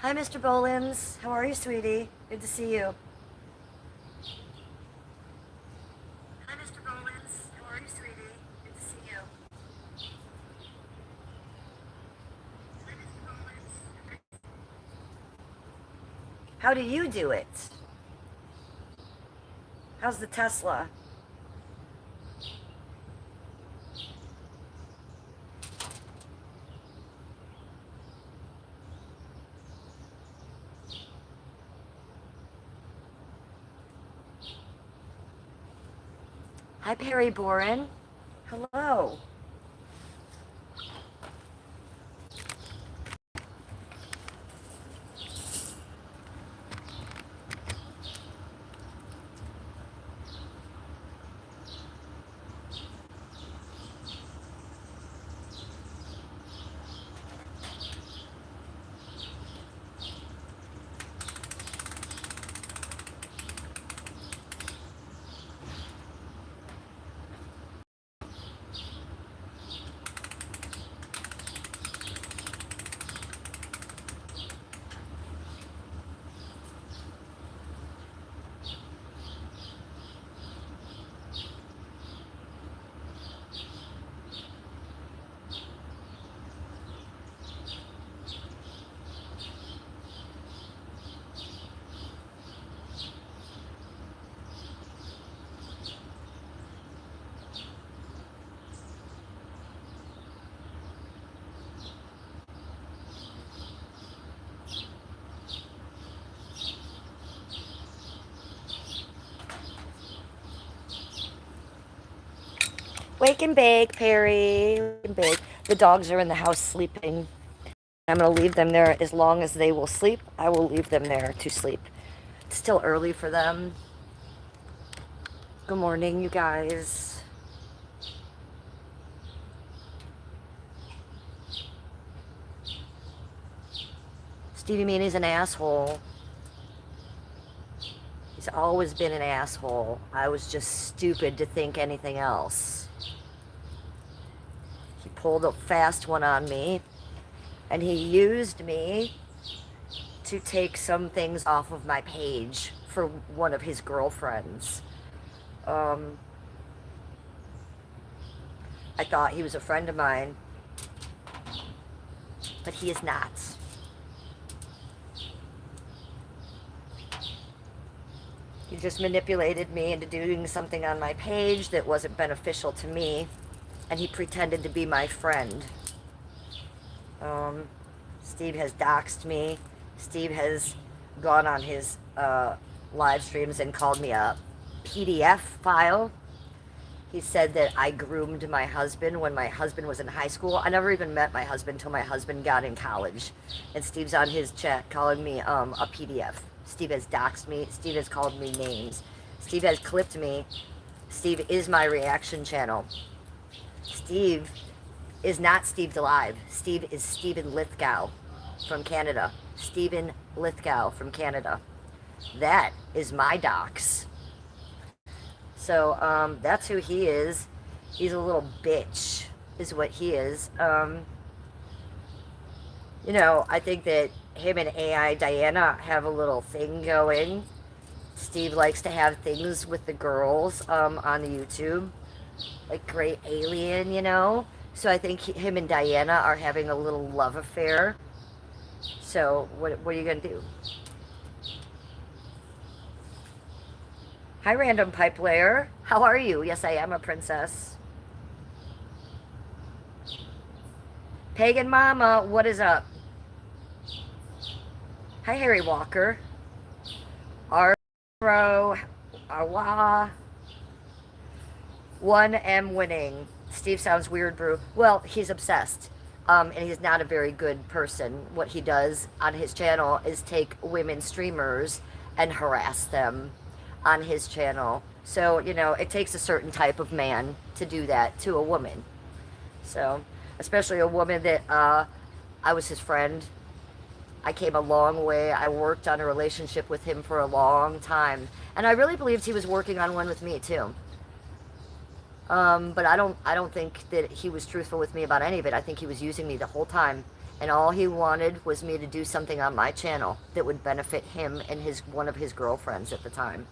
Hi, Mr. Bolins. How are you, sweetie? Good to see you. Hi, Mr. Bolins. How are you, sweetie? Good to see you. Hi, Mr. Bolins. How do you do it? How's the Tesla? Hi, Perry Boren. Hello. Wake and bake, Perry. Wake and bake. The dogs are in the house sleeping. I'm going to leave them there as long as they will sleep. I will leave them there to sleep. It's still early for them. Good morning, you guys. Stevie Meany's an asshole. He's always been an asshole. I was just stupid to think anything else. He pulled a fast one on me, and he used me to take some things off of my page for one of his girlfriends. I thought he was a friend of mine, but he is not. He just manipulated me into doing something on my page that wasn't beneficial to me, and he pretended to be my friend. Steve has doxed me. Steve has gone on his live streams and called me a PDF file. He said that I groomed my husband when my husband was in high school. I never even met my husband until my husband got in college. And Steve's on his chat calling me a PDF. Steve has doxed me. Steve has called me names. Steve has clipped me. Steve is my reaction channel. Steve is not Steve Alive. Steve is Stephen Lithgow from Canada. Stephen Lithgow from Canada. That is my docs. So that's who he is. He's a little bitch, is what he is. You know, I think that him and AI Diana have a little thing going. Steve likes to have things with the girls on the YouTube, like Great Alien, you know. So I think him and Diana are having a little love affair. So what are you gonna do? Hi, random pipe layer. How are you? Yes, I am a princess. Pagan Mama, what is up? Hi, Harry Walker. Arrow, Awa. 1M winning. Steve sounds weird, brew. Well, he's obsessed. And he's not a very good person. What he does on his channel is take women streamers and harass them on his channel. So, you know, it takes a certain type of man to do that to a woman. So, especially a woman that I was his friend. I came a long way. I worked on a relationship with him for a long time. And I really believed he was working on one with me too. But I don't think that he was truthful with me about any of it. I think he was using me the whole time. And all he wanted was me to do something on my channel that would benefit him and one of his girlfriends at the time.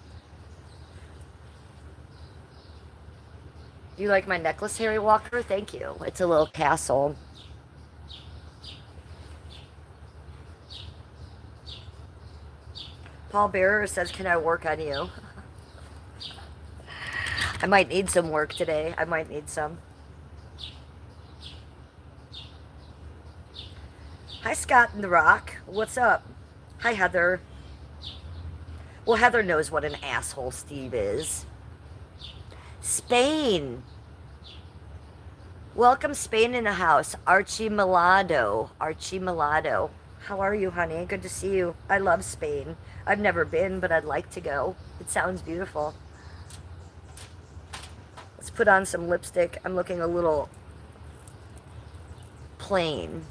Do you like my necklace, Harry Walker? Thank you. It's a little castle. Paul Bearer says, can I work on you? I might need some work today. I might need some. Hi, Scott and The Rock. What's up? Hi, Heather. Well, Heather knows what an asshole Steve is. Spain. Welcome, Spain in the house. Archie Milado. Archie Milado. How are you, honey? Good to see you. I love Spain. I've never been, but I'd like to go. It sounds beautiful. Let's put on some lipstick. I'm looking a little plain.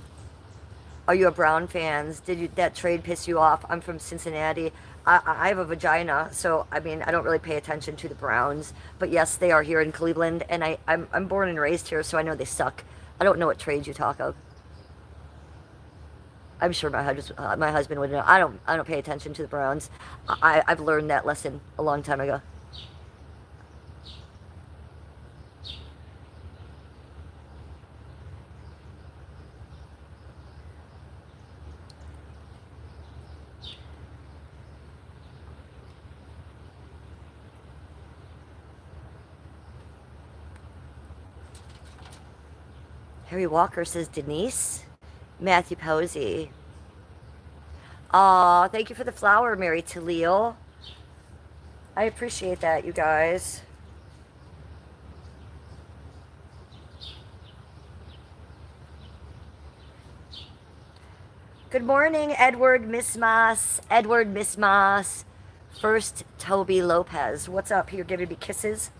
Are you a Brown fans? Did that trade piss you off? I'm from Cincinnati. I have a vagina, so I mean I don't really pay attention to the Browns. But yes, they are here in Cleveland, and I'm born and raised here, so I know they suck. I don't know what trade you talk of. I'm sure my husband would know. I don't pay attention to the Browns. I've learned that lesson a long time ago. Harry Walker says, Denise? Matthew Posey. Aw, thank you for the flower, Mary Talil. I appreciate that, you guys. Good morning, Edward Mismas. Edward Mismas. First, Toby Lopez. What's up? You're giving me kisses?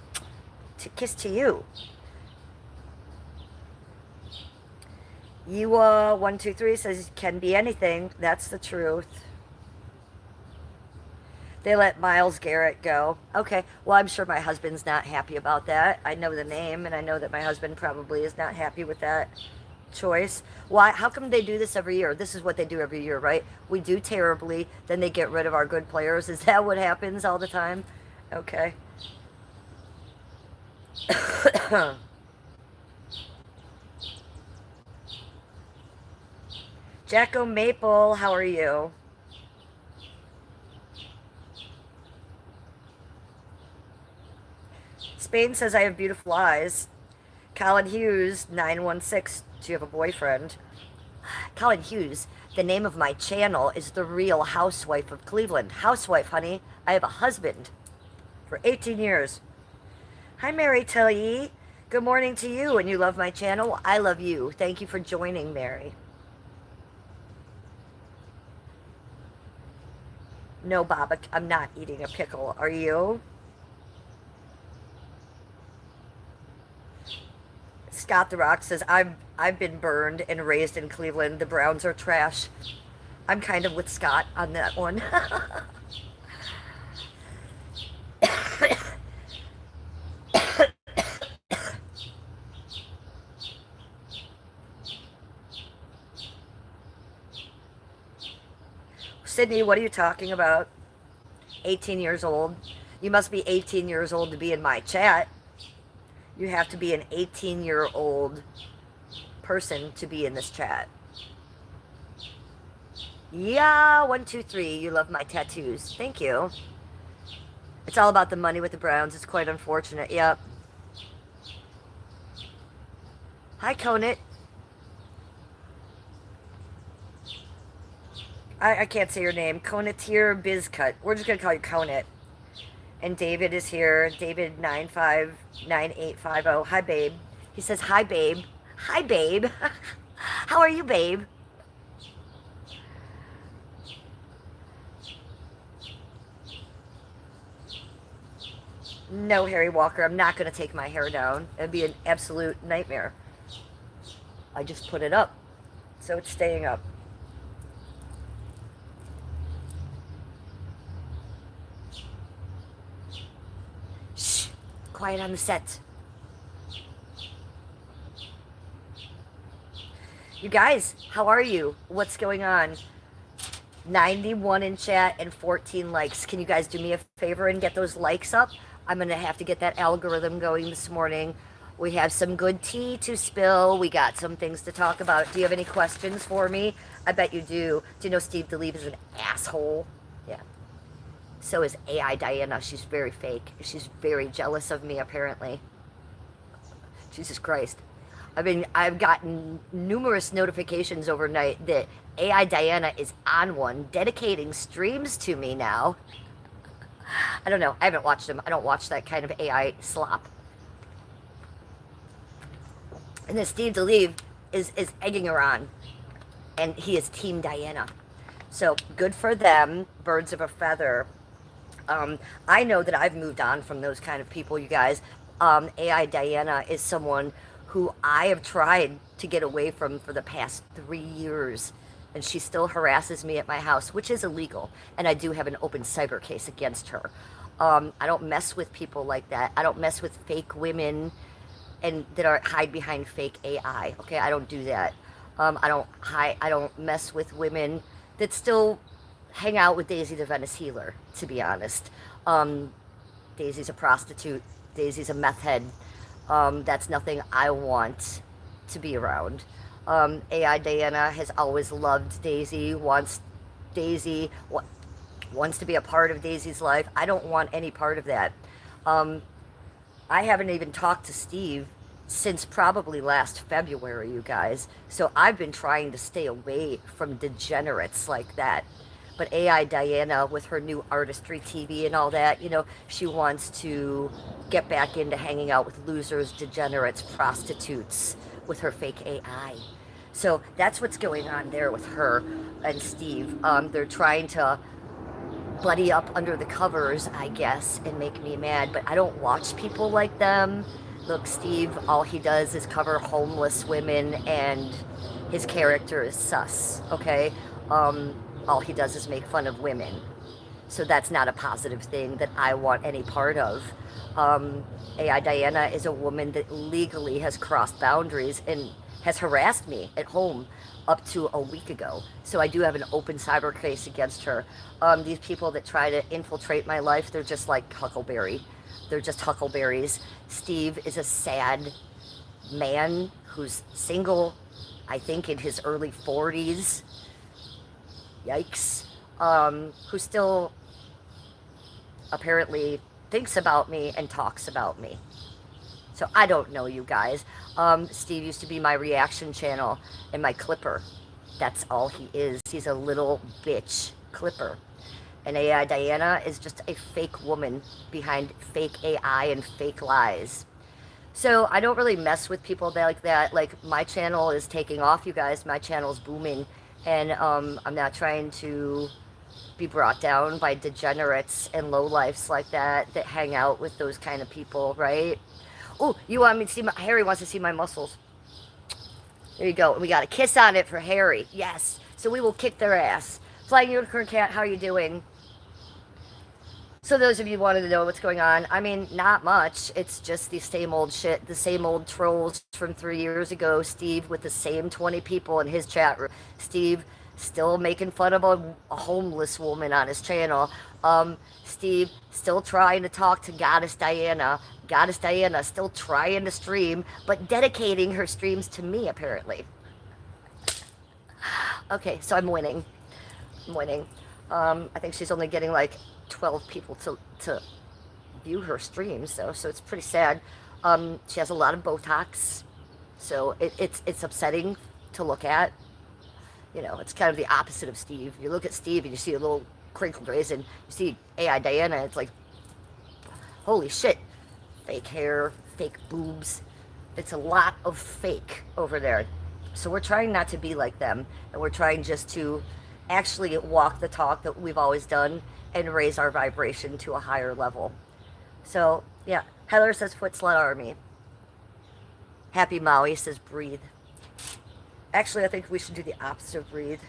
Kiss to you. You, 123 says, can be anything. That's the truth. They let Myles Garrett go. Okay, well, I'm sure my husband's not happy about that. I know the name, and I know that my husband probably is not happy with that choice. Why? How come they do this every year? This is what they do every year, right? We do terribly, then they get rid of our good players. Is that what happens all the time? Okay. Jacko Maple, how are you? Spain says I have beautiful eyes. Colin Hughes, 916, do you have a boyfriend? Colin Hughes, the name of my channel is The Real Housewife of Cleveland. Housewife, honey. I have a husband for 18 years. Hi, Mary Tilly. Good morning to you, and you love my channel. I love you. Thank you for joining, Mary. No, Baba, I'm not eating a pickle. Are you? Scott the Rock says, I've been burned and raised in Cleveland. The Browns are trash. I'm kind of with Scott on that one. Sydney, what are you talking about? 18 years old. You must be 18 years old to be in my chat. You have to be an 18-year-old person to be in this chat. Yeah, 123. You love my tattoos. Thank you. It's all about the money with the Browns. It's quite unfortunate. Yep. Hi, Conant. I can't say your name. Conatir Bizcut. We're just going to call you Conant. And David is here. David 959850. Hi, babe. He says, hi, babe. Hi, babe. How are you, babe? No, Harry Walker. I'm not going to take my hair down. It'd be an absolute nightmare. I just put it up. So it's staying up. Quiet on the set. You guys, how are you? What's going on? 91 in chat and 14 likes. Can you guys do me a favor and get those likes up? I'm going to have to get that algorithm going this morning. We have some good tea to spill. We got some things to talk about. Do you have any questions for me? I bet you do. Do you know Steve DeLeve is an asshole? Yeah. So is AI Diana. She's very fake. She's very jealous of me, apparently. Jesus Christ. I mean, I've gotten numerous notifications overnight that AI Diana is on one, dedicating streams to me now. I don't know. I haven't watched them. I don't watch that kind of AI slop. And then Steve DeLeve is egging her on, and he is Team Diana. So good for them, birds of a feather. I know that I've moved on from those kind of people, you guys. AI Diana is someone who I have tried to get away from for the past 3 years, and she still harasses me at my house, which is illegal, and I do have an open cyber case against her. I don't mess with people like that. I don't mess with fake women and that are hide behind fake AI. Okay, I don't do that. I don't mess with women that still hang out with Daisy the Venice Healer, to be honest. Daisy's a prostitute. Daisy's a meth head. That's nothing I want to be around. AI Diana has always loved Daisy, wants to be a part of Daisy's life. I don't want any part of that. I haven't even talked to Steve since probably last February, you guys. So I've been trying to stay away from degenerates like that. But AI Diana, with her new artistry TV and all that, she wants to get back into hanging out with losers, degenerates, prostitutes with her fake AI. So that's what's going on there with her and Steve. They're trying to buddy up under the covers, I guess, and make me mad. But I don't watch people like them. Look, Steve, all he does is cover homeless women, and his character is sus, okay? All he does is make fun of women. So that's not a positive thing that I want any part of. AI Diana is a woman that legally has crossed boundaries and has harassed me at home up to a week ago. So I do have an open cyber case against her. These people that try to infiltrate my life, they're just like Huckleberry. They're just huckleberries. Steve is a sad man who's single, I think in his early 40s. Yikes. Who still apparently thinks about me and talks about me. So I don't know, you guys. Steve used to be my reaction channel and my clipper. That's all he is. He's a little bitch clipper. And AI Diana is just a fake woman behind fake AI and fake lies. So I don't really mess with people like that. Like, my channel is taking off, you guys. My channel's booming. And I'm not trying to be brought down by degenerates and lowlifes like that hang out with those kind of people, right? Oh, you want me to see Harry wants to see my muscles. There you go. We got a kiss on it for Harry. Yes. So we will kick their ass. Flying Unicorn Cat, how are you doing? So those of you who wanted to know what's going on, I mean, not much. It's just the same old shit, the same old trolls from 3 years ago. Steve with the same 20 people in his chat room. Steve still making fun of a homeless woman on his channel. Steve still trying to talk to Goddess Diana. Goddess Diana still trying to stream, but dedicating her streams to me, apparently. Okay, so I'm winning. I think she's only getting like 12 people to view her streams, though, so it's pretty sad. She has a lot of Botox, so it's upsetting to look at. It's kind of the opposite of Steve. You look at Steve and you see a little crinkled raisin. You see AI Diana, it's like, holy shit. Fake hair, fake boobs. It's a lot of fake over there. So we're trying not to be like them, and we're trying just to actually walk the talk that we've always done and raise our vibration to a higher level. So, yeah. Heather says Foot Slut Army. Happy Maui says breathe. Actually, I think we should do the opposite of breathe.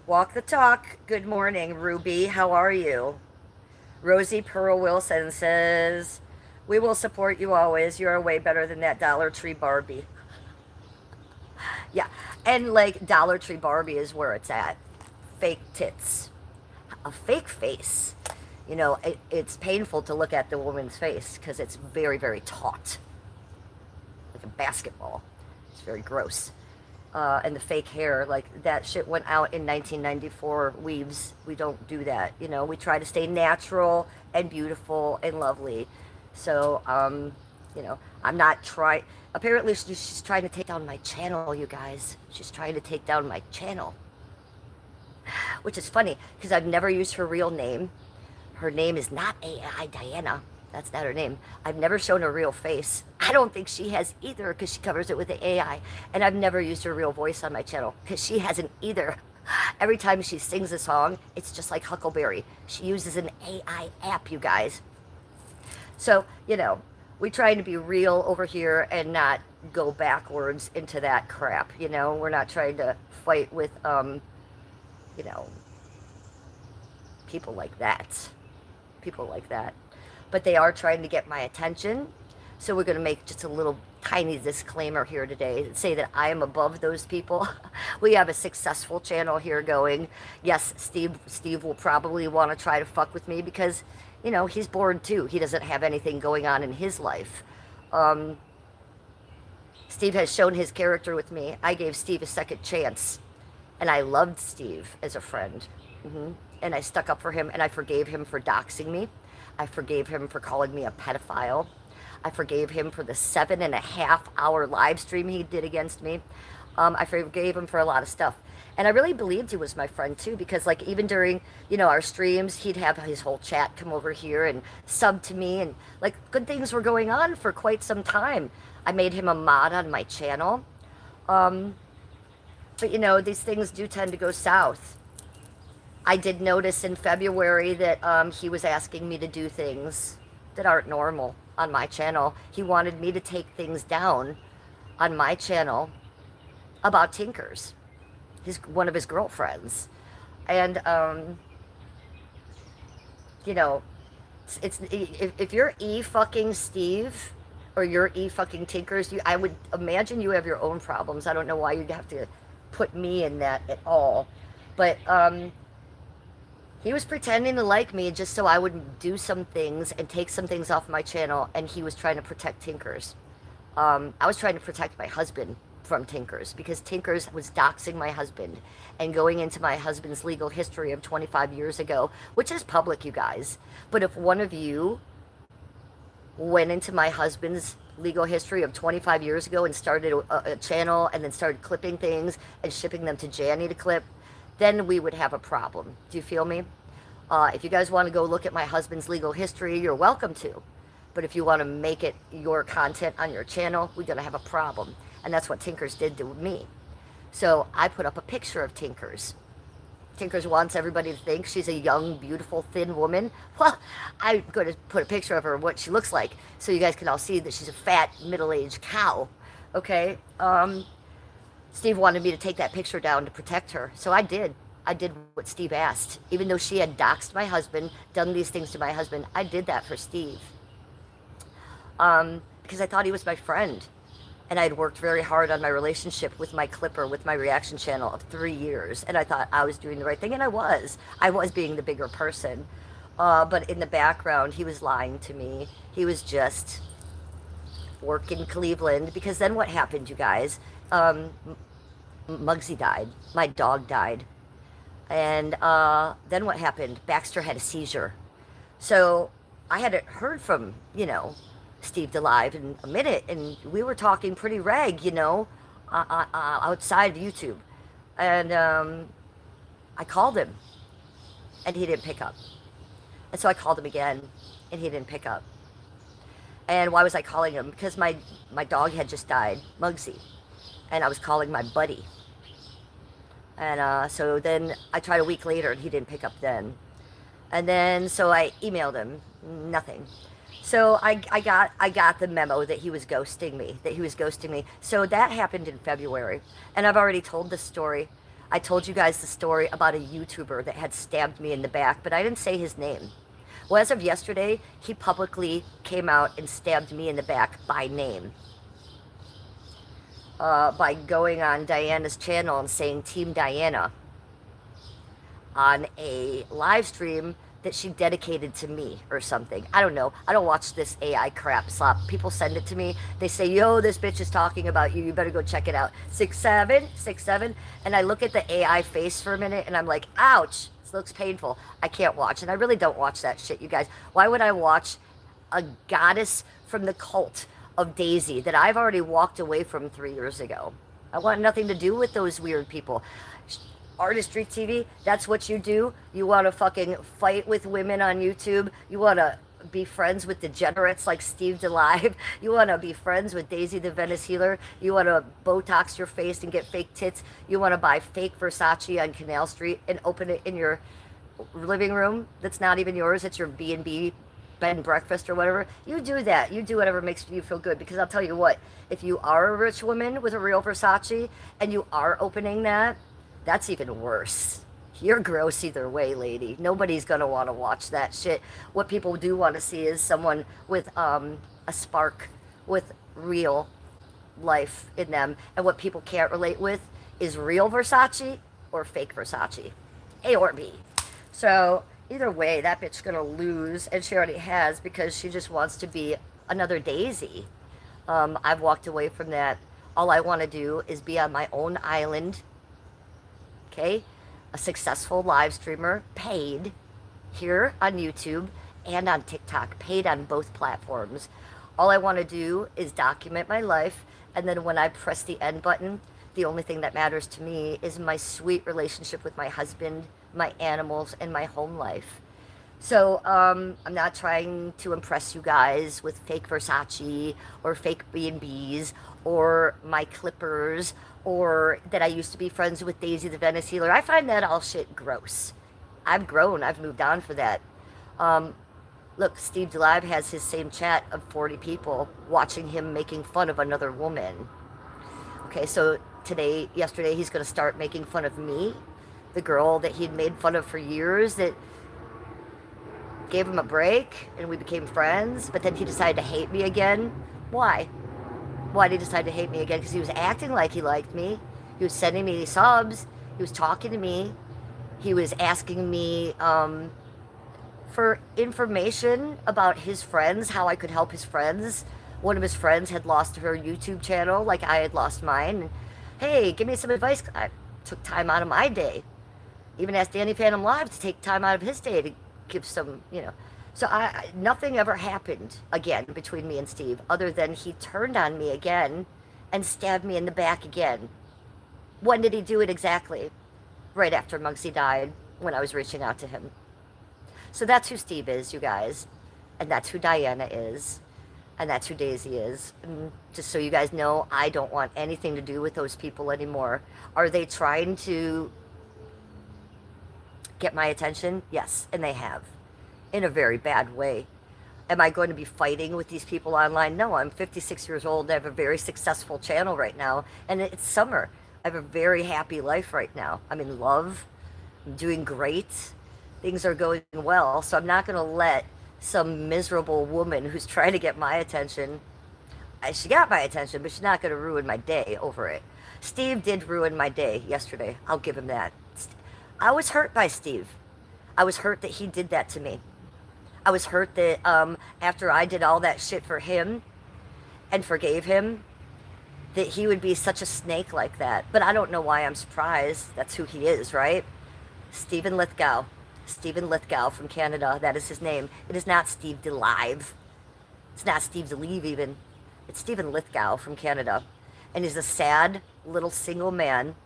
Walk the talk. Good morning, Ruby. How are you? Rosie Pearl Wilson says, "We will support you always. You're way better than that Dollar Tree Barbie." Yeah, and like Dollar Tree Barbie is where it's at. Fake tits, a fake face. It's painful to look at the woman's face because it's very, very taut, like a basketball. It's very gross. And the fake hair, like that shit went out in 1994. Weaves, we don't do that. We try to stay natural and beautiful and lovely. So, I'm not trying. Apparently, she's trying to take down my channel, you guys. She's trying to take down my channel, which is funny because I've never used her real name. Her name is not AI Diana. That's not her name. I've never shown her real face. I don't think she has either because she covers it with the AI. And I've never used her real voice on my channel because she hasn't either. Every time she sings a song, it's just like Huckleberry. She uses an AI app, you guys. So, we trying to be real over here and not go backwards into that crap. We're not trying to fight with, people like that. People like that. But they are trying to get my attention. So we're going to make just a little tiny disclaimer here today and say that I am above those people. We have a successful channel here going. Yes, Steve will probably want to try to fuck with me because, he's bored too. He doesn't have anything going on in his life. Steve has shown his character with me. I gave Steve a second chance. And I loved Steve as a friend. And I stuck up for him and I forgave him for doxing me. I forgave him for calling me a pedophile. I forgave him for the 7.5-hour live stream he did against me. I forgave him for a lot of stuff. And I really believed he was my friend too, because like even during, our streams, he'd have his whole chat come over here and sub to me, and like good things were going on for quite some time. I made him a mod on my channel. But these things do tend to go south. I did notice in February that he was asking me to do things that aren't normal on my channel. He wanted me to take things down on my channel about Tinkers, one of his girlfriends. And, if you're fucking Steve or you're fucking Tinkers, I would imagine you have your own problems. I don't know why you'd have to put me in that at all. But, he was pretending to like me just so I would do some things and take some things off my channel, and he was trying to protect Tinkers. I was trying to protect my husband from Tinkers because Tinkers was doxing my husband and going into my husband's legal history of 25 years ago, which is public, you guys. But if one of you went into my husband's legal history of 25 years ago and started a channel and then started clipping things and shipping them to Janny to clip, then we would have a problem. Do you feel me? If you guys want to go look at my husband's legal history, you're welcome to. But if you want to make it your content on your channel, we're going to have a problem. And that's what Tinkers did to me. So I put up a picture of Tinkers. Tinkers wants everybody to think she's a young, beautiful, thin woman. Well, I'm going to put a picture of her, what she looks like, so you guys can all see that she's a fat, middle-aged cow. Okay? Steve wanted me to take that picture down to protect her. So I did. I did what Steve asked. Even though she had doxed my husband, done these things to my husband, I did that for Steve. Because I thought he was my friend. And I'd worked very hard on my relationship with my clipper, with my reaction channel of 3 years. And I thought I was doing the right thing. And I was. I was being the bigger person. But in the background, he was lying to me. He was just working Cleveland. Because then what happened, you guys? Muggsy died. My dog died. And then what happened? Baxter had a seizure. So I hadn't heard from, Steve DeLive in a minute. And we were talking pretty reg, outside of YouTube. And I called him. And he didn't pick up. And so I called him again. And he didn't pick up. And why was I calling him? Because my dog had just died, Muggsy. And I was calling my buddy. And so then I tried a week later and he didn't pick up then. And then so I emailed him, nothing. So I got the memo that he was ghosting me, So that happened in February. And I've already told this story. I told you guys the story about a YouTuber that had stabbed me in the back, but I didn't say his name. Well, as of yesterday, he publicly came out and stabbed me in the back by name. By going on Diana's channel and saying Team Diana on a live stream that she dedicated to me or something. I don't know. I don't watch this AI crap slop. People send it to me. They say, yo, this bitch is talking about you. You better go check it out. 6'7", and I look at the AI face for a minute and I'm like, ouch, this looks painful. I can't watch. And I really don't watch that shit, you guys. Why would I watch a goddess from the cult of Daisy that I've already walked away from 3 years ago? I want nothing to do with those weird people. Artistry TV, that's what you do. You want to fucking fight with women on YouTube. You want to be friends with degenerates like Steve DeLive. You want to be friends with Daisy the Venice Healer. You want to Botox your face and get fake tits. You want to buy fake Versace on Canal Street and open it in your living room that's not even yours. It's your B&B bed and breakfast or whatever. You do that. You do whatever makes you feel good, because I'll tell you what, if you are a rich woman with a real Versace and you are opening that, that's even worse. You're gross either way, lady. Nobody's going to want to watch that shit. What people do want to see is someone with a spark, with real life in them. And what people can't relate with is real Versace or fake Versace. A or B. So either way, that bitch's going to lose, and she already has, because she just wants to be another Daisy. I've walked away from that. All I want to do is be on my own island. Okay, a successful live streamer, paid here on YouTube and on TikTok, paid on both platforms. All I want to do is document my life, and then when I press the end button, the only thing that matters to me is my sweet relationship with my husband, my animals, and my home life. So I'm not trying to impress you guys with fake Versace or fake B&Bs or my clippers, or that I used to be friends with Daisy the Venice Healer. I find that all shit gross. I've grown. I've moved on for that. Look, Steve DeLive has his same chat of 40 people watching him making fun of another woman. Okay, so yesterday, he's going to start making fun of me, the girl that he'd made fun of for years, that gave him a break and we became friends, but then he decided to hate me again. Why? Why did he decide to hate me again? Because he was acting like he liked me. He was sending me subs. He was talking to me. He was asking me for information about his friends, how I could help his friends. One of his friends had lost her YouTube channel like I had lost mine. Hey, give me some advice. I took time out of my day. Even asked Danny Phantom Live to take time out of his day to give some, So nothing ever happened again between me and Steve, other than he turned on me again and stabbed me in the back again. When did he do it exactly? Right after Muggsy died, when I was reaching out to him. So that's who Steve is, you guys. And that's who Diana is. And that's who Daisy is. And just so you guys know, I don't want anything to do with those people anymore. Are they trying to get my attention? Yes, and they have. In a very bad way. Am I going to be fighting with these people online? No, I'm 56 years old. I have a very successful channel right now, and it's summer. I have a very happy life right now. I'm in love. I'm doing great. Things are going well, so I'm not going to let some miserable woman who's trying to get my attention, she got my attention, but she's not going to ruin my day over it. Steve did ruin my day yesterday. I'll give him that. I was hurt by Steve. I was hurt that he did that to me. I was hurt that after I did all that shit for him and forgave him, that he would be such a snake like that. But I don't know why I'm surprised. That's who he is, right? Stephen Lithgow. Stephen Lithgow from Canada. That is his name. It is not Steve DeLive. It's not Steve DeLive even. It's Stephen Lithgow from Canada. And he's a sad little single man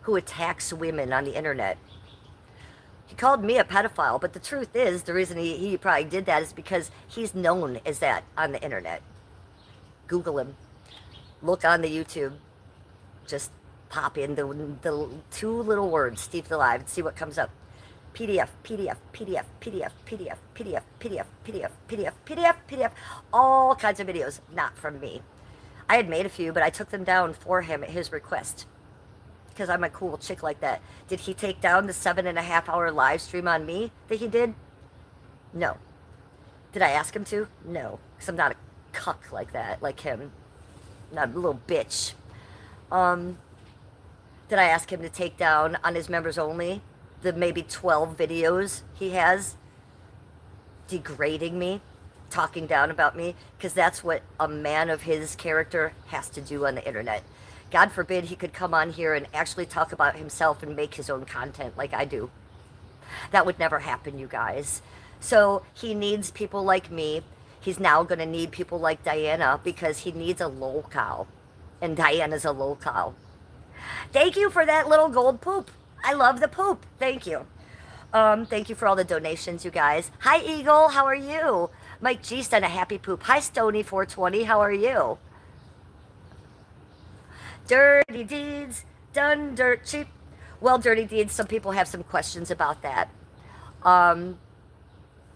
who attacks women on the internet. He called me a pedophile, but the truth is, the reason he probably did that is because he's known as that on the internet. Google him. Look on the YouTube. Just pop in the two little words, Steve DeLive, and see what comes up. PDF, PDF, PDF, PDF, PDF, PDF, PDF, PDF, PDF, PDF, PDF, all kinds of videos, not from me. I had made a few, but I took them down for him at his request. because I'm a cool chick like that. Did he take down the 7.5 hour live stream on me that he did? No. Did I ask him to? No, because I'm not a cuck like that, like him. I'm not a little bitch. Did I ask him to take down on his members only the maybe 12 videos he has degrading me, talking down about me? Because that's what a man of his character has to do on the internet. God forbid he could come on here and actually talk about himself and make his own content like I do. That would never happen, you guys. So he needs people like me. He's now going to need people like Diana because he needs a lolcow. And Diana's a lolcow. Thank you for that little gold poop. I love the poop. Thank you. Thank you for all the donations, you guys. Hi, Eagle. How are you? Mike G sent a happy poop. Hi, Stony420. How are you? Dirty deeds, done dirt cheap. Well, dirty deeds, some people have some questions about that.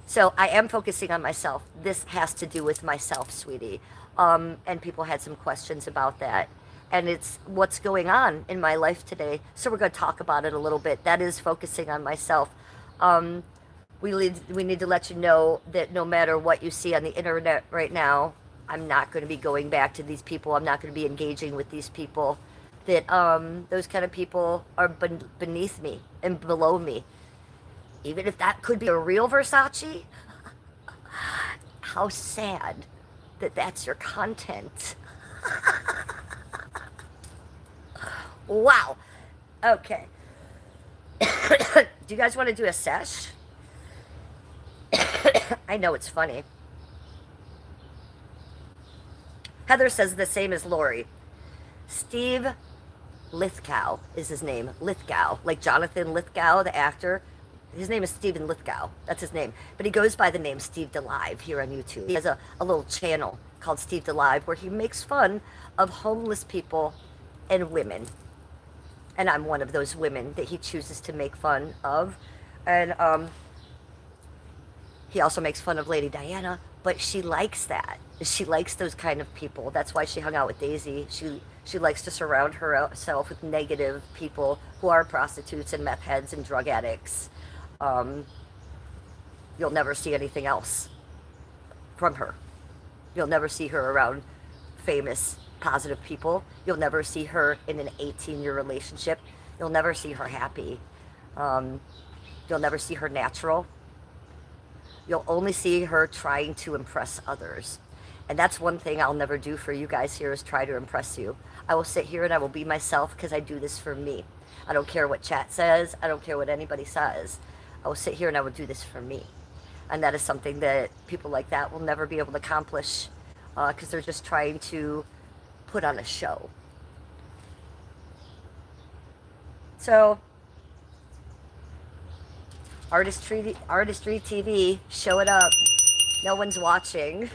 So I am focusing on myself. This has to do with myself, sweetie. And people had some questions about that. And it's what's going on in my life today. So we're going to talk about it a little bit. That is focusing on myself. We need to let you know that no matter what you see on the internet right now, I'm not going to be going back to these people. I'm not going to be engaging with these people. That those kind of people are beneath me and below me. Even if that could be a real Versace, how sad that that's your content. Wow. Okay. Do you guys want to do a sesh? I know it's funny. Heather says the same as Lori. Steve Lithgow is his name. Lithgow. Like Jonathan Lithgow, the actor. His name is Stephen Lithgow. That's his name. But he goes by the name Steve DeLive here on YouTube. He has a little channel called Steve DeLive where he makes fun of homeless people and women. And I'm one of those women that he chooses to make fun of. And he also makes fun of Lady Diana, but she likes that. She likes those kind of people. That's why she hung out with Daisy. She likes to surround herself with negative people who are prostitutes and meth heads and drug addicts. You'll never see anything else from her. You'll never see her around famous, positive people. You'll never see her in an 18-year relationship. You'll never see her happy. You'll never see her natural. You'll only see her trying to impress others. And that's one thing I'll never do for you guys here is try to impress you. I will sit here and I will be myself because I do this for me. I don't care what chat says. I don't care what anybody says. I will sit here and I will do this for me. And that is something that people like that will never be able to accomplish because they're just trying to put on a show. So, Artistry TV, show it up. No one's watching.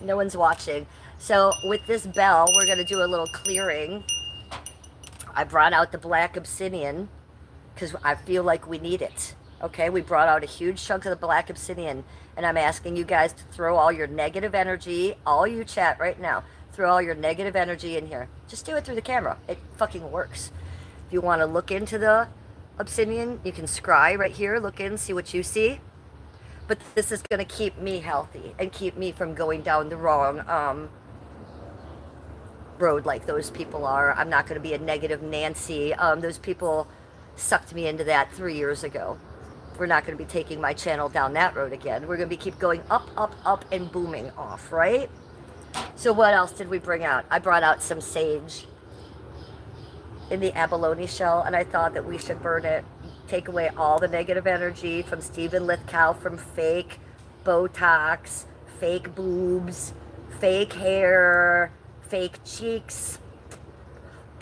No one's watching. So with this bell, we're going to do a little clearing. I brought out the black obsidian because I feel like we need it. Okay, we brought out a huge chunk of the black obsidian, and I'm asking you guys to throw all your negative energy, all you chat right now, throw all your negative energy in here. Just do it through the camera. It fucking works. If you want to look into the obsidian, you can scry right here, look in, see what you see. But this is going to keep me healthy and keep me from going down the wrong road like those people are. I'm not going to be a negative Nancy. Those people sucked me into that 3 years ago. We're not going to be taking my channel down that road again. We're going to be keep going up, up, up, and booming off, right? So what else did we bring out? I brought out some sage in the abalone shell, and I thought that we should burn it. Take away all the negative energy from Stephen Lithgow, from fake Botox, fake boobs, fake hair, fake cheeks.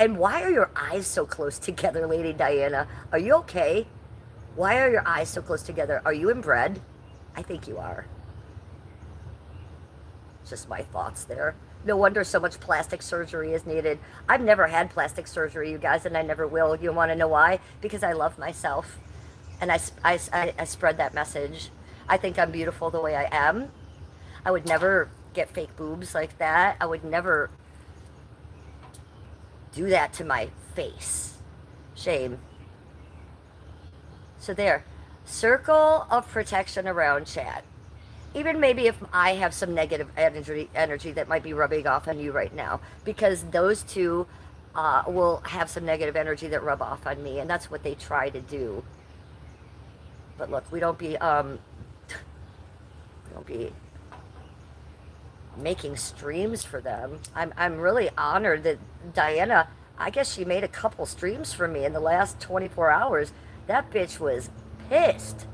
And why are your eyes so close together, Lady Diana? Are you okay? Why are your eyes so close together? Are you inbred? I think you are. Just my thoughts there. No wonder so much plastic surgery is needed. I've never had plastic surgery, you guys, and I never will. You want to know why? Because I love myself. And I spread that message. I think I'm beautiful the way I am. I would never get fake boobs like that. I would never do that to my face. Shame. So there. Circle of protection around chat. Even maybe if I have some negative energy that might be rubbing off on you right now, because those two will have some negative energy that rub off on me, and that's what they try to do. But look, we don't be making streams for them. I'm really honored that Diana, I guess she made a couple streams for me in the last 24 hours. That bitch was pissed.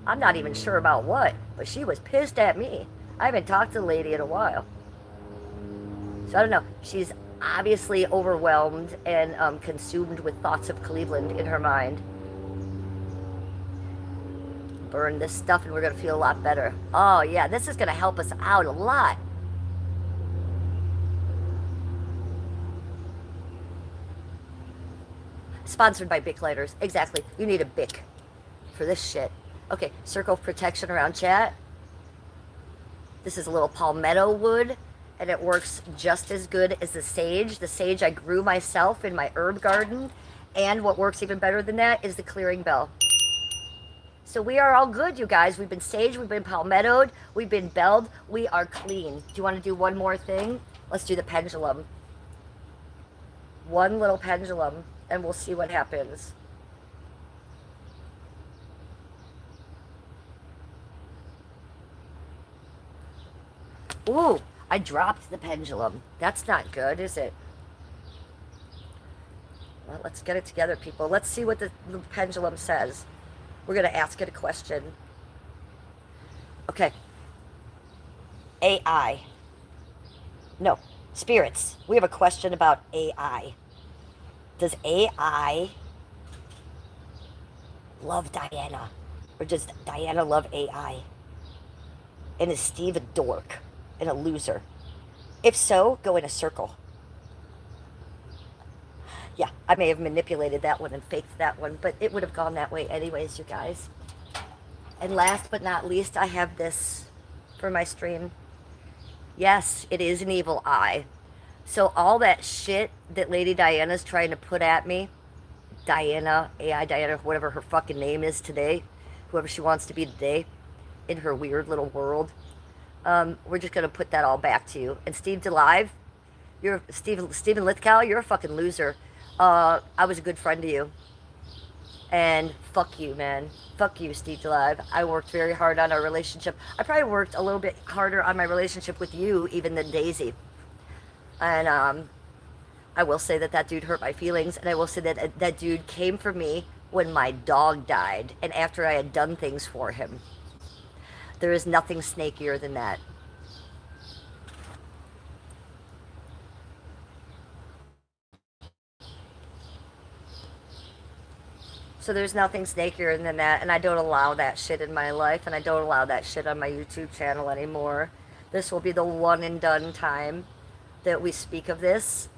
I'm not even sure about what, but she was pissed at me. I haven't talked to the lady in a while. So I don't know. She's obviously overwhelmed and consumed with thoughts of Cleveland in her mind. Burn this stuff and we're going to feel a lot better. Oh yeah, this is going to help us out a lot. Sponsored by Bic Lighters. Exactly. You need a Bic for this shit. Okay, circle of protection around chat. This is a little palmetto wood, and it works just as good as the sage. The sage I grew myself in my herb garden, and what works even better than that is the clearing bell. So we are all good, you guys. We've been saged, we've been palmettoed, we've been belled, we are clean. Do you want to do one more thing? Let's do the pendulum. One little pendulum, and we'll see what happens. Ooh, I dropped the pendulum. That's not good, is it? Well, let's get it together, people. Let's see what the pendulum says. We're going to ask it a question. Okay. AI. No, spirits. We have a question about AI. Does AI love Diana? Or does Diana love AI? And is Steve a dork and a loser? If so, go in a circle. Yeah, I may have manipulated that one and faked that one, but it would have gone that way anyways, you guys. And last but not least, I have this for my stream. Yes, it is an evil eye. So all that shit that Lady Diana's trying to put at me, Diana, AI Diana, whatever her fucking name is today, whoever she wants to be today, in her weird little world, we're just going to put that all back to you. And Steve's alive. You're Stephen Lithgow, you're a fucking loser. I was a good friend to you. And fuck you, man. Fuck you, Steve Alive. I worked very hard on our relationship. I probably worked a little bit harder on my relationship with you even than Daisy. And I will say that that dude hurt my feelings. And I will say that that dude came for me when my dog died. And after I had done things for him. There is nothing snakier than that. So there's nothing snakier than that, and I don't allow that shit in my life, and I don't allow that shit on my YouTube channel anymore. This will be the one and done time that we speak of this,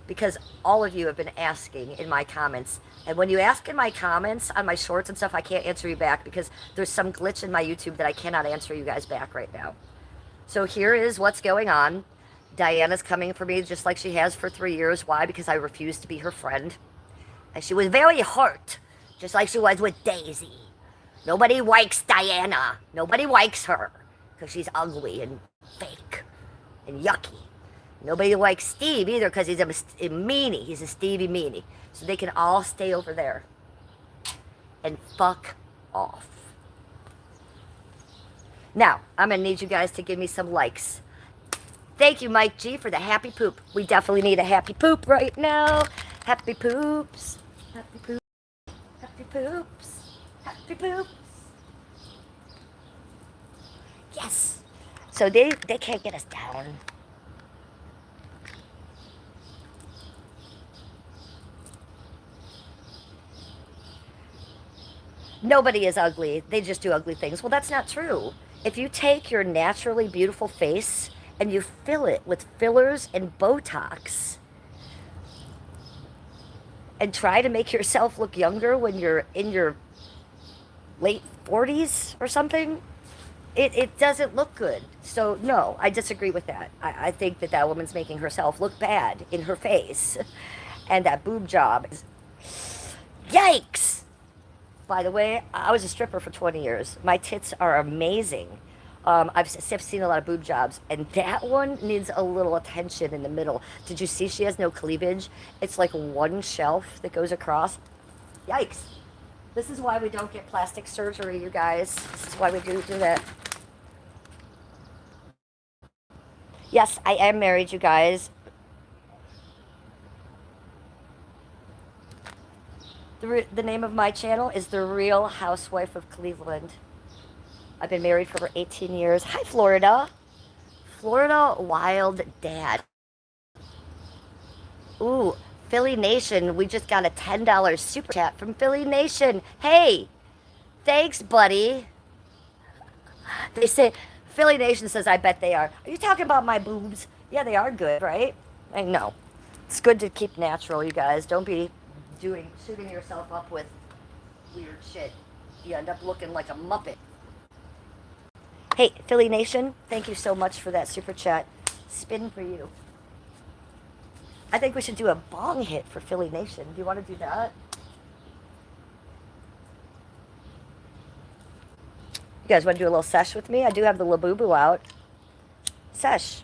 because all of you have been asking in my comments. And when you ask in my comments on my shorts and stuff, I can't answer you back because there's some glitch in my YouTube that I cannot answer you guys back right now. So here is what's going on. Diana's coming for me just like she has for 3 years. Why? Because I refused to be her friend. And she was very hurt, just like she was with Daisy. Nobody likes Diana. Nobody likes her because she's ugly and fake and yucky. Nobody likes Steve either because he's a meanie. He's a Stevie meanie. So they can all stay over there and fuck off. Now, I'm going to need you guys to give me some likes. Thank you, Mike G, for the happy poop. We definitely need a happy poop right now. Happy poops. Happy poops. Happy poops. Happy poops. Yes. So they can't get us down. Nobody is ugly. They just do ugly things. Well, that's not true. If you take your naturally beautiful face and you fill it with fillers and Botox and try to make yourself look younger when you're in your late 40s or something, it doesn't look good. So, no, I disagree with that. I think that that woman's making herself look bad in her face. And that boob job. Yikes! By the way, I was a stripper for 20 years. My tits are amazing. I've seen a lot of boob jobs, and that one needs a little attention in the middle. Did you see she has no cleavage? It's like one shelf that goes across. Yikes. This is why we don't get plastic surgery, you guys. This is why we do that. Yes, I am married, you guys. The name of my channel is The Real Housewife of Cleveland. I've been married for over 18 years. Hi, Florida. Florida Wild Dad. Ooh, Philly Nation. We just got a $10 super chat from Philly Nation. Hey, thanks, buddy. They say, Philly Nation says, I bet they are. Are you talking about my boobs? Yeah, they are good, right? I know. It's good to keep natural, you guys. Don't be shooting yourself up with weird shit. You end up looking like a Muppet. Hey, Philly Nation, thank you so much for that super chat. Spin for you. I think we should do a bong hit for Philly Nation. Do you want to do that? You guys want to do a little sesh with me? I do have the Labubu out. Sesh.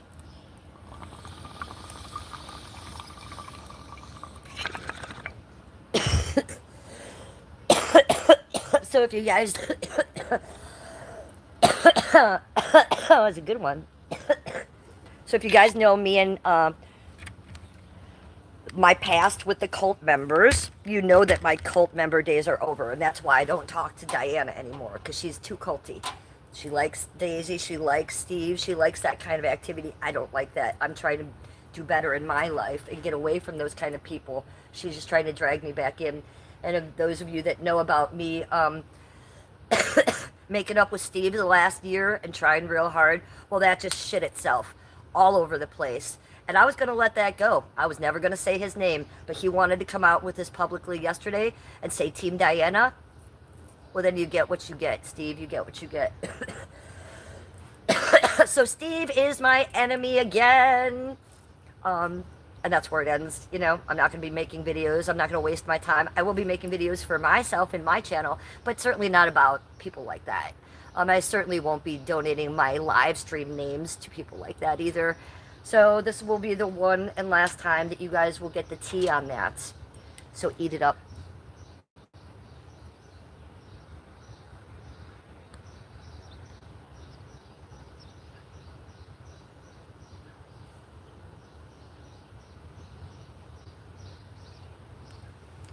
So if you guys... that was a good one. So if you guys know me and my past with the cult members, you know that my cult member days are over, and that's why I don't talk to Diana anymore, because she's too culty. She likes Daisy, she likes Steve, she likes that kind of activity. I don't like that. I'm trying to do better in my life and get away from those kind of people. She's just trying to drag me back in. And of those of you that know about me, making up with Steve the last year and trying real hard, well, that just shit itself all over the place. And I was going to let that go. I was never going to say his name, but he wanted to come out with this publicly yesterday and say Team Diana. Well, then you get what you get, Steve. You get what you get. So Steve is my enemy again. And that's where it ends. You know, I'm not going to be making videos. I'm not going to waste my time. I will be making videos for myself and my channel, but certainly not about people like that. I certainly won't be donating my live stream names to people like that either. So this will be the one and last time that you guys will get the tea on that. So eat it up.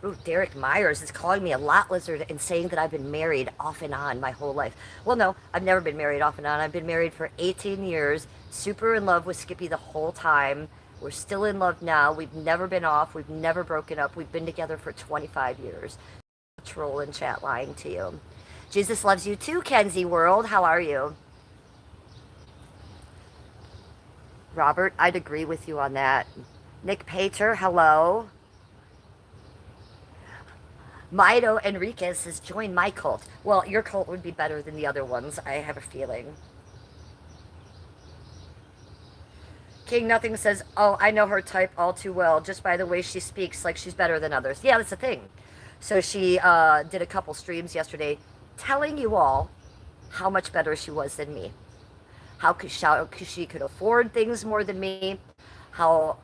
Ooh, Derek Myers is calling me a lot lizard and saying that I've been married off and on my whole life. Well, no, I've never been married off and on. I've been married for 18 years, super in love with Skippy the whole time. We're still in love now. We've never been off. We've never broken up. We've been together for 25 years. Troll in chat lying to you. Jesus loves you too, Kenzie World. How are you? Robert, I'd agree with you on that. Nick Pater, hello. Maido Enriquez has joined my cult. Well, your cult would be better than the other ones, I have a feeling. King Nothing says, oh, I know her type all too well, just by the way she speaks, like she's better than others. Yeah, that's the thing. So she did a couple streams yesterday telling you all how much better she was than me. How she could afford things more than me. How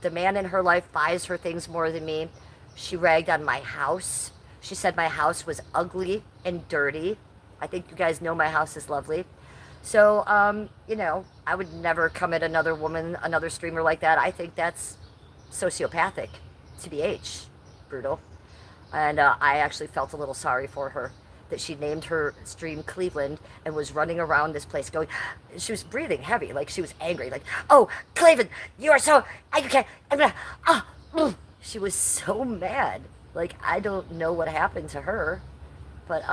the man in her life buys her things more than me. She ragged on my house. She said my house was ugly and dirty. I think you guys know my house is lovely. So, you know, I would never come at another woman, another streamer like that. I think that's sociopathic, TBH, brutal. And I actually felt a little sorry for her that she named her stream Cleveland and was running around this place going, she was breathing heavy, like she was angry, like, oh, Cleveland, you are so, I'm gonna, she was so mad. Like, I don't know what happened to her, but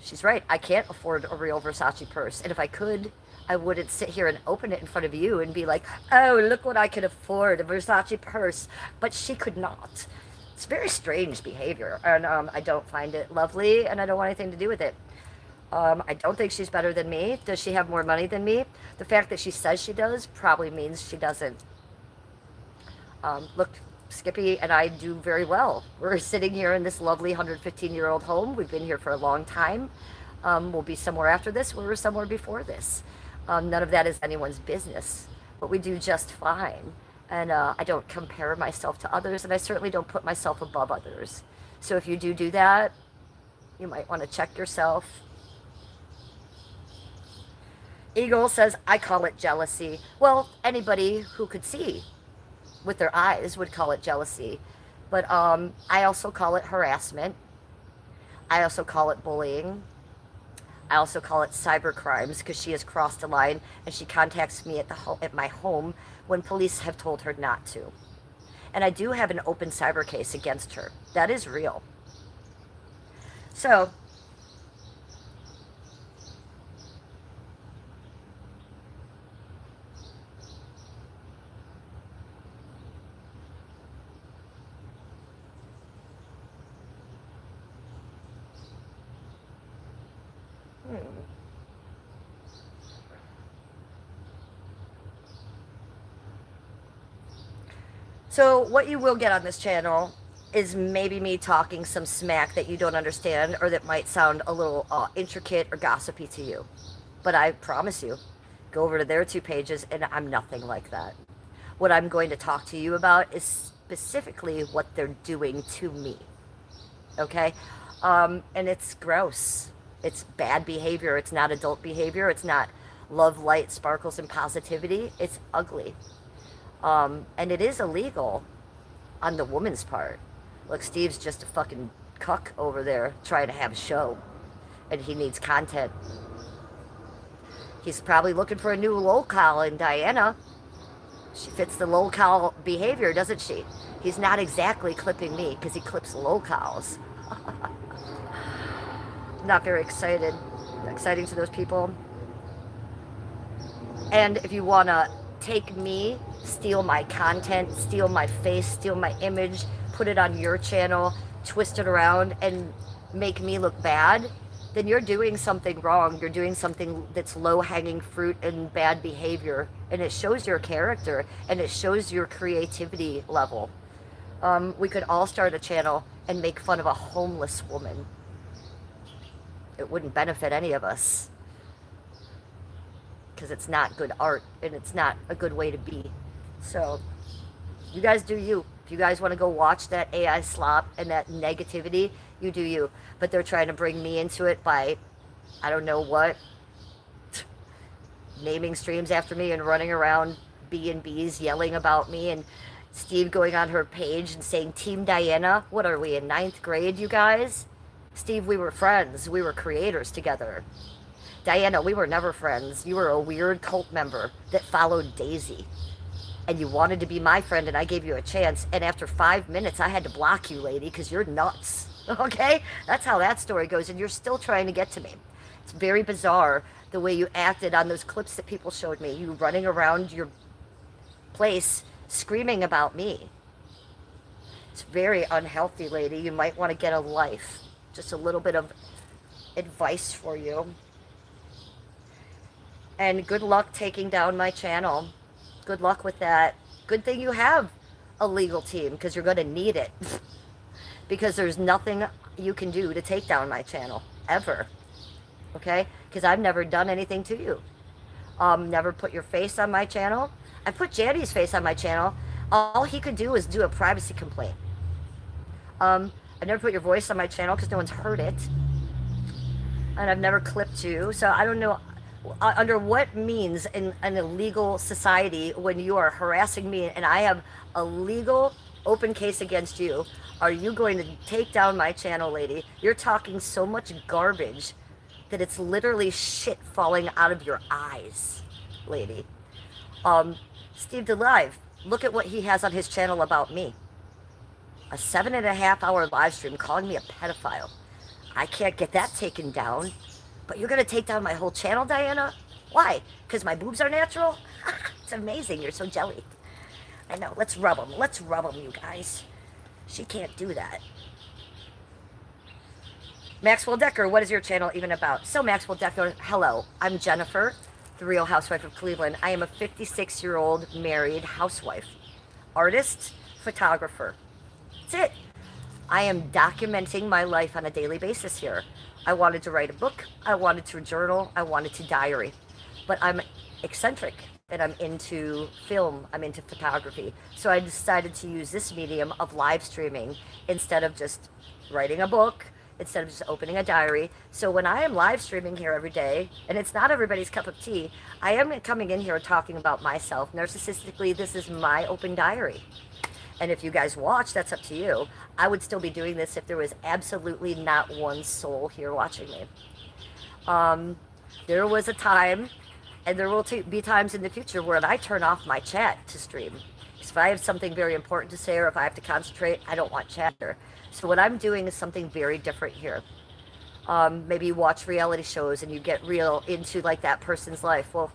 she's right. I can't afford a real Versace purse. And if I could, I wouldn't sit here and open it in front of you and be like, oh, look what I could afford, a Versace purse. But she could not. It's very strange behavior. And I don't find it lovely, and I don't want anything to do with it. I don't think she's better than me. Does she have more money than me? The fact that she says she does probably means she doesn't. Look, Skippy and I do very well. We're sitting here in this lovely 115-year-old home. We've been here for a long time. We'll be somewhere after this. We were somewhere before this. None of that is anyone's business, but we do just fine. And I don't compare myself to others, and I certainly don't put myself above others. So if you do that, you might want to check yourself. Eagle says, I call it jealousy. Well, anybody who could see with their eyes would call it jealousy. But I also call it harassment. I also call it bullying. I also call it cyber crimes because she has crossed a line and she contacts me at my home when police have told her not to. And I do have an open cyber case against her. That is real. So, So what you will get on this channel is maybe me talking some smack that you don't understand or that might sound a little intricate or gossipy to you. But I promise you, go over to their 2 pages and I'm nothing like that. What I'm going to talk to you about is specifically what they're doing to me. Okay? And it's gross. It's bad behavior. It's not adult behavior. It's not love, light, sparkles, and positivity. It's ugly. And it is illegal on the woman's part. Look, Steve's just a fucking cuck over there trying to have a show. And he needs content. He's probably looking for a new lolcow in Diana. She fits the lolcow behavior, doesn't she? He's not exactly clipping me because he clips lolcows. Not very excited. Exciting to those people. And if you want to take me, steal my content, steal my face, steal my image, put it on your channel, twist it around, and make me look bad, then you're doing something wrong. You're doing something that's low-hanging fruit and bad behavior. And it shows your character, and it shows your creativity level. We could all start a channel and make fun of a homeless woman. It wouldn't benefit any of us. Because it's not good art, and it's not a good way to be. So, you guys do you. If you guys want to go watch that AI slop and that negativity, you do you. But they're trying to bring me into it by, I don't know what, naming streams after me and running around B&Bs yelling about me, and Steve going on her page and saying, Team Diana, what are we, in 9th grade, you guys? Steve, we were friends. We were creators together. Diana, we were never friends. You were a weird cult member that followed Daisy. And you wanted to be my friend, and I gave you a chance. And after 5 minutes, I had to block you, lady, because you're nuts. Okay? That's how that story goes, and you're still trying to get to me. It's very bizarre the way you acted on those clips that people showed me. You running around your place screaming about me. It's very unhealthy, lady. You might want to get a life. Just a little bit of advice for you. And good luck taking down my channel. Good luck with that. Good thing you have a legal team, because you're going to need it. Because there's nothing you can do to take down my channel. Ever. Okay? Because I've never done anything to you. Never put your face on my channel. I put Jandy's face on my channel. All he could do is do a privacy complaint. I've never put your voice on my channel because no one's heard it. And I've never clipped you. So I don't know under what means in an illegal society when you are harassing me and I have a legal open case against you, are you going to take down my channel, lady? You're talking so much garbage that it's literally shit falling out of your eyes, lady. Steve DeLive, look at what he has on his channel about me. A 7.5-hour live stream calling me a pedophile. I can't get that taken down. But you're going to take down my whole channel, Diana? Why? Because my boobs are natural? It's amazing. You're so jelly. I know. Let's rub them. Let's rub them, you guys. She can't do that. Maxwell Decker, what is your channel even about? So, Maxwell Decker, hello. I'm Jennifer, the Real Housewife of Cleveland. I am a 56-year-old married housewife. Artist, photographer. That's it. I am documenting my life on a daily basis here. I wanted to write a book, I wanted to journal, I wanted to diary. But I'm eccentric and I'm into film, I'm into photography. So I decided to use this medium of live streaming instead of just writing a book, instead of just opening a diary. So when I am live streaming here every day, and it's not everybody's cup of tea, I am coming in here talking about myself. Narcissistically, this is my open diary. And if you guys watch, that's up to you. I would still be doing this if there was absolutely not one soul here watching me. There was a time, and there will be times in the future where I turn off my chat to stream. Because if I have something very important to say or if I have to concentrate, I don't want chatter. So what I'm doing is something very different here. Maybe you watch reality shows and you get real into like that person's life. Well,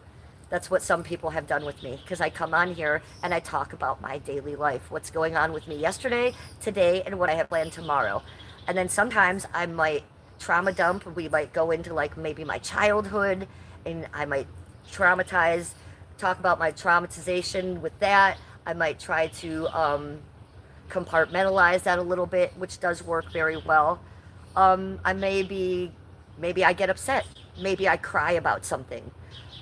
that's what some people have done with me, because I come on here and I talk about my daily life, what's going on with me yesterday, today, and what I have planned tomorrow. And then sometimes I might trauma dump. We might go into like maybe my childhood, and I might talk about my traumatization with that. I might try to compartmentalize that a little bit, which does work very well. Maybe I get upset. Maybe I cry about something.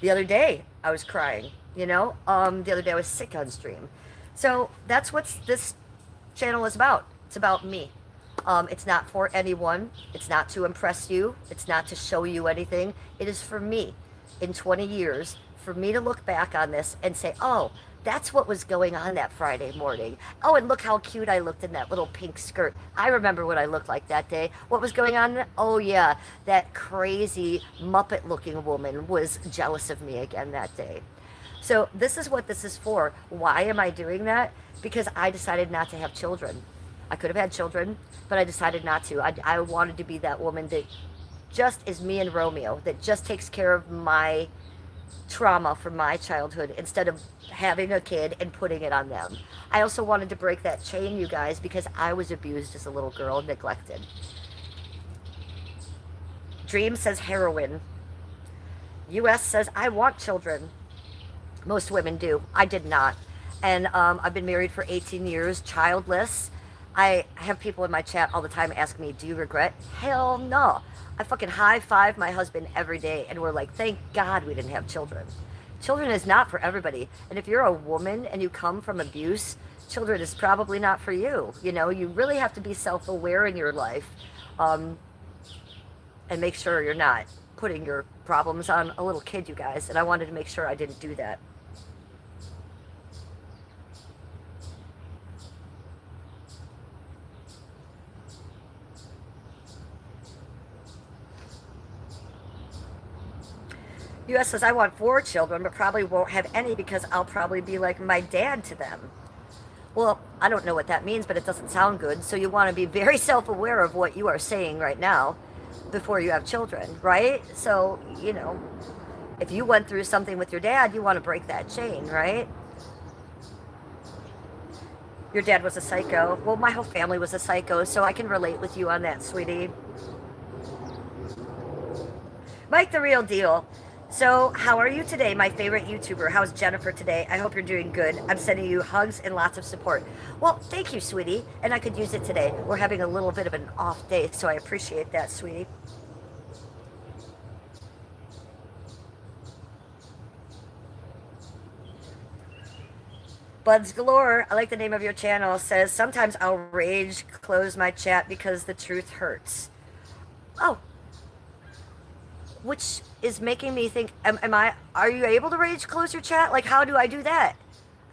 The other day I was crying, the other day I was sick on stream. So that's what this channel is about. It's about me. It's not for anyone. It's not to impress you. It's not to show you anything. It is for me in 20 years, for me to look back on this and say, oh, that's what was going on that Friday morning. Oh, and look how cute I looked in that little pink skirt. I remember what I looked like that day. What was going on? Oh, yeah, that crazy Muppet-looking woman was jealous of me again that day. So this is what this is for. Why am I doing that? Because I decided not to have children. I could have had children, but I decided not to. I wanted to be that woman that just is me and Romeo, that just takes care of my trauma from my childhood instead of having a kid and putting it on them. I also wanted to break that chain, you guys, because I was abused as a little girl, neglected. Dream says heroin. US says I want children. Most women do. I did not. And I've been married for 18 years, childless. I have people in my chat all the time ask me, do you regret? Hell no. I fucking high-five my husband every day, and we're like, thank God we didn't have children. Children is not for everybody. And if you're a woman and you come from abuse, children is probably not for you. You really have to be self-aware in your life, and make sure you're not putting your problems on a little kid, you guys. And I wanted to make sure I didn't do that. US says, I want 4 children, but probably won't have any because I'll probably be like my dad to them. Well, I don't know what that means, but it doesn't sound good. So you want to be very self-aware of what you are saying right now before you have children, right? So, if you went through something with your dad, you want to break that chain, right? Your dad was a psycho. Well, my whole family was a psycho, so I can relate with you on that, sweetie. Mike the Real Deal. So, how are you today, my favorite YouTuber? How's Jennifer today? I hope you're doing good. I'm sending you hugs and lots of support. Well, thank you, sweetie. And I could use it today. We're having a little bit of an off day, so I appreciate that, sweetie. Buds Galore, I like the name of your channel, says, sometimes I'll rage close my chat because the truth hurts. Oh. Which is making me think, are you able to rage close your chat? Like, how do I do that?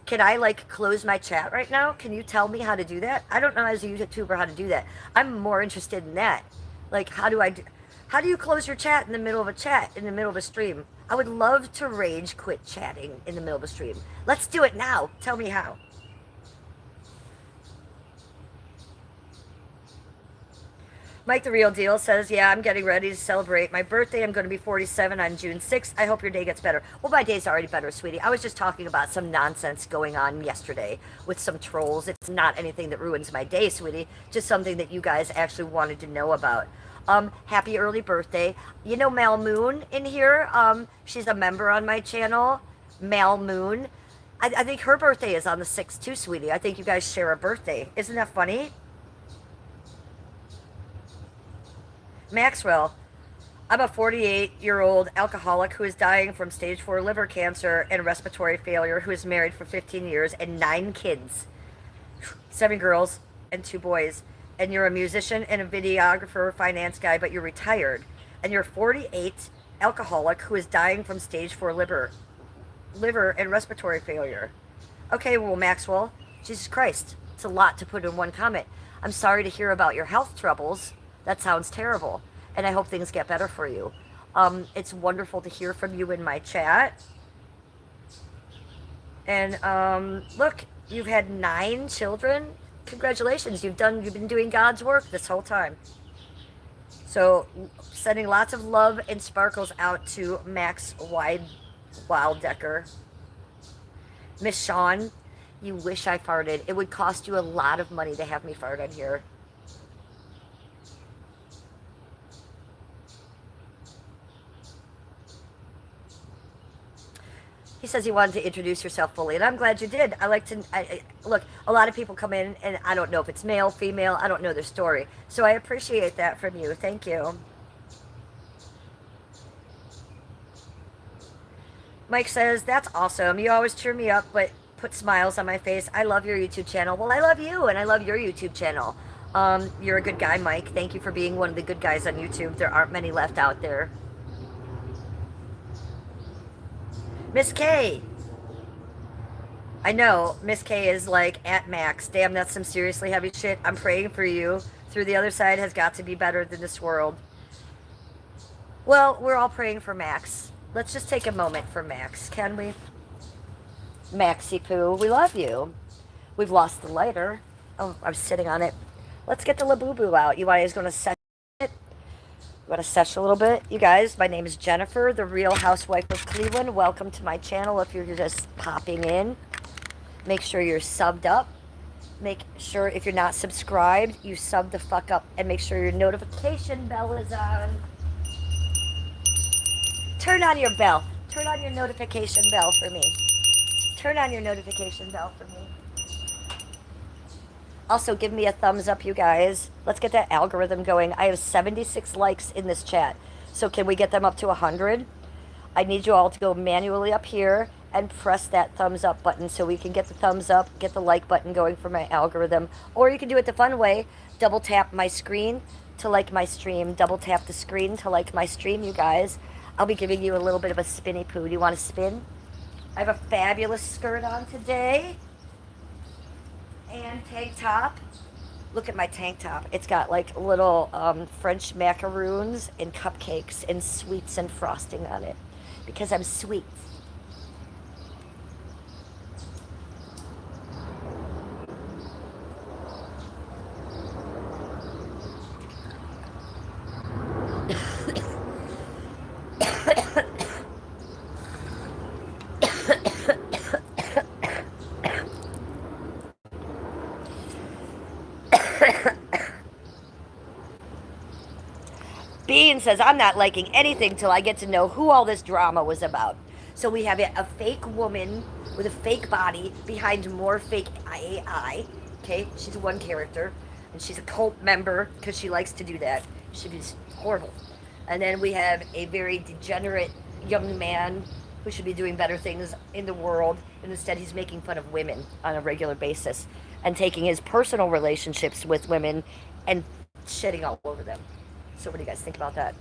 Can I, close my chat right now? Can you tell me how to do that? I don't know as a YouTuber how to do that. I'm more interested in that. Like, how do you close your chat in the middle of a chat, in the middle of a stream? I would love to rage quit chatting in the middle of a stream. Let's do it now. Tell me how. Mike the Real Deal says, yeah, I'm getting ready to celebrate my birthday. I'm going to be 47 on June 6th. I hope your day gets better. Well, my day's already better, sweetie. I was just talking about some nonsense going on yesterday with some trolls. It's not anything that ruins my day, sweetie. Just something that you guys actually wanted to know about. Happy early birthday. You know Mal Moon in here? She's a member on my channel. Mal Moon. I think her birthday is on the 6th too, sweetie. I think you guys share a birthday. Isn't that funny? Maxwell, I'm a 48-year-old alcoholic who is dying from stage 4 liver cancer and respiratory failure, who is married for 15 years and 9 kids, 7 girls and 2 boys. And you're a musician and a videographer, finance guy, but you're retired. And you're 48 alcoholic who is dying from stage 4 liver and respiratory failure. Okay, well, Maxwell, Jesus Christ, it's a lot to put in one comment. I'm sorry to hear about your health troubles. That sounds terrible. And I hope things get better for you. It's wonderful to hear from you in my chat. And look, you've had 9 children. Congratulations, you've been doing God's work this whole time. So sending lots of love and sparkles out to Max Wildecker. Miss Sean, you wish I farted. It would cost you a lot of money to have me fart on here. He says he wanted to introduce yourself fully, and I'm glad you did. I like to, look, a lot of people come in, and I don't know if it's male, female, I don't know their story. So I appreciate that from you. Thank you. Mike says, that's awesome. You always cheer me up, but put smiles on my face. I love your YouTube channel. Well, I love you, and I love your YouTube channel. You're a good guy, Mike. Thank you for being one of the good guys on YouTube. There aren't many left out there. Miss K. I know, Miss K is like, at max. Damn, that's some seriously heavy shit. I'm praying for you. Through the other side has got to be better than this world. Well, we're all praying for Max. Let's just take a moment for Max, can we? Maxie Poo, we love you. We've lost the lighter. Oh, I'm sitting on it. Let's get the Labubu out. You guys going to set it? You want to sesh a little bit? You guys, my name is Jennifer, the Real Housewife of Cleveland. Welcome to my channel if you're just popping in. Make sure you're subbed up. Make sure if you're not subscribed, you sub the fuck up. And make sure your notification bell is on. Turn on your bell. Turn on your notification bell for me. Turn on your notification bell for me. Also, give me a thumbs up, you guys. Let's get that algorithm going. I have 76 likes in this chat. So can we get them up to 100? I need you all to go manually up here and press that thumbs up button so we can get the thumbs up, get the like button going for my algorithm. Or you can do it the fun way. Double tap my screen to like my stream. Double tap the screen to like my stream, you guys. I'll be giving you a little bit of a spinny poo. Do you want to spin? I have a fabulous skirt on today. And tank top. Look at my tank top. It's got like little French macaroons and cupcakes and sweets and frosting on it. Because I'm sweet. Bean says, I'm not liking anything till I get to know who all this drama was about. So we have a fake woman with a fake body behind more fake AI. Okay, she's one character. And she's a cult member because she likes to do that. She's horrible. And then we have a very degenerate young man who should be doing better things in the world. And instead he's making fun of women on a regular basis. And taking his personal relationships with women and shitting all over them. So what do you guys think about that?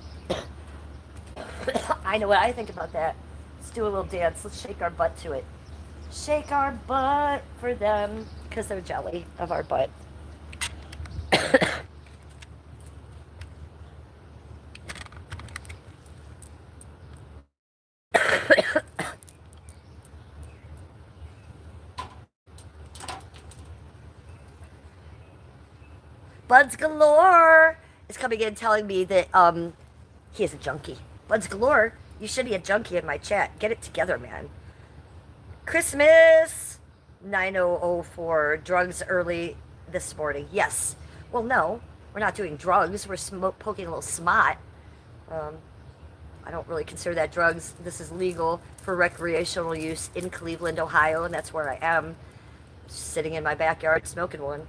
I know what I think about that. Let's do a little dance. Let's shake our butt to it. Shake our butt for them because they're jelly of our butt. Buds Galore is coming in telling me that he is a junkie. Buds Galore, you should be a junkie in my chat. Get it together, man. Christmas 9004. Drugs early this morning. Yes. Well, no, we're not doing drugs. We're poking a little smut. I don't really consider that drugs. This is legal for recreational use in Cleveland, Ohio, and that's where I am, sitting in my backyard smoking one.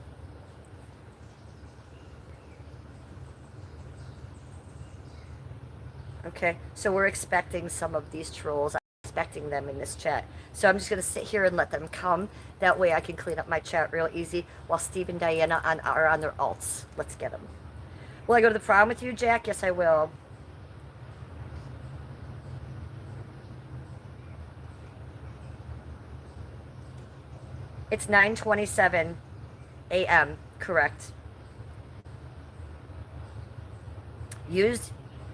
Okay, so we're expecting some of these trolls. I'm expecting them in this chat. So I'm just going to sit here and let them come. That way I can clean up my chat real easy while Steve and Diana are on their alts. Let's get them. Will I go to the prom with you, Jack? Yes, I will. It's 9:27 a.m., correct. Used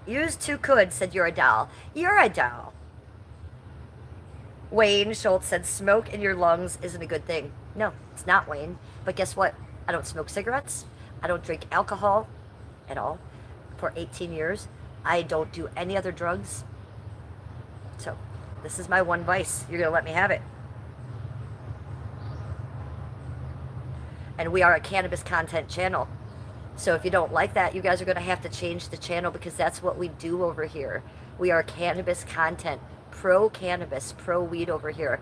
to could, said you're a doll. You're a doll. Wayne Schultz said smoke in your lungs isn't a good thing. No, it's not, Wayne. But guess what? I don't smoke cigarettes. I don't drink alcohol at all for 18 years. I don't do any other drugs. So this is my one vice. You're going to let me have it. And we are a cannabis content channel. So if you don't like that, you guys are going to have to change the channel, because that's what we do over here. We are cannabis content, pro-cannabis, pro-weed over here.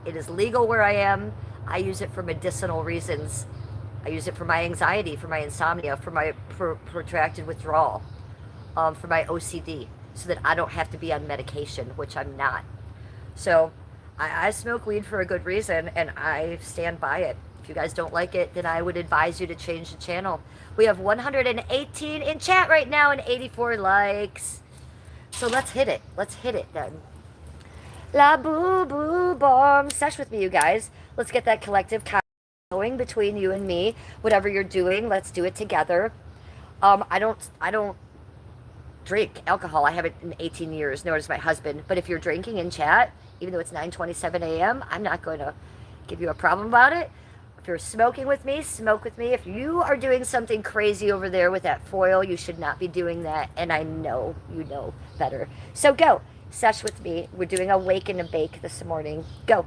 It is legal where I am. I use it for medicinal reasons. I use it for my anxiety, for my insomnia, for my protracted withdrawal, for my OCD, so that I don't have to be on medication, which I'm not. So I smoke weed for a good reason, and I stand by it. If you guys don't like it, then I would advise you to change the channel. We have 118 in chat right now and 84 likes. So let's hit it. Let's hit it then. La boo boo bomb. Sesh with me, you guys. Let's get that collective going between you and me. Whatever you're doing, let's do it together. I don't drink alcohol. I haven't in 18 years, nor does my husband. But if you're drinking in chat, even though it's 9:27 a.m., I'm not going to give you a problem about it. If you're smoking with me, smoke with me. If you are doing something crazy over there with that foil, you should not be doing that. And I know you know better. So go. Sesh with me. We're doing a wake and a bake this morning. Go.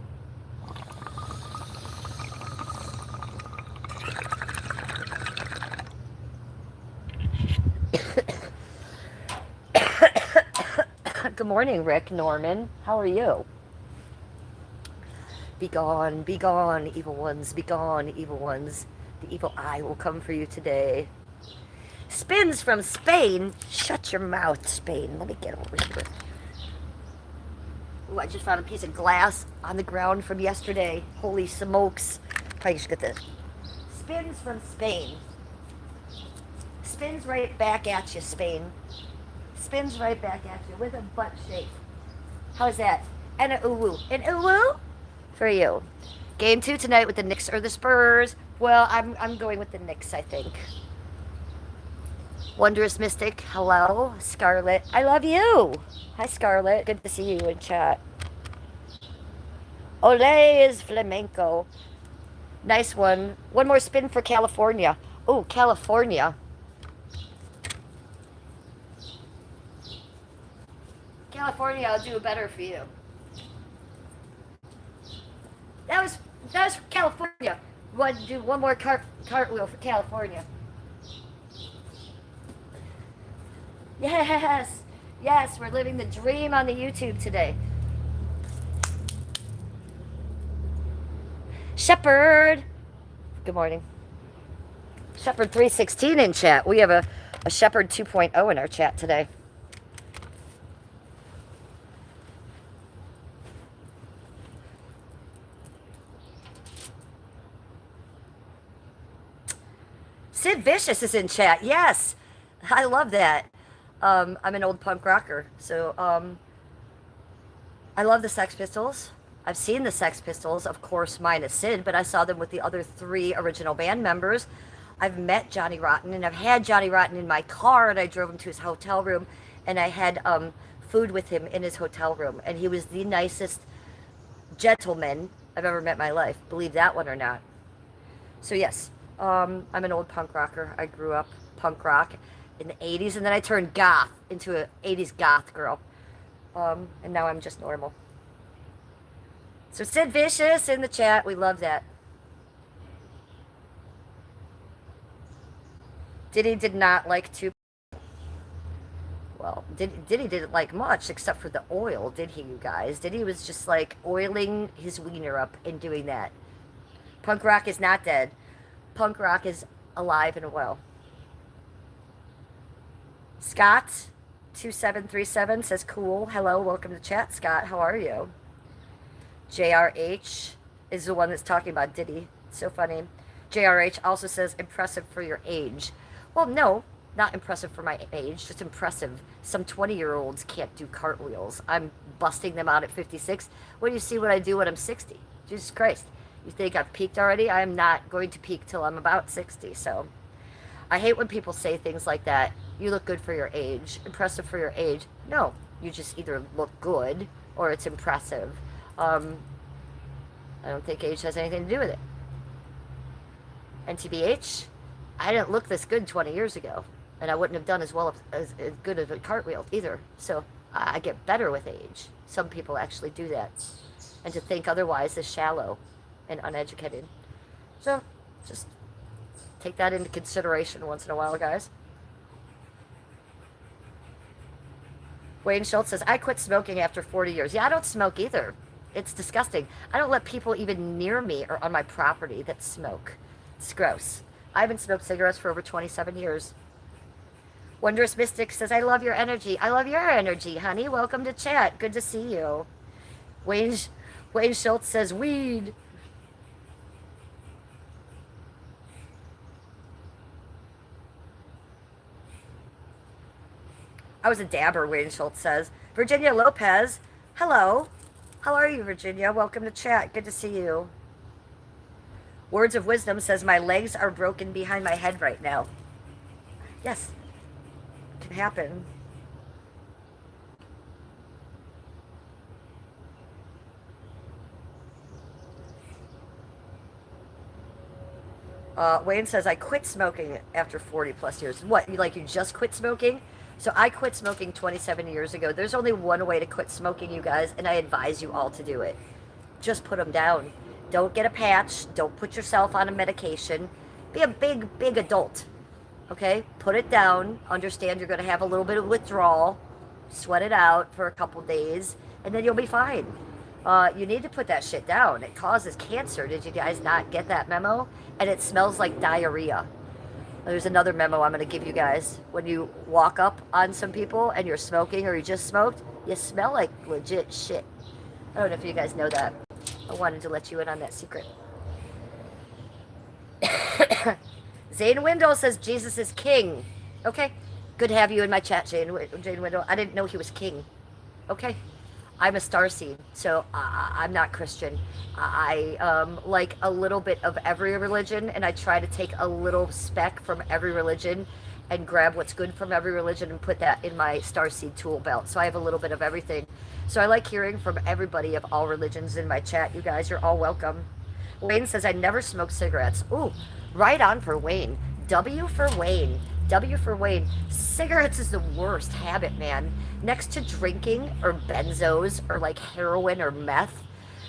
Good morning, Rick Norman. How are you? Be gone, evil ones. Be gone, evil ones. The evil eye will come for you today. Spins from Spain. Shut your mouth, Spain. Let me get over here. Ooh, I just found a piece of glass on the ground from yesterday. Holy smokes. Probably should get this. Spins from Spain. Spins right back at you, Spain. Spins right back at you with a butt shake. How's that? And a ooh-woo. An ooh-woo? For you. Game 2 tonight with the Knicks or the Spurs. Well, I'm going with the Knicks, I think. Wondrous Mystic, hello. Scarlett, I love you. Hi, Scarlett. Good to see you in chat. Olé is flamenco. Nice one. One more spin for California. Oh, California. California, I'll do better for you. That was California. Do one more cartwheel for California. Yes, we're living the dream on the YouTube today. Shepherd, good morning. Shepherd 316 in chat. We have a Shepherd 2.0 in our chat today. Sid Vicious is in chat. Yes, I love that. I'm an old punk rocker, so I love the Sex Pistols. I've seen the Sex Pistols, of course, minus Sid, but I saw them with the other 3 original band members. I've met Johnny Rotten, and I've had Johnny Rotten in my car, and I drove him to his hotel room, and I had food with him in his hotel room, and he was the nicest gentleman I've ever met in my life. Believe that one or not. So yes. I'm an old punk rocker. I grew up punk rock in the 80s, and then I turned goth into an 80s goth girl. And now I'm just normal. So Sid Vicious in the chat. We love that. Diddy did not like to. Well, Diddy didn't like much except for the oil, did he, you guys? Diddy was just like oiling his wiener up and doing that. Punk rock is not dead. Punk rock is alive and well. Scott 2737 says cool. Hello, welcome to chat, Scott. How are you? JRH is the one that's talking about Diddy. So funny. JRH also says impressive for your age. Well, no, not impressive for my age, just impressive. Some 20-year-olds can't do cartwheels. I'm busting them out at 56. What do you see what I do when I'm 60? Jesus Christ. You think I've peaked already? I am not going to peak till I'm about 60. So I hate when people say things like that. You look good for your age. Impressive for your age. No, you just either look good or it's impressive. I don't think age has anything to do with it. And TBH, I didn't look this good 20 years ago. And I wouldn't have done as well as good as a cartwheel either. So I get better with age. Some people actually do that. And to think otherwise is shallow and uneducated. So just take that into consideration once in a while, guys. Wayne Schultz says, I quit smoking after 40 years. Yeah, I don't smoke either. It's disgusting. I don't let people even near me or on my property that smoke. It's gross. I haven't smoked cigarettes for over 27 years. Wondrous Mystic says, I love your energy. I love your energy, honey. Welcome to chat. Good to see you. Wayne Schultz says, weed. I was a dabber, Wayne Schultz says. Virginia Lopez, hello. How are you, Virginia? Welcome to chat. Good to see you. Words of Wisdom says, my legs are broken behind my head right now. Yes, it can happen. Wayne says, I quit smoking after 40 plus years. What, you just quit smoking? So I quit smoking 27 years ago. There's only one way to quit smoking, you guys, and I advise you all to do it. Just put them down. Don't get a patch. Don't put yourself on a medication. Be a big adult, okay? Put it down. Understand you're going to have a little bit of withdrawal. Sweat it out for a couple days, and then you'll be fine. You need to put that shit down. It causes cancer. Did you guys not get that memo? And it smells like diarrhea. There's another memo I'm going to give you guys. When you walk up on some people and you're smoking or you just smoked, you smell like legit shit. I don't know if you guys know that. I wanted to let you in on that secret. Zane Windle says Jesus is king. Okay. Good to have you in my chat, Jane Windle. I didn't know he was king. Okay. I'm a starseed, so I'm not Christian. I like a little bit of every religion, and I try to take a little speck from every religion and grab what's good from every religion and put that in my starseed tool belt. So I have a little bit of everything. So I like hearing from everybody of all religions in my chat. You guys, you're all welcome. Wayne says, I never smoke cigarettes. Ooh, right on for Wayne. W for Wayne. W for Wayne. Cigarettes is the worst habit, man. Next to drinking or benzos or like heroin or meth,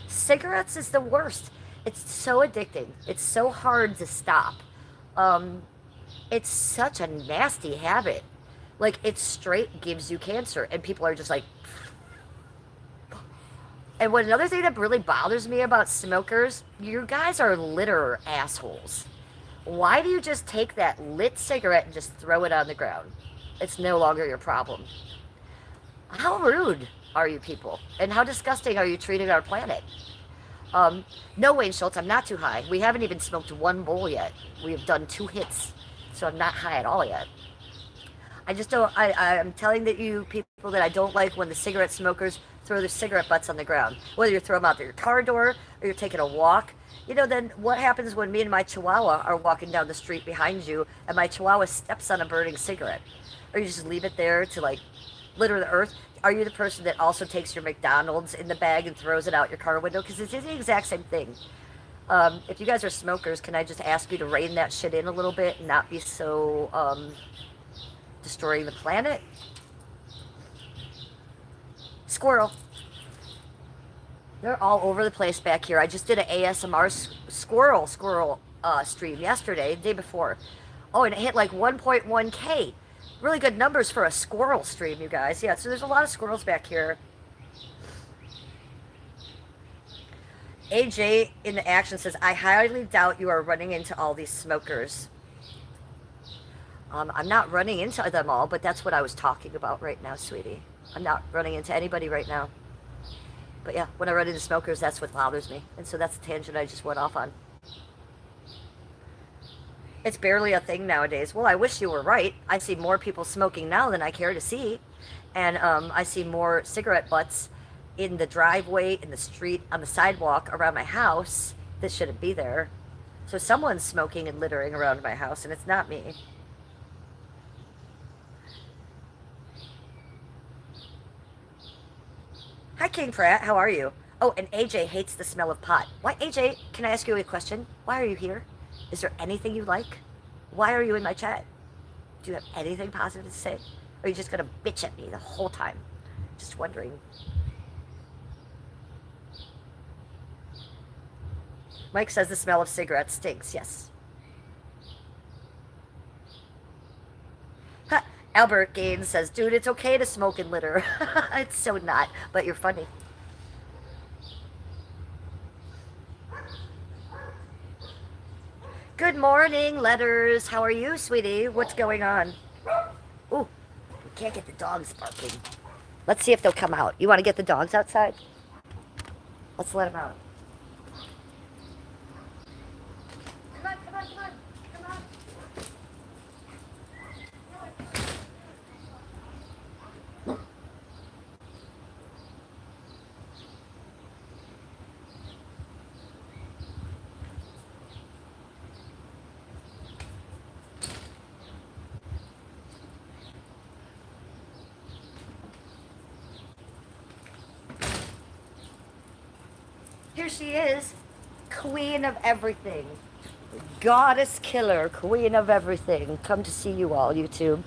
cigarettes is the worst. It's so addicting. It's so hard to stop. It's such a nasty habit. Like, it straight gives you cancer. And people are just like... And another thing that really bothers me about smokers, you guys are litter assholes. Why do you just take that lit cigarette and just throw it on the ground? It's no longer your problem. How rude are you people? And how disgusting are you treating our planet? No, Wayne Schultz, I'm not too high. We haven't even smoked one bowl yet. We have done 2 hits, so I'm not high at all yet. I just don't, I'm telling you people that I don't like when the cigarette smokers throw their cigarette butts on the ground. Whether you throw them out your car door or you're taking a walk. You know, then what happens when me and my chihuahua are walking down the street behind you and my chihuahua steps on a burning cigarette? Or you just leave it there to like litter the earth? Are you the person that also takes your McDonald's in the bag and throws it out your car window? Because it's the exact same thing. If you guys are smokers, can I just ask you to rein that shit in a little bit and not be so destroying the planet? Squirrel. They're all over the place back here. I just did an ASMR squirrel stream yesterday, the day before. Oh, and it hit like 1.1K. Really good numbers for a squirrel stream, you guys. Yeah, so there's a lot of squirrels back here. AJ in the action says, I highly doubt you are running into all these smokers. I'm not running into them all, but that's what I was talking about right now, sweetie. I'm not running into anybody right now. But yeah, when I run into smokers, that's what bothers me. And so that's a tangent I just went off on. It's barely a thing nowadays. Well, I wish you were right. I see more people smoking now than I care to see. And I see more cigarette butts in the driveway, in the street, on the sidewalk around my house that shouldn't be there. So someone's smoking and littering around my house, and it's not me. Hi, King Pratt. How are you? Oh, and AJ hates the smell of pot. Why, AJ, can I ask you a question? Why are you here? Is there anything you like? Why are you in my chat? Do you have anything positive to say? Or are you just going to bitch at me the whole time? Just wondering. Mike says the smell of cigarettes stinks. Yes. Ha, Albert Gaines says, dude, it's okay to smoke and litter. It's so not, but you're funny. Good morning, Letters. How are you, sweetie? What's going on? Ooh, we can't get the dogs barking. Let's see if they'll come out. You want to get the dogs outside? Let's let them out. Come on, come on, come on. Come on. Here she is, queen of everything. Goddess killer, queen of everything. Come to see you all, YouTube.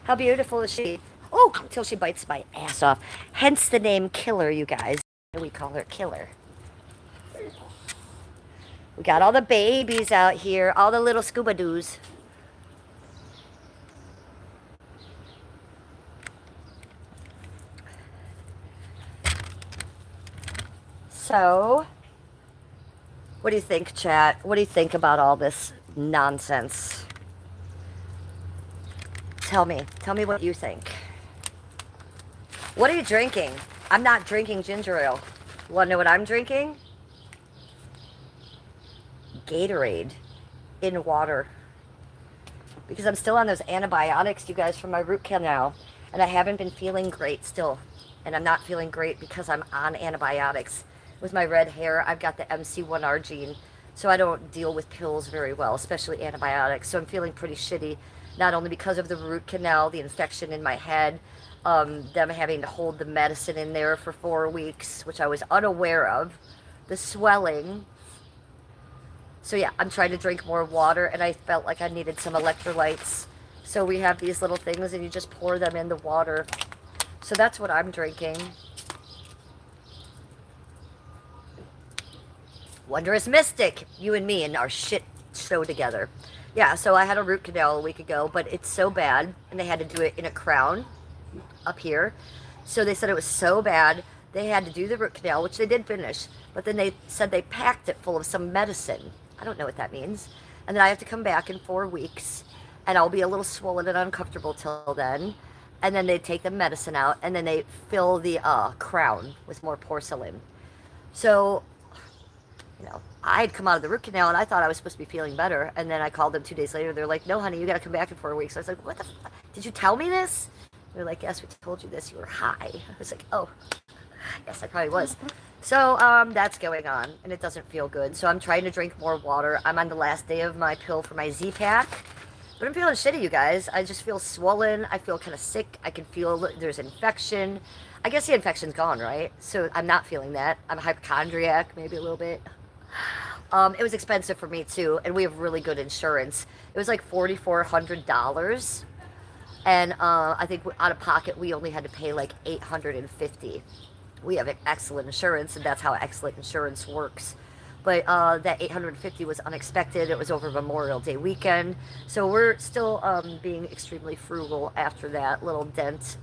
How beautiful is she? Oh, until she bites my ass off. Hence the name Killer, you guys. We call her Killer. We got all the babies out here, all the little scuba-doos. So, what do you think, chat? What do you think about all this nonsense? Tell me what you think. What are you drinking? I'm not drinking ginger ale. You want to know what I'm drinking? Gatorade in water. Because I'm still on those antibiotics, you guys, from my root canal. And I haven't been feeling great still. And I'm not feeling great because I'm on antibiotics. With my red hair, I've got the MC1R gene. So I don't deal with pills very well, especially antibiotics. So I'm feeling pretty shitty. Not only because of the root canal, the infection in my head, them having to hold the medicine in there for 4 weeks, which I was unaware of, the swelling. So yeah, I'm trying to drink more water, and I felt like I needed some electrolytes. So we have these little things, and you just pour them in the water. So that's what I'm drinking. Wondrous Mystic, you and me and our shit show together. Yeah, so I had a root canal a week ago, but it's so bad, and they had to do it in a crown up here. So they said it was so bad, they had to do the root canal, which they did finish, but then they said they packed it full of some medicine. I don't know what that means. And then I have to come back in 4 weeks, and I'll be a little swollen and uncomfortable till then. And then they take the medicine out, and then they fill the crown with more porcelain. So, you know, I had come out of the root canal, and I thought I was supposed to be feeling better. And then I called them 2 days later. They're like, no, honey, you got to come back in 4 weeks. I was like, what the fuck? Did you tell me this? They're like, yes, we told you this. You were high. I was like, oh, yes, I probably was. So that's going on, and it doesn't feel good. So I'm trying to drink more water. I'm on the last day of my pill for my Z-Pack. But I'm feeling shitty, you guys. I just feel swollen. I feel kind of sick. I can feel there's infection. I guess the infection's gone, right? So I'm not feeling that. I'm a hypochondriac, maybe a little bit. It was expensive for me, too, and we have really good insurance. It was like $4,400. And I think out of pocket, we only had to pay like $850. We have excellent insurance, and that's how excellent insurance works. But that 850 was unexpected. It was over Memorial Day weekend. So we're still being extremely frugal after that little dent.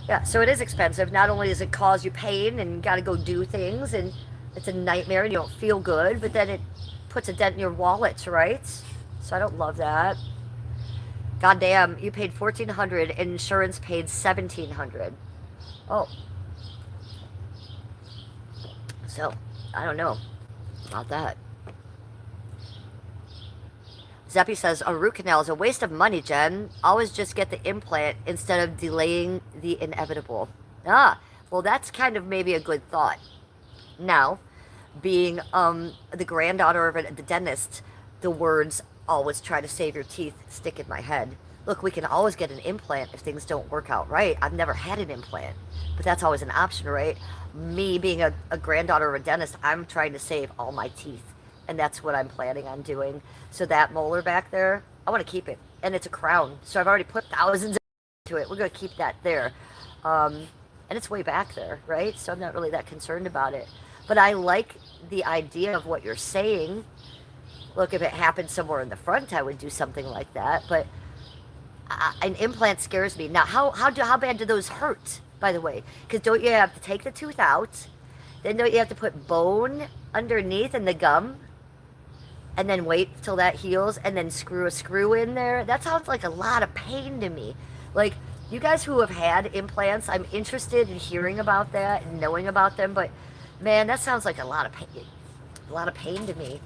Yeah, so it is expensive. Not only does it cause you pain and you got to go do things and it's a nightmare and you don't feel good, but then it puts a dent in your wallet, right? So I don't love that. Goddamn, you paid 1,400 and insurance paid 1,700. Oh, so I don't know about that. Zeppy says a root canal is a waste of money, Jen. Always just get the implant instead of delaying the inevitable. Ah, well, that's kind of maybe a good thought. Now, being the granddaughter of the dentist, the words always try to save your teeth stick in my head. Look, we can always get an implant if things don't work out right. I've never had an implant, but that's always an option, right? Me being a granddaughter of a dentist, I'm trying to save all my teeth, and that's what I'm planning on doing. So that molar back there, I want to keep it, and it's a crown, so I've already put thousands into it. We're going to keep that there, and it's way back there, right? So I'm not really that concerned about it. But I like the idea of what you're saying. Look, if it happened somewhere in the front, I would do something like that. But an implant scares me. Now, how bad do those hurt, by the way? Because don't you have to take the tooth out? Then don't you have to put bone underneath and the gum? And then wait till that heals and then screw a screw in there? That sounds like a lot of pain to me. Like, you guys who have had implants, I'm interested in hearing about that and knowing about them, but man, that sounds like a lot of pain. A lot of pain to me.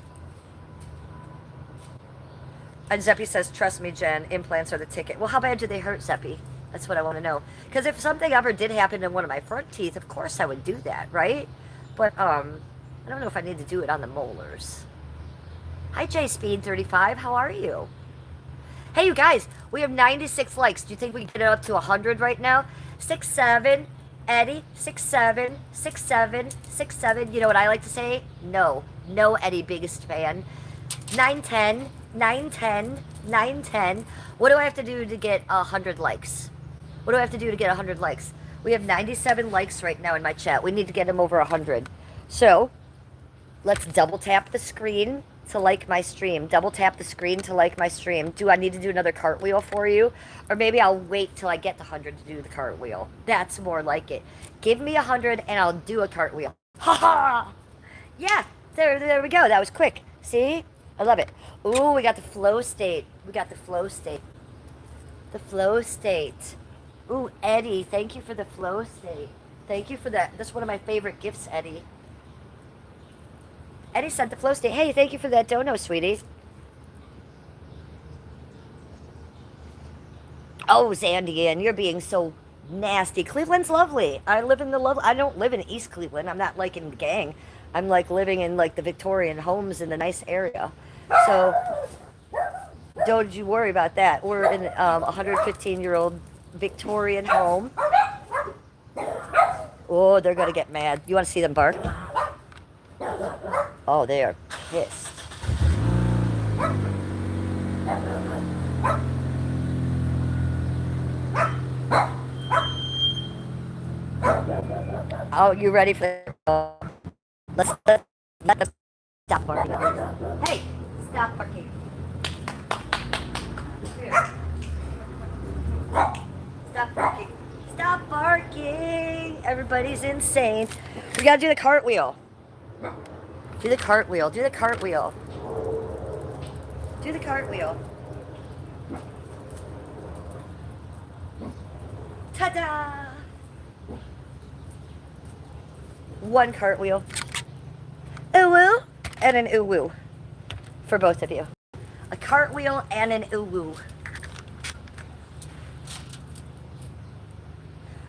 And Zeppy says, trust me, Jen, implants are the ticket. Well, how bad do they hurt, Zeppy? That's what I want to know. Because if something ever did happen in one of my front teeth, of course I would do that, right? But I don't know if I need to do it on the molars. Hi, JSpeed35. How are you? Hey, you guys, we have 96 likes. Do you think we can get it up to 100 right now? 6-7. Eddie, 6-7, 6-7, 6-7. You know what I like to say? No. No, Eddie, biggest fan. 9-10, 9-10, 9-10. What do I have to do to get 100 likes? What do I have to do to get 100 likes? We have 97 likes right now in my chat. We need to get them over 100. So, let's double tap the screen to like my stream. Double tap the screen to like my stream. Do I need to do another cartwheel for you? Or maybe I'll wait till I get the 100 to do the cartwheel. That's more like it. Give me 100 and I'll do a cartwheel. Ha ha! Yeah, there we go. That was quick. See? I love it. Ooh, we got the flow state. We got the flow state. The flow state. Ooh, Eddie, thank you for the flow state. Thank you for that. That's one of my favorite gifts, Eddie. Eddie sent the flow state. Hey, thank you for that dono, sweetie. Oh, Zandian, you're being so nasty. Cleveland's lovely. I live in the lovely. I don't live in East Cleveland. I'm not like in the gang. I'm like living in like the Victorian homes in the nice area. So don't you worry about that. We're in a 115-year-old Victorian home. Oh, they're gonna get mad. You want to see them bark? Oh, they are pissed. Oh, you ready for it? Let's stop barking. Hey, stop barking. Stop barking. Stop barking. Everybody's insane. We gotta do the cartwheel. Do the cartwheel. Do the cartwheel. Do the cartwheel. Ta-da! One cartwheel. Ooh-woo and an ooh-woo for both of you. A cartwheel and an ooh-woo.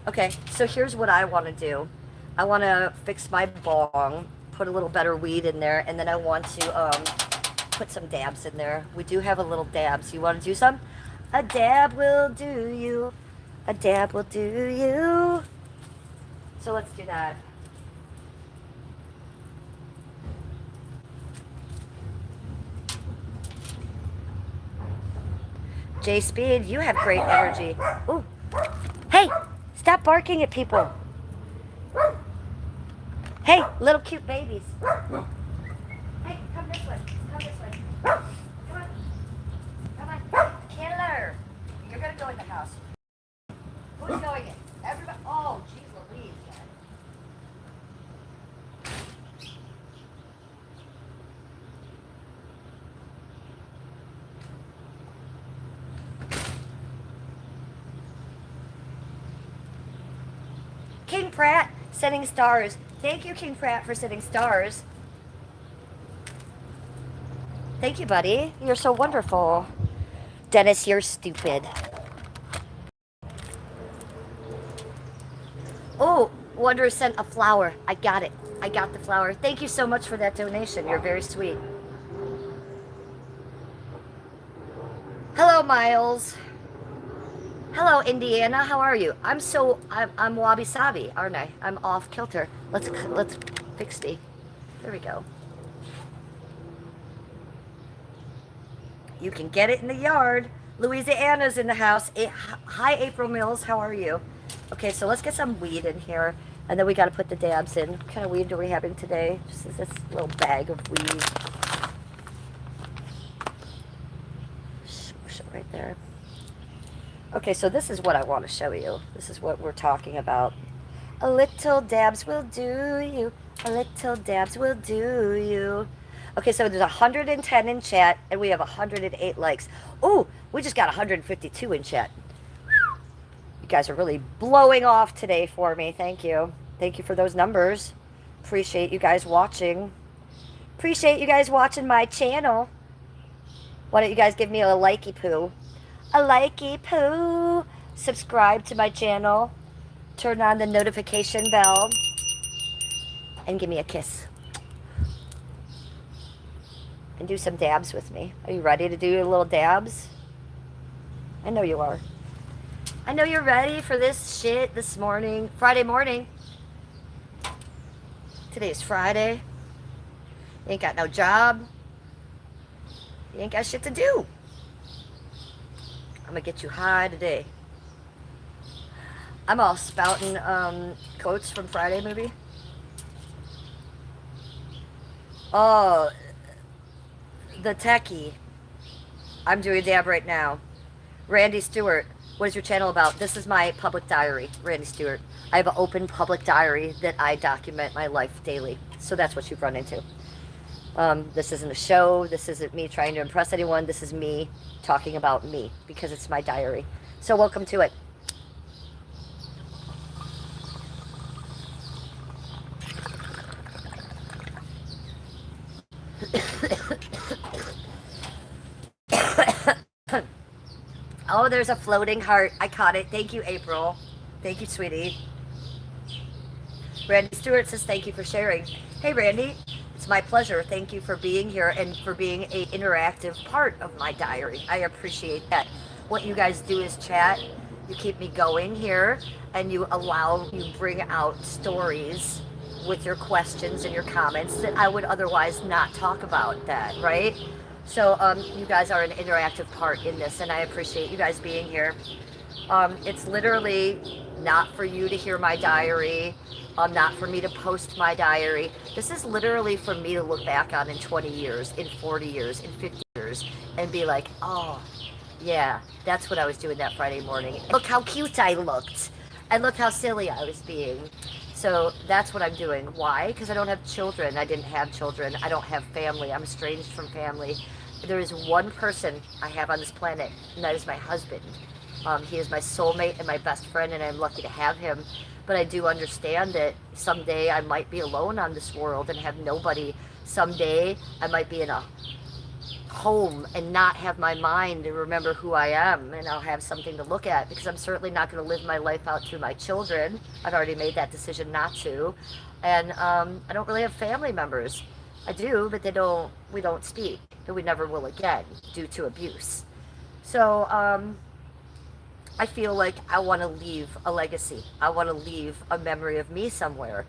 Okay, so here's what I want to do. I want to fix my bong, put a little better weed in there, and then I want to put some dabs in there. We do have a little dabs. You want to do some? A dab will do you. A dab will do you. So let's do that. J Speed, you have great energy. Ooh. Hey, stop barking at people. Hey, little cute babies. this way. Come this way. Come on. Come on. Killer. You're going to go in the house. Who's going in? Everybody. Oh, jeez Louise, guys. King Pratt sending stars. Thank you, King Pratt, for sending stars. Thank you, buddy. You're so wonderful. Dennis, you're stupid. Oh, Wanderer sent a flower. I got it. I got the flower. Thank you so much for that donation. You're very sweet. Hello, Miles. Hello, Indiana. How are you? I'm wabi sabi, aren't I? I'm off kilter. Let's fix me. There we go. You can get it in the yard. Louisiana's in the house. Hi, April Mills. How are you? Okay, so let's get some weed in here, and then we got to put the dabs in. What kind of weed are we having today? Just this little bag of weed. Smush it right there. Okay, so this is what I want to show you. This is what we're talking about. A little dabs will do you. A little dabs will do you. Okay, so there's 110 in chat, and we have 108 likes. Oh, we just got 152 in chat. You guys are really blowing off today for me. Thank you. Thank you for those numbers. Appreciate you guys watching. Appreciate you guys watching my channel. Why don't you guys give me a likey poo? A likey poo. Subscribe to my channel. Turn on the notification bell. And give me a kiss. And do some dabs with me. Are you ready to do a little dabs? I know you are. I know you're ready for this shit this morning. Friday morning. Today's Friday. You ain't got no job. You ain't got shit to do. I'm gonna get you high today. I'm all spouting quotes from Friday movie. Oh, the techie. I'm doing a dab right now. Randy Stewart. What is your channel about? This is my public diary, Randy Stewart. I have an open public diary that I document my life daily. So that's what you've run into. This isn't a show. This isn't me trying to impress anyone. This is me talking about me because it's my diary. So welcome to it. Oh, there's a floating heart. I caught it. Thank you, April. Thank you, sweetie. Randy Stewart says, thank you for sharing. Hey, Randy. It's my pleasure. Thank you for being here and for being an interactive part of my diary. I appreciate that. What you guys do is chat. You keep me going here, and you bring out stories with your questions and your comments that I would otherwise not talk about that, right? So you guys are an interactive part in this, and I appreciate you guys being here. It's literally not for you to hear my diary, not for me to post my diary. This is literally for me to look back on in 20 years, in 40 years, in 50 years, and be like, oh, yeah, that's what I was doing that Friday morning. Look how cute I looked, and look how silly I was being. So that's what I'm doing. Why? Because I don't have children. I didn't have children. I don't have family. I'm estranged from family. There is one person I have on this planet, and that is my husband. He is my soulmate and my best friend, and I'm lucky to have him. But I do understand that someday I might be alone on this world and have nobody. Someday I might be in a home and not have my mind to remember who I am, and I'll have something to look at, because I'm certainly not going to live my life out through my children. I've already made that decision not to. And I don't really have family members. I do, but we don't speak, and we never will again due to abuse. So I feel like I want to leave a legacy. I want to leave a memory of me somewhere.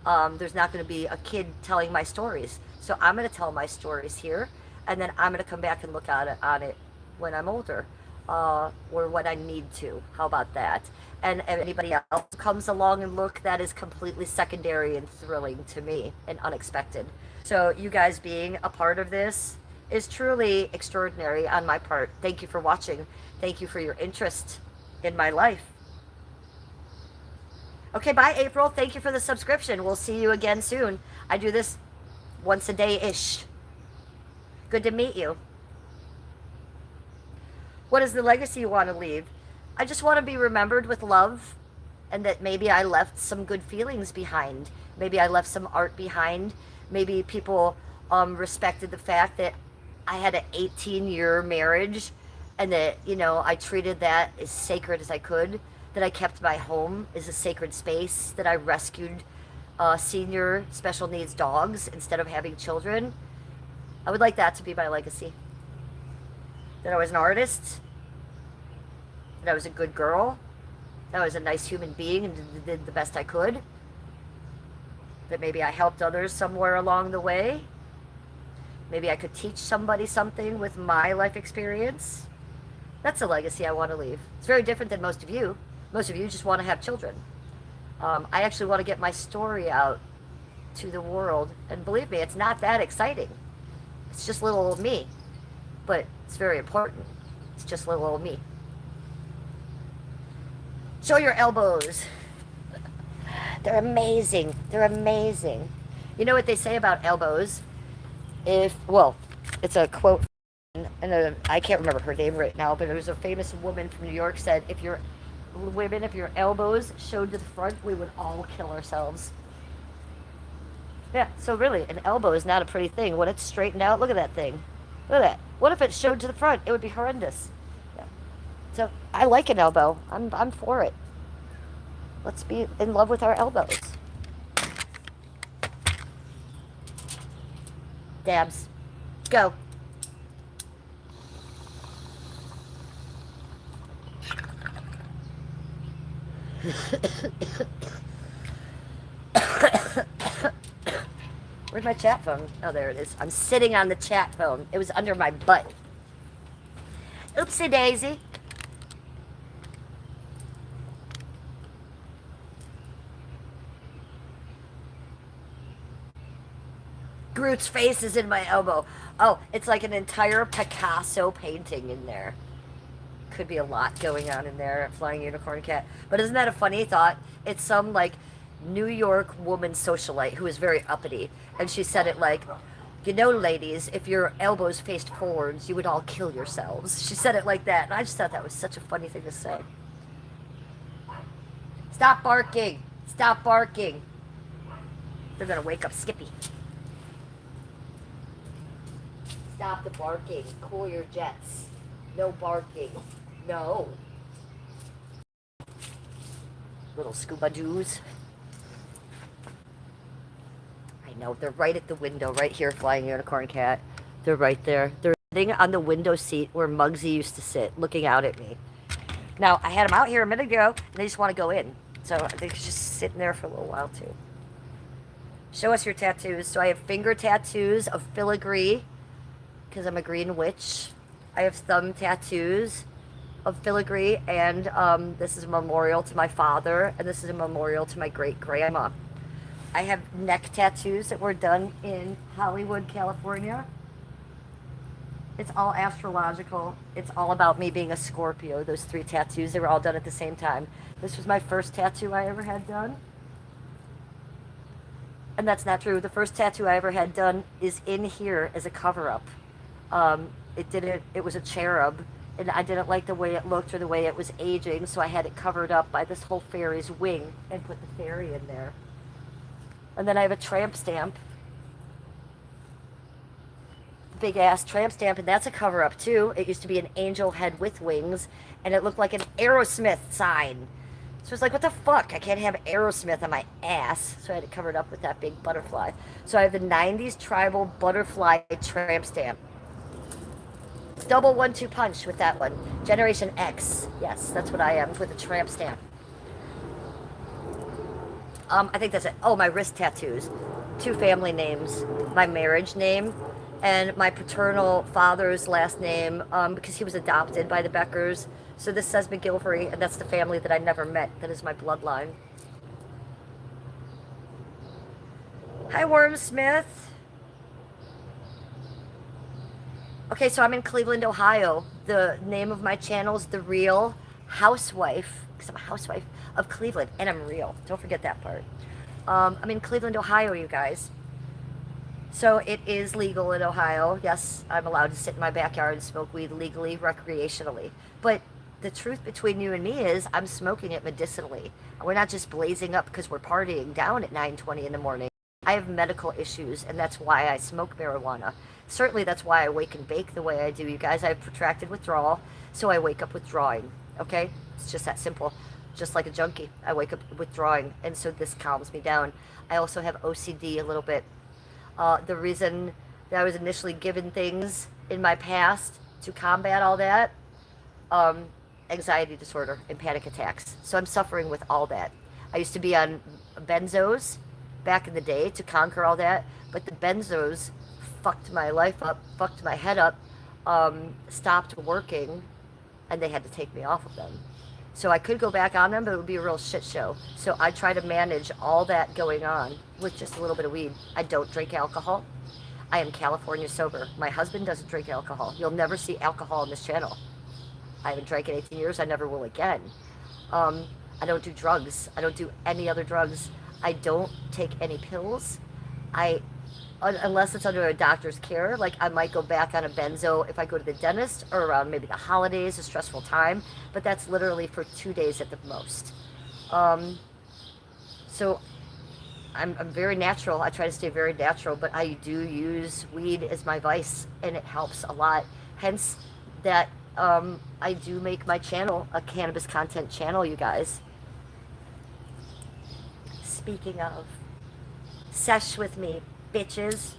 There's not going to be a kid telling my stories. So I'm going to tell my stories here, and then I'm going to come back and look at it when I'm older, or when I need to. How about that? And if anybody else comes along and look, that is completely secondary and thrilling to me and unexpected. So you guys being a part of this is truly extraordinary on my part. Thank you for watching. Thank you for your interest in my life. Okay, bye, April. Thank you for the subscription. We'll see you again soon. I do this once a day-ish. Good to meet you. What is the legacy you want to leave? I just want to be remembered with love, and that maybe I left some good feelings behind. Maybe I left some art behind. Maybe people respected the fact that I had an 18-year marriage, and that, you know, I treated that as sacred as I could, that I kept my home as a sacred space, that I rescued senior special needs dogs instead of having children. I would like that to be my legacy. That I was an artist, that I was a good girl, that I was a nice human being and did the best I could, that maybe I helped others somewhere along the way. Maybe I could teach somebody something with my life experience. That's a legacy I want to leave. It's very different than most of you. Most of you just want to have children. I actually want to get my story out to the world. And believe me, it's not that exciting. It's just little old me. But it's very important. It's just little old me. Show your elbows. They're amazing. They're amazing. You know what they say about elbows? Well, it's a quote, and I can't remember her name right now, but it was a famous woman from New York said, if your elbows showed to the front, we would all kill ourselves. Yeah, so really, an elbow is not a pretty thing. When it's straightened out, look at that thing. Look at that. What if it showed to the front? It would be horrendous. Yeah. So I like an elbow. I'm for it. Let's be in love with our elbows. Dabs. Go. Where's my chat phone? Oh, there it is. I'm sitting on the chat phone. It was under my butt. Oopsie daisy. Groot's face is in my elbow. Oh, it's like an entire Picasso painting in there. Could be a lot going on in there, Flying Unicorn Cat. But isn't that a funny thought? It's some, like, New York woman socialite who is very uppity. And she said it like, you know, ladies, if your elbows faced forwards, you would all kill yourselves. She said it like that. And I just thought that was such a funny thing to say. Stop barking. Stop barking. They're going to wake up Skippy. Stop the barking. Cool your jets. No barking. No. Little scuba doos. I know. They're right at the window. Right here, Flying Unicorn Cat. They're right there. They're sitting on the window seat where Muggsy used to sit, looking out at me. Now, I had them out here a minute ago, and they just want to go in. So they're just sitting there for a little while, too. Show us your tattoos. So I have finger tattoos of filigree, because I'm a green witch. I have thumb tattoos of filigree, and this is a memorial to my father, and this is a memorial to my great-grandma. I have neck tattoos that were done in Hollywood, California. It's all astrological. It's all about me being a Scorpio. Those 3 tattoos, they were all done at the same time. This was my first tattoo I ever had done. And that's not true. The first tattoo I ever had done is in here as a cover-up. It was a cherub, and I didn't like the way it looked or the way it was aging, so I had it covered up by this whole fairy's wing and put the fairy in there. And then I have a tramp stamp. Big ass tramp stamp, and that's a cover up too. It used to be an angel head with wings, and it looked like an Aerosmith sign. So it's like, what the fuck? I can't have Aerosmith on my ass. So I had it covered up with that big butterfly. So I have the 90s tribal butterfly tramp stamp. Double 1-2 punch with that one. Generation X. Yes, that's what I am with a tramp stamp. I think that's it. Oh, my wrist tattoos. 2 family names. My marriage name and my paternal father's last name, because he was adopted by the Beckers. So this says McGilvery, and that's the family that I never met. That is my bloodline. Hi, Worm Smith. Okay, so I'm in Cleveland, Ohio. The name of my channel is The Real Housewife, because I'm a housewife of Cleveland, and I'm real. Don't forget that part. I'm in Cleveland, Ohio, you guys. So it is legal in Ohio. Yes, I'm allowed to sit in my backyard and smoke weed legally, recreationally. But the truth between you and me is I'm smoking it medicinally. We're not just blazing up because we're partying down at 9:20 in the morning. I have medical issues, and that's why I smoke marijuana. Certainly, that's why I wake and bake the way I do, you guys. I have protracted withdrawal, so I wake up withdrawing. Okay? It's just that simple. Just like a junkie, I wake up withdrawing, and so this calms me down. I also have OCD a little bit. The reason that I was initially given things in my past to combat all that, um, anxiety disorder and panic attacks. So I'm suffering with all that. I used to be on benzos back in the day to conquer all that, but the benzos fucked my life up, fucked my head up, stopped working, and they had to take me off of them. So I could go back on them, but it would be a real shit show. So I try to manage all that going on with just a little bit of weed. I don't drink alcohol. I am California sober. My husband doesn't drink alcohol. You'll never see alcohol on this channel. I haven't drank in 18 years. I never will again. I don't do drugs. I don't do any other drugs. I don't take any pills. I unless it's under a doctor's care. Like I might go back on a benzo if I go to the dentist or around maybe the holidays, a stressful time, but that's literally for 2 days at the most. So I'm very natural. I try to stay very natural, but I do use weed as my vice, and it helps a lot. Hence, that I do make my channel a cannabis content channel, you guys. Speaking of, sesh with me, bitches.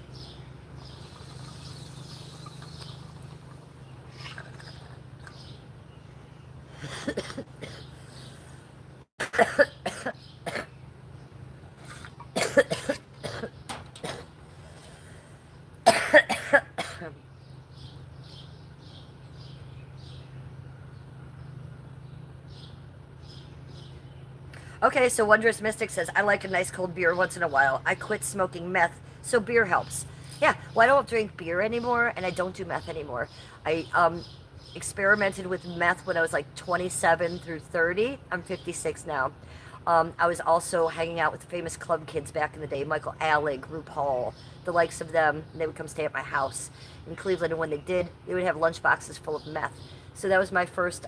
Okay, so Wondrous Mystic says, I like a nice cold beer once in a while. I quit smoking meth, so beer helps. Yeah, well, I don't drink beer anymore, and I don't do meth anymore. I experimented with meth when I was like 27 through 30. I'm 56 now. I was also hanging out with famous club kids back in the day, Michael Alec, RuPaul, the likes of them. And they would come stay at my house in Cleveland, and when they did, they would have lunch boxes full of meth. So that was my first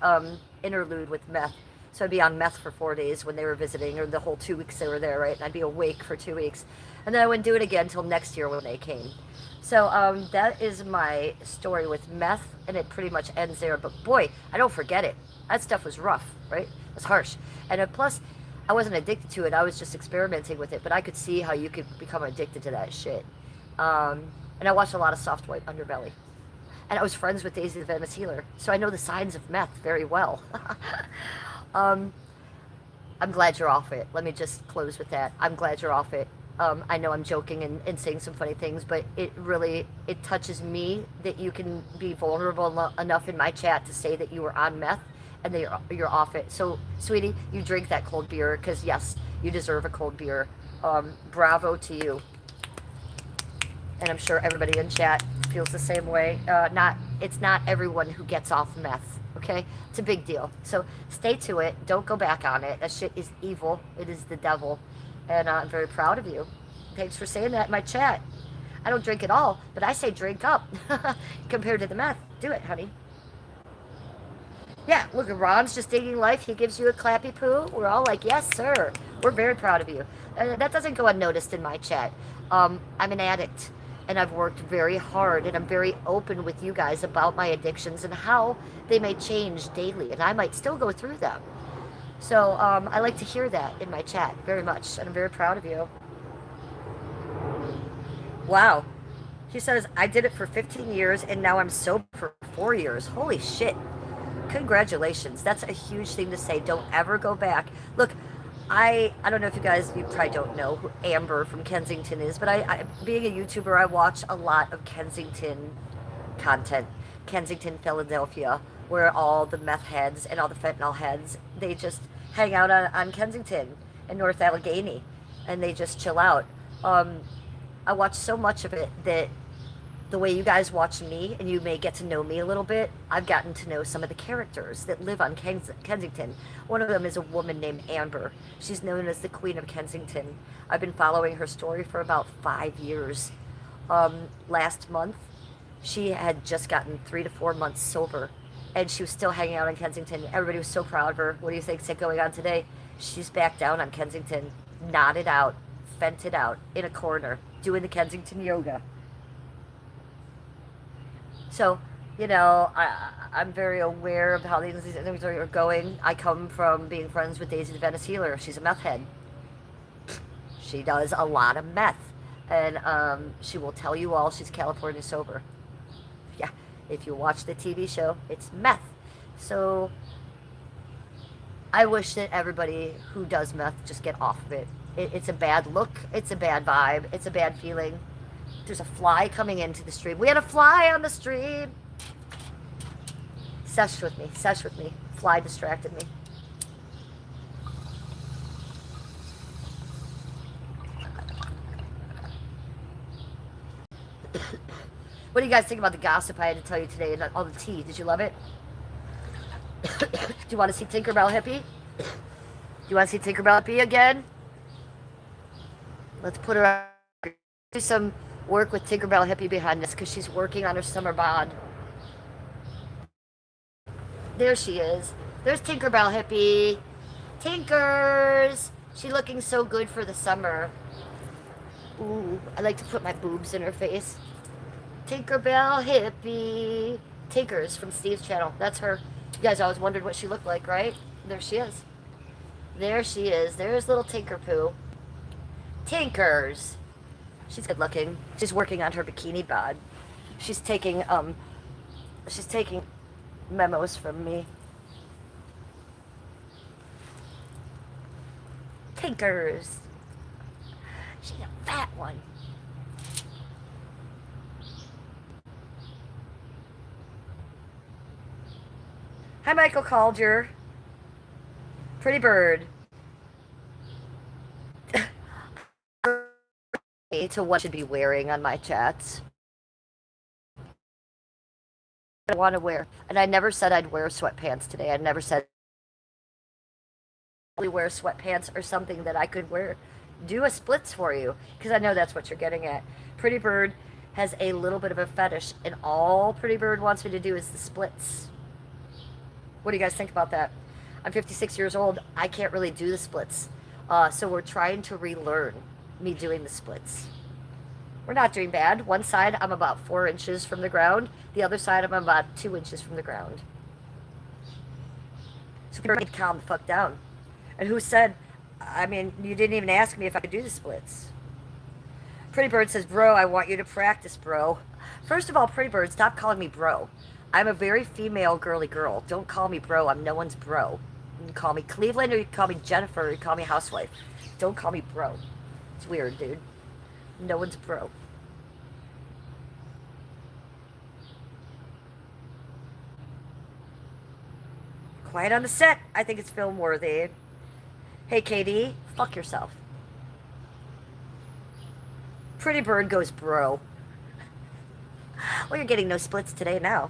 interlude with meth. So I'd be on meth for 4 days when they were visiting, or the whole 2 weeks they were there, right? And I'd be awake for 2 weeks. And then I wouldn't do it again until next year when they came. So that is my story with meth, and it pretty much ends there. But boy, I don't forget it. That stuff was rough, right? It was harsh. And plus, I wasn't addicted to it. I was just experimenting with it. But I could see how you could become addicted to that shit. And I watched a lot of Soft White Underbelly. And I was friends with Daisy the Venomous Healer. So I know the signs of meth very well. I'm glad you're off it. Let me just close with that. I'm glad you're off it. I know I'm joking and saying some funny things, but it touches me that you can be vulnerable enough in my chat to say that you were on meth and that you're off it. So, sweetie, you drink that cold beer because, yes, you deserve a cold beer. Bravo to you. And I'm sure everybody in chat feels the same way. It's not everyone who gets off meth. Okay, it's a big deal. So stay to it. Don't go back on it. That shit is evil. It is the devil. And I'm very proud of you. Thanks for saying that in my chat. I don't drink at all, but I say drink up compared to the meth. Do it, honey. Yeah, look, Ron's just digging life. He gives you a clappy poo. We're all like, yes, sir. We're very proud of you. That doesn't go unnoticed in my chat. I'm an addict. And I've worked very hard, and I'm very open with you guys about my addictions and how they may change daily, and I might still go through them. So I like to hear that in my chat very much, and I'm very proud of you. Wow. She says, I did it for 15 years, and now I'm sober for 4 years. Holy shit. Congratulations. That's a huge thing to say. Don't ever go back. Look, I don't know if you probably don't know who Amber from Kensington is, but I being a YouTuber, I watch a lot of Kensington content. Kensington, Philadelphia, where all the meth heads and all the fentanyl heads, they just hang out on Kensington and North Allegheny, and they just chill out. I watch so much of it that The way you guys watch me, and you may get to know me a little bit, I've gotten to know some of the characters that live on Kensington. One of them is a woman named Amber. She's known as the Queen of Kensington. I've been following her story for about 5 years. Last month, she had just gotten 3 to 4 months sober, and she was still hanging out in Kensington. Everybody was so proud of her. What do you think's going on today? She's back down on Kensington, knotted out, fented out, in a corner, doing the Kensington yoga. So, I'm very aware of how these things are going. I come from being friends with Daisy the Venice Healer. She's a meth head. She does a lot of meth. And she will tell you all she's California sober. Yeah, if you watch the TV show, it's meth. So I wish that everybody who does meth just get off of it. It's a bad look. It's a bad vibe. It's a bad feeling. There's a fly coming into the stream. We had a fly on the stream. Sesh with me. Sesh with me. Fly distracted me. What do you guys think about the gossip I had to tell you today and all the tea? Did you love it? Do you want to see Tinkerbell Hippie? Do you want to see Tinkerbell Hippie again? Let's put her on. Do some work with Tinkerbell Hippie behind us because she's working on her summer bod. There she is. There's Tinkerbell Hippie. Tinkers! She's looking so good for the summer. Ooh, I like to put my boobs in her face. Tinkerbell Hippie. Tinkers from Steve's channel. That's her. You guys always wondered what she looked like, right? There she is. There she is. There's little Tinker Poo. Tinkers. She's good looking. She's working on her bikini bod. She's taking memos from me. Tinkers. She's a fat one. Hi, Michael Calder. Pretty bird. To what I should be wearing on my chats. I want to wear, and I never said I'd wear sweatpants today. I never said I'd wear sweatpants or something that I could wear. Do a splits for you, because I know that's what you're getting at. Pretty Bird has a little bit of a fetish, and all Pretty Bird wants me to do is the splits. What do you guys think about that? I'm 56 years old. I can't really do the splits. So we're trying to relearn me doing the splits. We're not doing bad. One side, I'm about 4 inches from the ground. The other side, I'm about 2 inches from the ground. So we need to calm the fuck down. And who said, I mean, you didn't even ask me if I could do the splits. Pretty Bird says, bro, I want you to practice, bro. First of all, Pretty Bird, stop calling me bro. I'm a very female girly girl. Don't call me bro. I'm no one's bro. You can call me Cleveland, or you can call me Jennifer, or you can call me Housewife. Don't call me bro. It's weird, dude. No one's bro. Quiet on the set. I think it's film worthy. Hey, KD, fuck yourself. Pretty Bird goes bro. Well, you're getting no splits today now.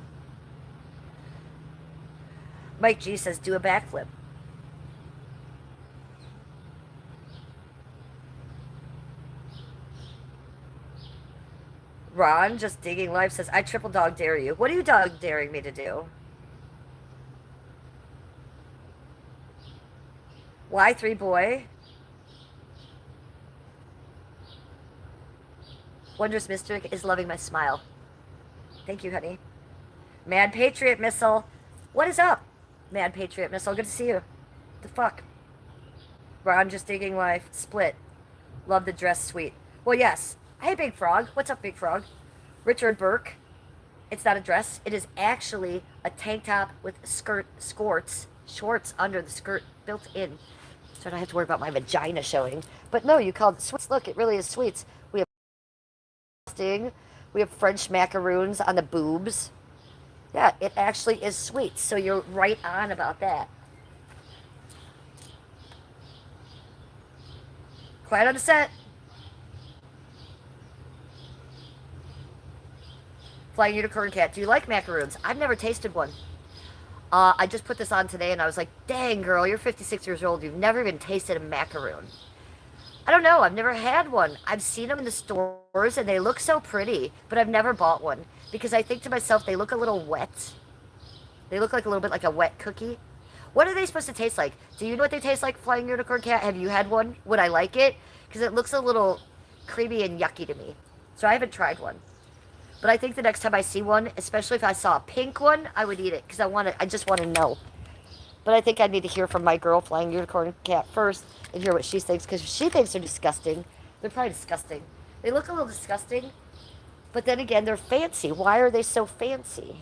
Mike G says, do a backflip. Ron, just digging life, says, I triple dog dare you. What are you dog daring me to do? Y3 boy. Wondrous Mystic is loving my smile. Thank you, honey. Mad Patriot Missile. What is up, Mad Patriot Missile? Good to see you. The fuck? Ron, just digging life. Split. Love the dress sweet. Well, yes. Hey, Big Frog. What's up, Big Frog? Richard Burke. It's not a dress. It is actually a tank top with shorts under the skirt built in. So I don't have to worry about my vagina showing. But no, you called it sweets. Look, it really is sweets. We have frosting. We have French macaroons on the boobs. Yeah, it actually is sweets. So you're right on about that. Quiet on the set. Flying Unicorn Cat, do you like macaroons? I've never tasted one. I just put this on today and I was like, dang girl, you're 56 years old. You've never even tasted a macaroon. I don't know. I've never had one. I've seen them in the stores and they look so pretty, but I've never bought one because I think to myself, they look a little wet. They look like a little bit like a wet cookie. What are they supposed to taste like? Do you know what they taste like, Flying Unicorn Cat? Have you had one? Would I like it? Because it looks a little creamy and yucky to me. So I haven't tried one. But I think the next time I see one, especially if I saw a pink one, I would eat it because I just want to know. But I think I need to hear from my girl, Flying Unicorn Cat, first and hear what she thinks because if she thinks they're disgusting, they're probably disgusting. They look a little disgusting, but then again, they're fancy. Why are they so fancy?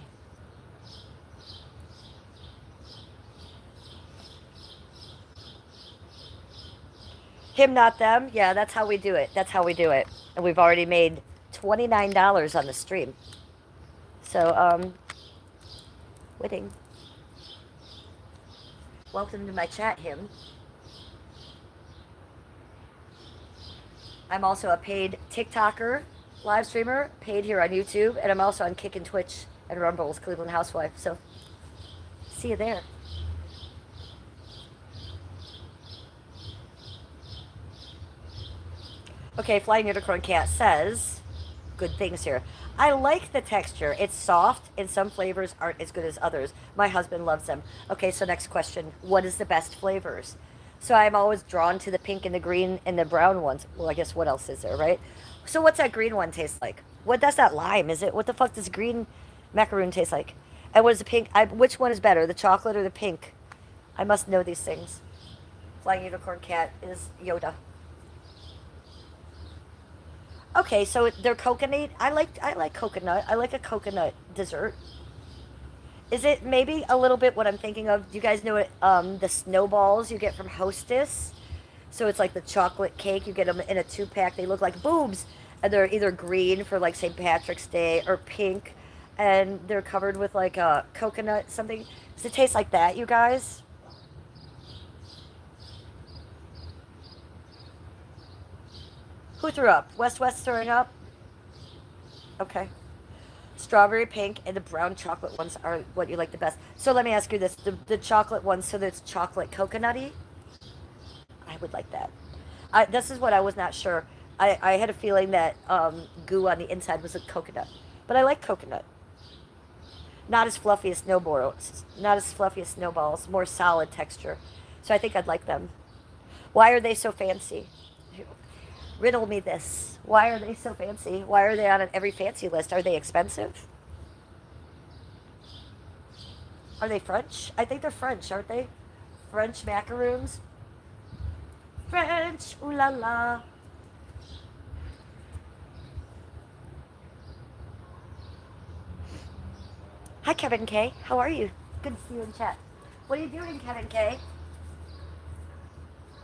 Him, not them. Yeah, that's how we do it. That's how we do it. And we've already made $29 on the stream. So, winning. Welcome to my chat, him. I'm also a paid TikToker, live streamer, paid here on YouTube, and I'm also on Kick and Twitch and Rumble's Cleveland Housewife. So, see you there. Okay, Flying Unicorn Cat says good things here. I like the texture. It's soft, and some flavors aren't as good as others. My husband loves them. Okay, so next question. What is the best flavors? So I'm always drawn to the pink and the green and the brown ones. Well, I guess what else is there, right? So what's that green one taste like? What, that's not lime, is it? What the fuck does green macaroon taste like? And what is the pink? Which one is better, the chocolate or the pink? I must know these things. Flying Unicorn Cat is Yoda. Okay, so they're coconut. I like coconut. I like a coconut dessert. Is it maybe a little bit what I'm thinking of? Do you guys know what the snowballs you get from Hostess? So it's like the chocolate cake. You get them in a 2-pack. They look like boobs, and they're either green for like St. Patrick's Day or pink, and they're covered with like a coconut something. Does it taste like that, you guys? Who threw up? West throwing up? Okay. Strawberry pink and the brown chocolate ones are what you like the best. So let me ask you this. The chocolate ones, so that's chocolate coconutty? I would like that. This is what I was not sure. I had a feeling that goo on the inside was a coconut. But I like coconut. Not as fluffy as snowballs. Not as fluffy as snowballs. More solid texture. So I think I'd like them. Why are they so fancy? Riddle me this. Why are they so fancy? Why are they on every fancy list? Are they expensive? Are they French? I think they're French, aren't they? French macaroons. French, ooh la la. Hi, Kevin K. How are you? Good to see you in chat. What are you doing, Kevin K?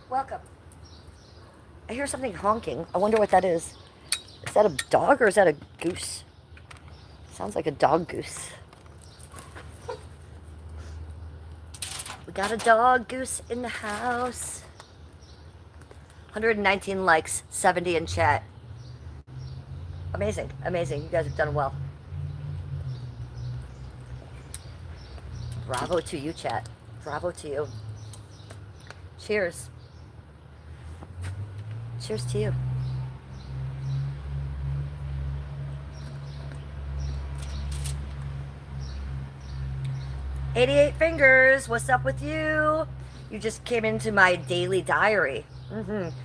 Welcome. I hear something honking. I wonder what that is. Is that a dog or is that a goose? Sounds like a dog goose. We got a dog goose in the house. 119 likes, 70 in chat. Amazing, amazing. You guys have done well. Bravo to you, chat. Bravo to you. Cheers. Cheers to you. "88 Fingers, what's up with you? You just came into my daily diary."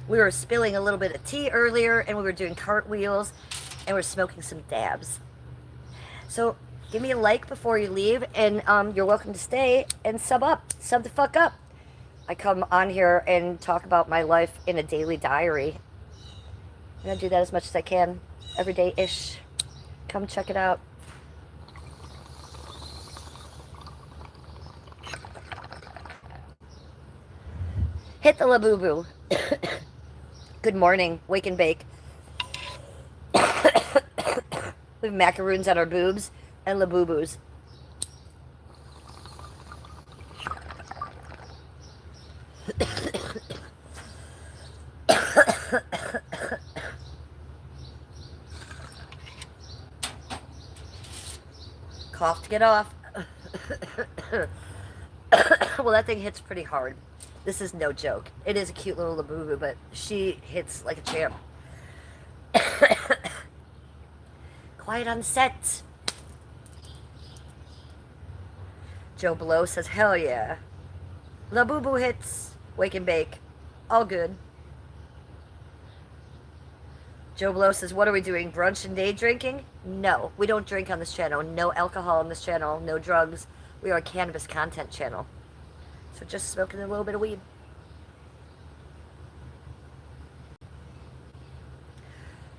We were spilling a little bit of tea earlier, and we were doing cartwheels, and we're smoking some dabs. So give me a like before you leave, and you're welcome to stay and sub the fuck up. I come on here and talk about my life in a daily diary. I'm going to do that as much as I can, every day-ish. Come check it out. Hit the Labubu. Good morning. Wake and bake. We have macaroons on our boobs and Labubus. Cough to get off. Well, that thing hits pretty hard. This is no joke. It is a cute little Labubu, but she hits like a champ. Quiet on set. Joe Blow says, hell yeah. Labubu hits. Wake and bake. All good. Joe Blow says, what are we doing? Brunch and day drinking? No, we don't drink on this channel. No alcohol on this channel. No drugs. We are a cannabis content channel. So just smoking a little bit of weed.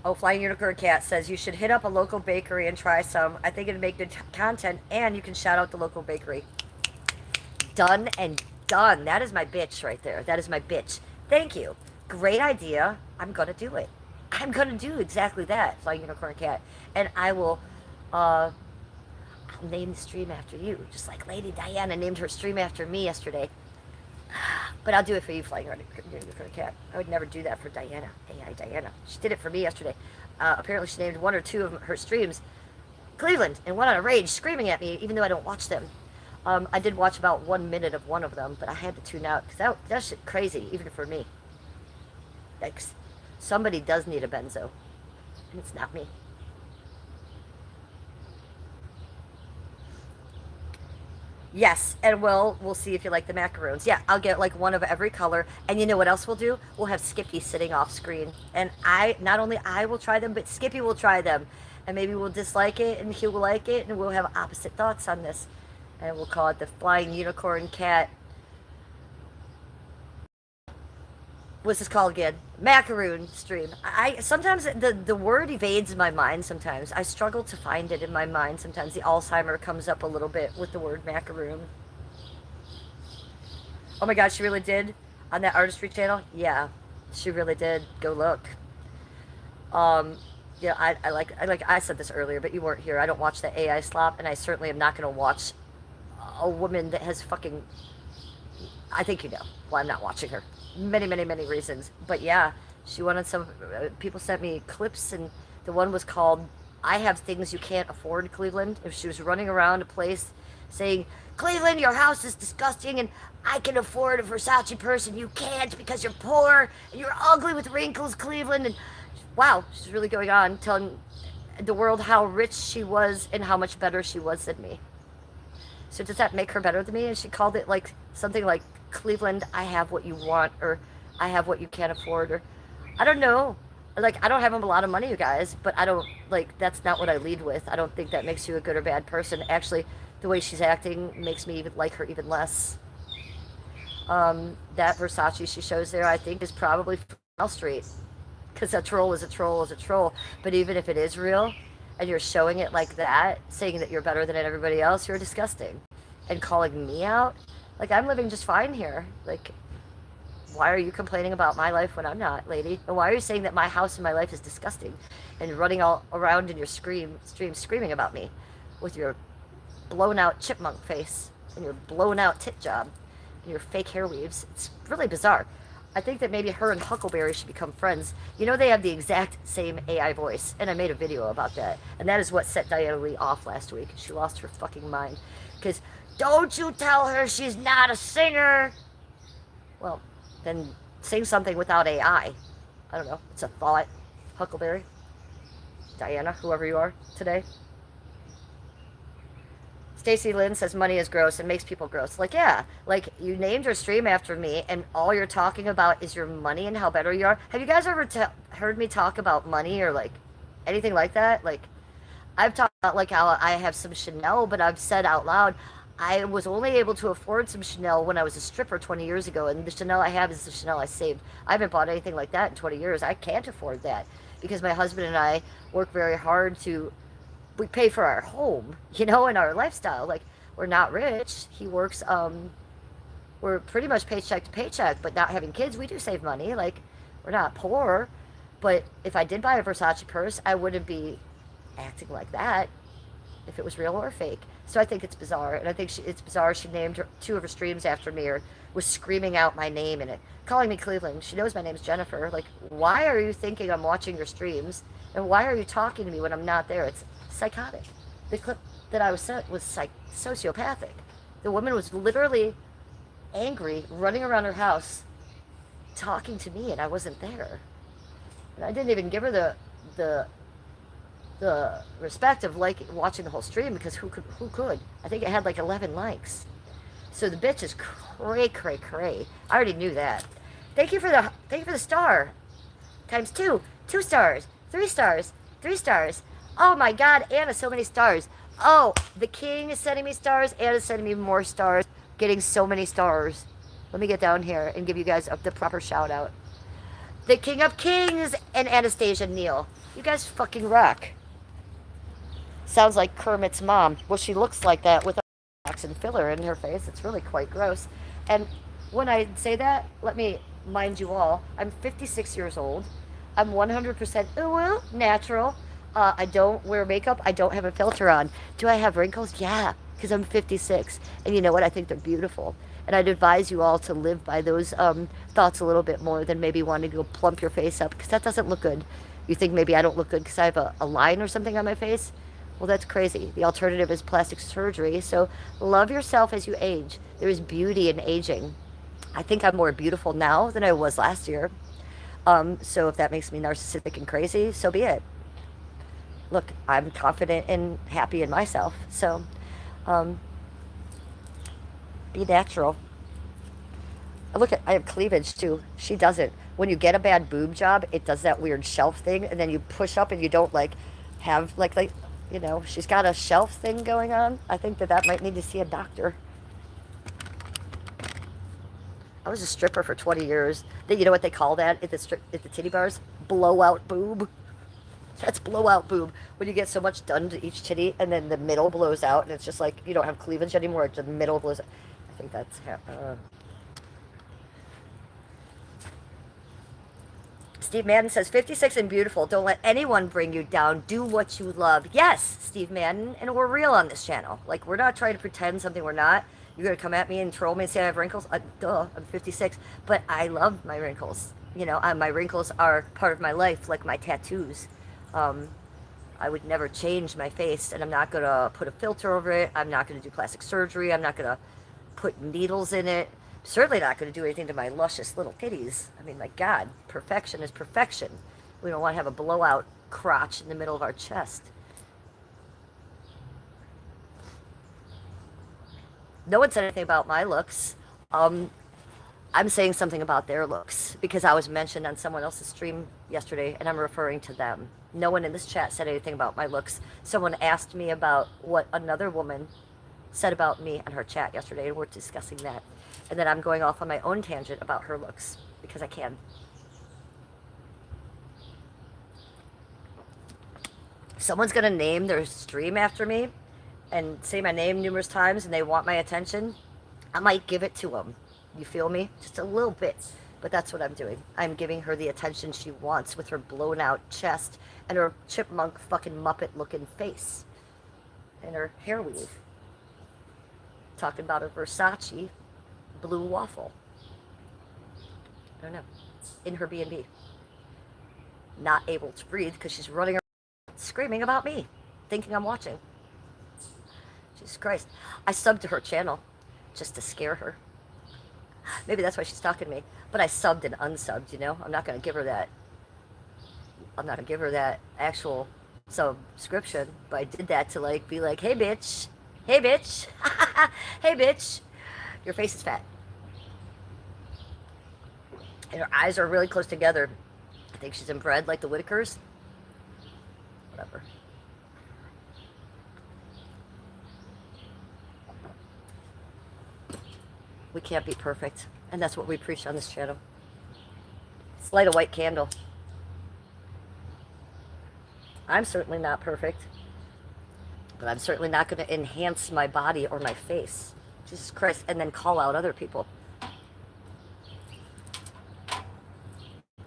Oh, Flying Unicorn Cat says, you should hit up a local bakery and try some. I think it'd make good content, and you can shout out the local bakery. Done and done. That is my bitch right there. That is my bitch. Thank you. Great idea. I'm going to do it. I'm going to do exactly that, Flying Unicorn Cat. And I will I'll name the stream after you, just like Lady Diana named her stream after me yesterday. But I'll do it for you, Flying Unicorn Cat. I would never do that for Diana. AI Diana. She did it for me yesterday. Apparently she named one or two of her streams Cleveland and went on a rage screaming at me, even though I don't watch them. I did watch about 1 minute of one of them, but I had to tune out because that shit crazy, even for me. Like, somebody does need a benzo, and it's not me. Yes, and we'll see if you like the macaroons. Yeah, I'll get like one of every color. And you know what else we'll do? We'll have Skippy sitting off screen. And not only I will try them, but Skippy will try them. And maybe we'll dislike it and he will like it, and we'll have opposite thoughts on this. And we'll call it the Flying Unicorn Cat. What's this called again? Macaroon stream. Sometimes the word evades my mind sometimes. I struggle to find it in my mind sometimes. The Alzheimer comes up a little bit with the word macaroon. Oh my god, she really did? On that artistry channel? Yeah, she really did. Go look. Yeah, I said this earlier, but you weren't here. I don't watch the AI slop, and I certainly am not going to watch a woman that has fucking... I think you know why I'm not watching her. Many, many, many reasons. But yeah, she wanted some... people sent me clips, and the one was called, I Have Things You Can't Afford, Cleveland. If she was running around a place saying, Cleveland, your house is disgusting, and I can afford a Versace purse, and you can't because you're poor, and you're ugly with wrinkles, Cleveland. And wow, she's really going on, telling the world how rich she was and how much better she was than me. So does that make her better than me? And she called it like something like, Cleveland, I have what you want, or I have what you can't afford, or I don't know. Like, I don't have a lot of money, you guys, but I don't, like, that's not what I lead with. I don't think that makes you a good or bad person. Actually, the way she's acting makes me even like her even less. That Versace she shows there, I think, is probably from Wall Street, because a troll is a troll is a troll. But even if it is real, and you're showing it like that, saying that you're better than everybody else, you're disgusting. And calling me out, like, I'm living just fine here. Like, why are you complaining about my life when I'm not, lady? And why are you saying that my house and my life is disgusting and running all around in your stream screaming about me with your blown out chipmunk face and your blown out tit job and your fake hair weaves? It's really bizarre. I think that maybe her and Huckleberry should become friends. You know, they have the exact same AI voice, and I made a video about that. And that is what set Diana Lee off last week. She lost her fucking mind. Because... don't you tell her she's not a singer. Well, then sing something without AI. I don't know. It's a thought. Huckleberry. Diana, whoever you are today. Stacy Lynn says money is gross and makes people gross. Like, yeah. Like, you named your stream after me, and all you're talking about is your money and how better you are. Have you guys ever heard me talk about money or, like, anything like that? Like, I've talked about, like, how I have some Chanel, but I've said out loud, I was only able to afford some Chanel when I was a stripper 20 years ago, and the Chanel I have is the Chanel I saved. I haven't bought anything like that in 20 years. I can't afford that because my husband and I work very hard we pay for our home, you know, and our lifestyle. Like, we're not rich. He works, we're pretty much paycheck to paycheck, but not having kids, we do save money. Like, we're not poor, but if I did buy a Versace purse, I wouldn't be acting like that if it was real or fake. So I think it's bizarre, and I think it's bizarre she named two of her streams after me, or was screaming out my name in it, calling me Cleveland. She knows my name's Jennifer. Like, why are you thinking I'm watching your streams, and why are you talking to me when I'm not there? It's psychotic. The clip, that I was sociopathic. The woman was literally angry, running around her house, talking to me, and I wasn't there. And I didn't even give her the the respect of like watching the whole stream because who could? I think it had like 11 likes. So the bitch is cray cray cray. I already knew that. Thank you for the star. Times two. 2 stars. 3 stars. 3 stars. Oh my god, Anna, so many stars. Oh, the king is sending me stars. Anna's sending me more stars. Getting so many stars. Let me get down here and give you guys the proper shout out. The King of Kings and Anastasia Neal. You guys fucking rock. Sounds like Kermit's mom. Well, she looks like that with a and filler in her face. It's really quite gross. And when I say that, let me mind you all, I'm 56 years old. I'm 100% natural. I don't wear makeup. I don't have a filter on. Do I have wrinkles? Yeah, because I'm 56. And you know what? I think they're beautiful. And I'd advise you all to live by those thoughts a little bit more than maybe wanting to go plump your face up, because that doesn't look good. You think maybe I don't look good because I have a line or something on my face? Well, that's crazy. The alternative is plastic surgery. So love yourself as you age. There is beauty in aging. I think I'm more beautiful now than I was last year. So if that makes me narcissistic and crazy, so be it. Look, I'm confident and happy in myself. So be natural. Look, I have cleavage too. She doesn't. When you get a bad boob job, it does that weird shelf thing, and then you push up and you don't like have like you know, she's got a shelf thing going on. I think that might need to see a doctor. I was a stripper for 20 years. You know what they call that at the titty bars? Blowout boob. That's blowout boob. When you get so much done to each titty and then the middle blows out and it's just like you don't have cleavage anymore. It's the middle blows out. I think that's... Steve Madden says, 56 and beautiful. Don't let anyone bring you down. Do what you love. Yes, Steve Madden. And we're real on this channel. Like, we're not trying to pretend something we're not. You're going to come at me and troll me and say I have wrinkles? Duh, I'm 56. But I love my wrinkles. You know, my wrinkles are part of my life, like my tattoos. I would never change my face, and I'm not going to put a filter over it. I'm not going to do plastic surgery. I'm not going to put needles in it. Certainly not going to do anything to my luscious little titties. I mean, my God, perfection is perfection. We don't want to have a blowout crotch in the middle of our chest. No one said anything about my looks. I'm saying something about their looks because I was mentioned on someone else's stream yesterday, and I'm referring to them. No one in this chat said anything about my looks. Someone asked me about what another woman said about me on her chat yesterday, and we're discussing that. And then I'm going off on my own tangent about her looks because I can. If someone's going to name their stream after me and say my name numerous times and they want my attention, I might give it to them. You feel me? Just a little bit. But that's what I'm doing. I'm giving her the attention she wants with her blown out chest and her chipmunk fucking Muppet looking face and her hair weave. Talking about a Versace blue waffle. I don't know. In her B&B. Not able to breathe because she's running around screaming about me, thinking I'm watching. Jesus Christ. I subbed to her channel just to scare her. Maybe that's why she's talking to me. But I subbed and unsubbed, you know? I'm not going to give her that. I'm not going to give her that actual subscription. But I did that to like be like, hey bitch. Hey bitch. Hey bitch. Your face is fat. And her eyes are really close together. I think she's inbred like the Whitakers. Whatever. We can't be perfect. And that's what we preach on this channel. Let's light a white candle. I'm certainly not perfect. But I'm certainly not going to enhance my body or my face. Jesus Christ. And then call out other people.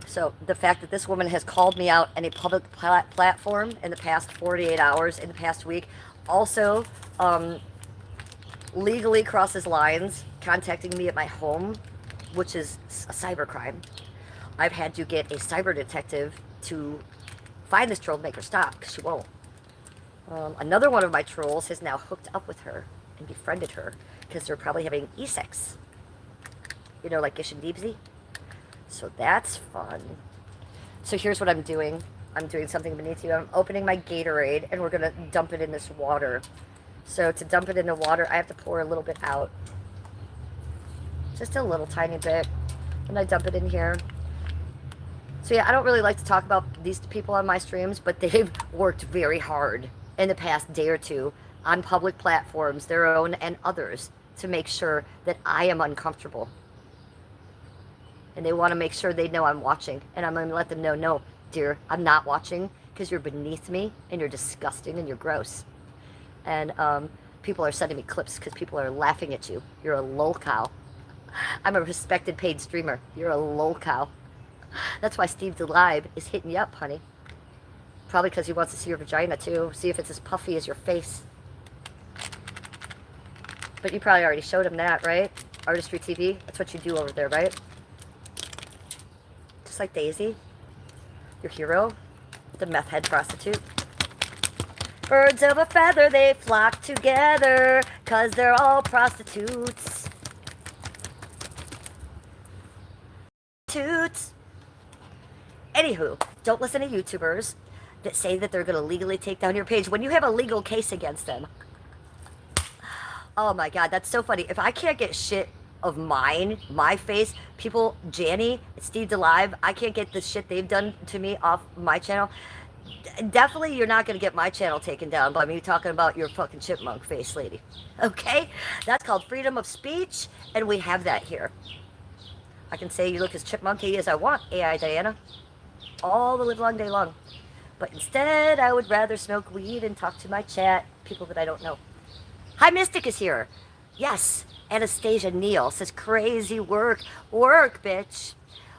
So the fact that this woman has called me out on a public platform in the past 48 hours, in the past week, also legally crosses lines, contacting me at my home, which is a cybercrime. I've had to get a cyber detective to find this troublemaker. Stop, because she won't. Another one of my trolls has now hooked up with her and befriended her because they're probably having e-sex. You know, like Gish and Deepsy. So that's fun. So here's what I'm doing. I'm doing something beneath you. I'm opening my Gatorade, and we're going to dump it in this water. So to dump it in the water, I have to pour a little bit out. Just a little tiny bit. And I dump it in here. So yeah, I don't really like to talk about these people on my streams, but they've worked very hard in the past day or two on public platforms, their own and others, to make sure that I am uncomfortable. And they want to make sure they know I'm watching. And I'm going to let them know, no, dear, I'm not watching because you're beneath me and you're disgusting and you're gross. And people are sending me clips because people are laughing at you. You're a lol cow. I'm a respected paid streamer. You're a lol cow. That's why Steve DeLive is hitting you up, honey. Probably because he wants to see your vagina, too. See if it's as puffy as your face. But you probably already showed him that, right? Artistry TV? That's what you do over there, right? Just like Daisy, your hero, the meth head prostitute. Birds of a feather, they flock together, 'cause they're all prostitutes. Toots. Anywho, don't listen to YouTubers that say that they're going to legally take down your page when you have a legal case against them. Oh my God, that's so funny. If I can't get shit of mine, my face, people, Janny, Steve DeLive, I can't get the shit they've done to me off my channel. Definitely you're not going to get my channel taken down by me talking about your fucking chipmunk face, lady. Okay? That's called freedom of speech, and we have that here. I can say you look as chipmunky as I want, AI Diana, all the live long day long. But instead, I would rather smoke weed and talk to my chat, people that I don't know. Hi, Mystic is here. Yes, Anastasia Neal says crazy work. Work, bitch.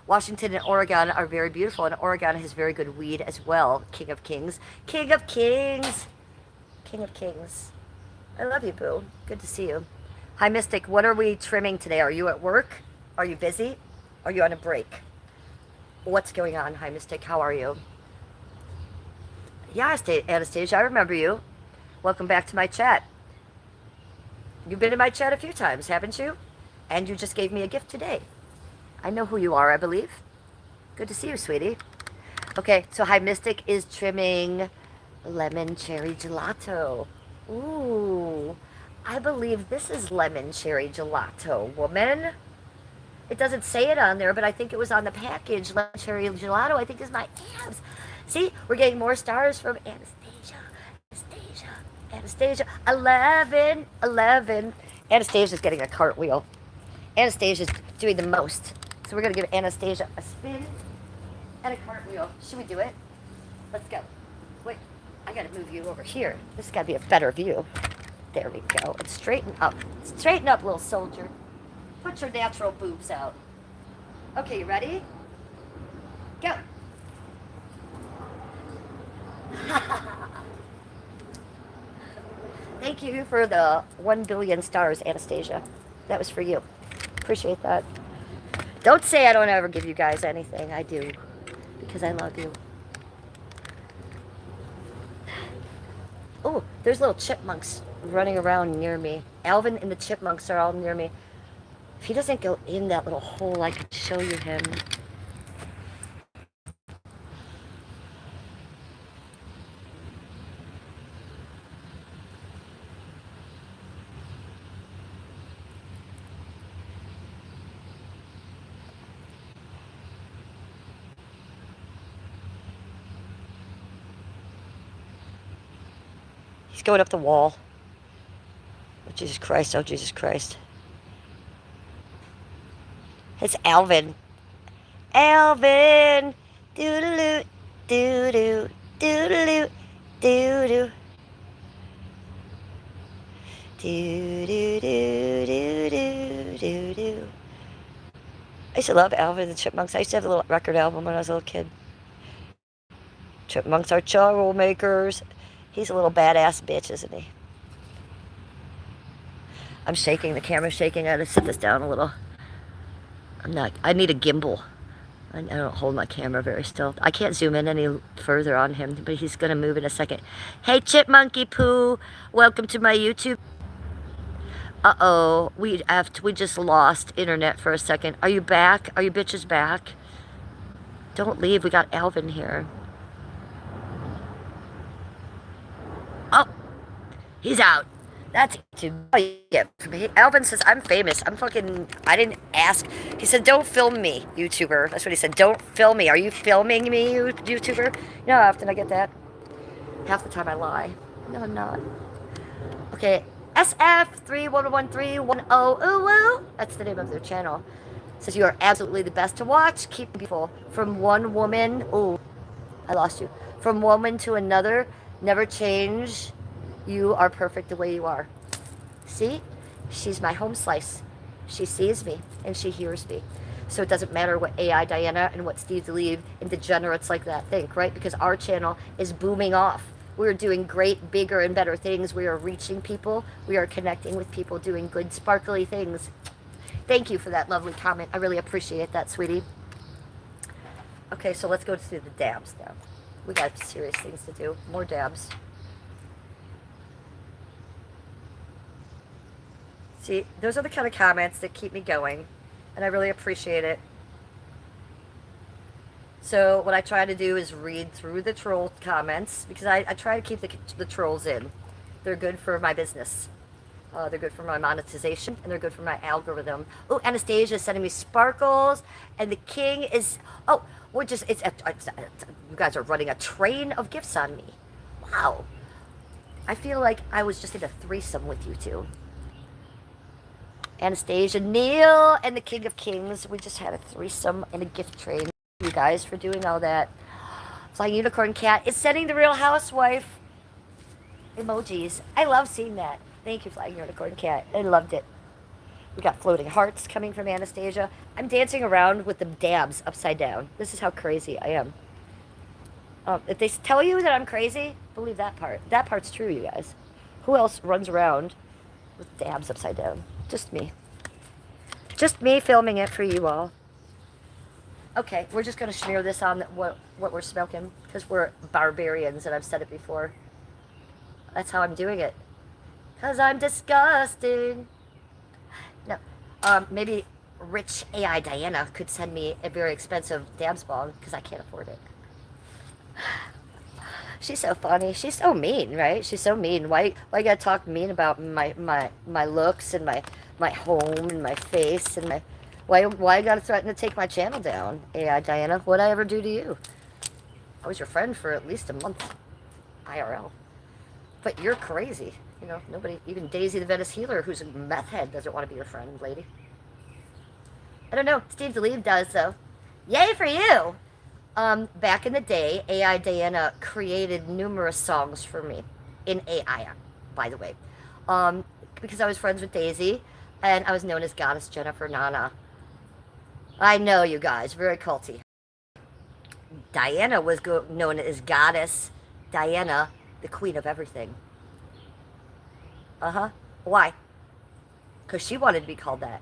Washington and Oregon are very beautiful, and Oregon has very good weed as well. King of Kings. King of Kings. King of Kings. I love you, boo. Good to see you. Hi, Mystic. What are we trimming today? Are you at work? Are you busy? Are you on a break? What's going on? Hi, Mystic. How are you? Yeah, Anastasia, I remember you. Welcome back to my chat. You've been in my chat a few times, haven't you? And you just gave me a gift today. I know who you are, I believe. Good to see you, sweetie. Okay, so Hi Mystic is trimming lemon cherry gelato. Ooh, I believe this is lemon cherry gelato, woman. It doesn't say it on there, but I think it was on the package. Lemon cherry gelato, I think is my abs. See, we're getting more stars from Anastasia. Anastasia, 11. Anastasia's getting a cartwheel. Anastasia's doing the most. So we're going to give Anastasia a spin and a cartwheel. Should we do it? Let's go. Wait, I got to move you over here. This has got to be a better view. There we go. And straighten up. Straighten up, little soldier. Put your natural boobs out. Okay, you ready? Go. Thank you for the 1 billion stars, Anastasia. That was for you. Appreciate that. Don't say I don't ever give you guys anything. I do. Because I love you. Oh, there's little chipmunks running around near me. Alvin and the chipmunks are all near me. If he doesn't go in that little hole, I could show you him. He's going up the wall. Oh, Jesus Christ. Oh, Jesus Christ. It's Alvin. Alvin! Doo-doo-doo, doo-doo, doo-doo-doo, doo-doo. Do-do-do-do-do-do. I used to love Alvin and the Chipmunks. I used to have a little record album when I was a little kid. Chipmunks are troublemakers. He's a little badass bitch, isn't he? I'm shaking. The camera's shaking. I gotta sit this down a little. I need a gimbal. I don't hold my camera very still. I can't zoom in any further on him, but he's going to move in a second. Hey, Chipmunky Poo. Welcome to my YouTube. Uh-oh. We just lost internet for a second. Are you back? Are you bitches back? Don't leave. We got Alvin here. Oh, he's out. That's too. Oh, yeah. Alvin says, I'm famous. I didn't ask. He said, don't film me, YouTuber. That's what he said. Don't film me. Are you filming me, YouTuber? You know how often I get that? Half the time I lie. No, I'm not. Okay. SF311310. Ooh, woo. That's the name of their channel. It says, you are absolutely the best to watch. Keep people from one woman. Ooh, I lost you. From woman to another. Never change. You are perfect the way you are. See? She's my home slice. She sees me and she hears me. So it doesn't matter what AI Diana and what Steve Deleve and degenerates like that think, right? Because our channel is booming off. We're doing great, bigger, and better things. We are reaching people. We are connecting with people, doing good, sparkly things. Thank you for that lovely comment. I really appreciate that, sweetie. Okay, so let's go to the dabs now. We got serious things to do. More dabs. See, those are the kind of comments that keep me going, and I really appreciate it. So what I try to do is read through the troll comments, because I try to keep the trolls in. They're good for my business. They're good for my monetization, and they're good for my algorithm. Oh, Anastasia is sending me sparkles, and the king is... Oh, we're just... you guys are running a train of gifts on me. Wow. I feel like I was just in a threesome with you two. Anastasia, Neil, and the King of Kings. We just had a threesome and a gift train. Thank you guys for doing all that. Flying Unicorn Cat is sending the Real Housewife emojis. I love seeing that. Thank you, Flying Unicorn Cat. I loved it. We got floating hearts coming from Anastasia. I'm dancing around with the dabs upside down. This is how crazy I am. If they tell you that I'm crazy, believe that part. That part's true, you guys. Who else runs around with dabs upside down? Just me. Just me filming it for you all. Okay, we're just going to smear this on what we're smoking, because we're barbarians, and I've said it before. That's how I'm doing it. Because I'm disgusting. No, maybe rich AI Diana could send me a very expensive dabs ball, because I can't afford it. She's so funny. She's so mean, right? She's so mean. Why you gotta talk mean about my looks and my home and my face and why you gotta threaten to take my channel down? AI Diana, what'd I ever do to you? I was your friend for at least a month, IRL. But you're crazy. You know, nobody, even Daisy the Venice Healer, who's a meth head, doesn't want to be your friend, lady. I don't know. Steve Deleve does, though. Yay for you! Back in the day, AI Diana created numerous songs for me. In AI, by the way. Because I was friends with Daisy, and I was known as Goddess Jennifer Nana. I know, you guys. Very culty. Diana was known as Goddess Diana, the queen of everything. Uh-huh. Why? Because she wanted to be called that.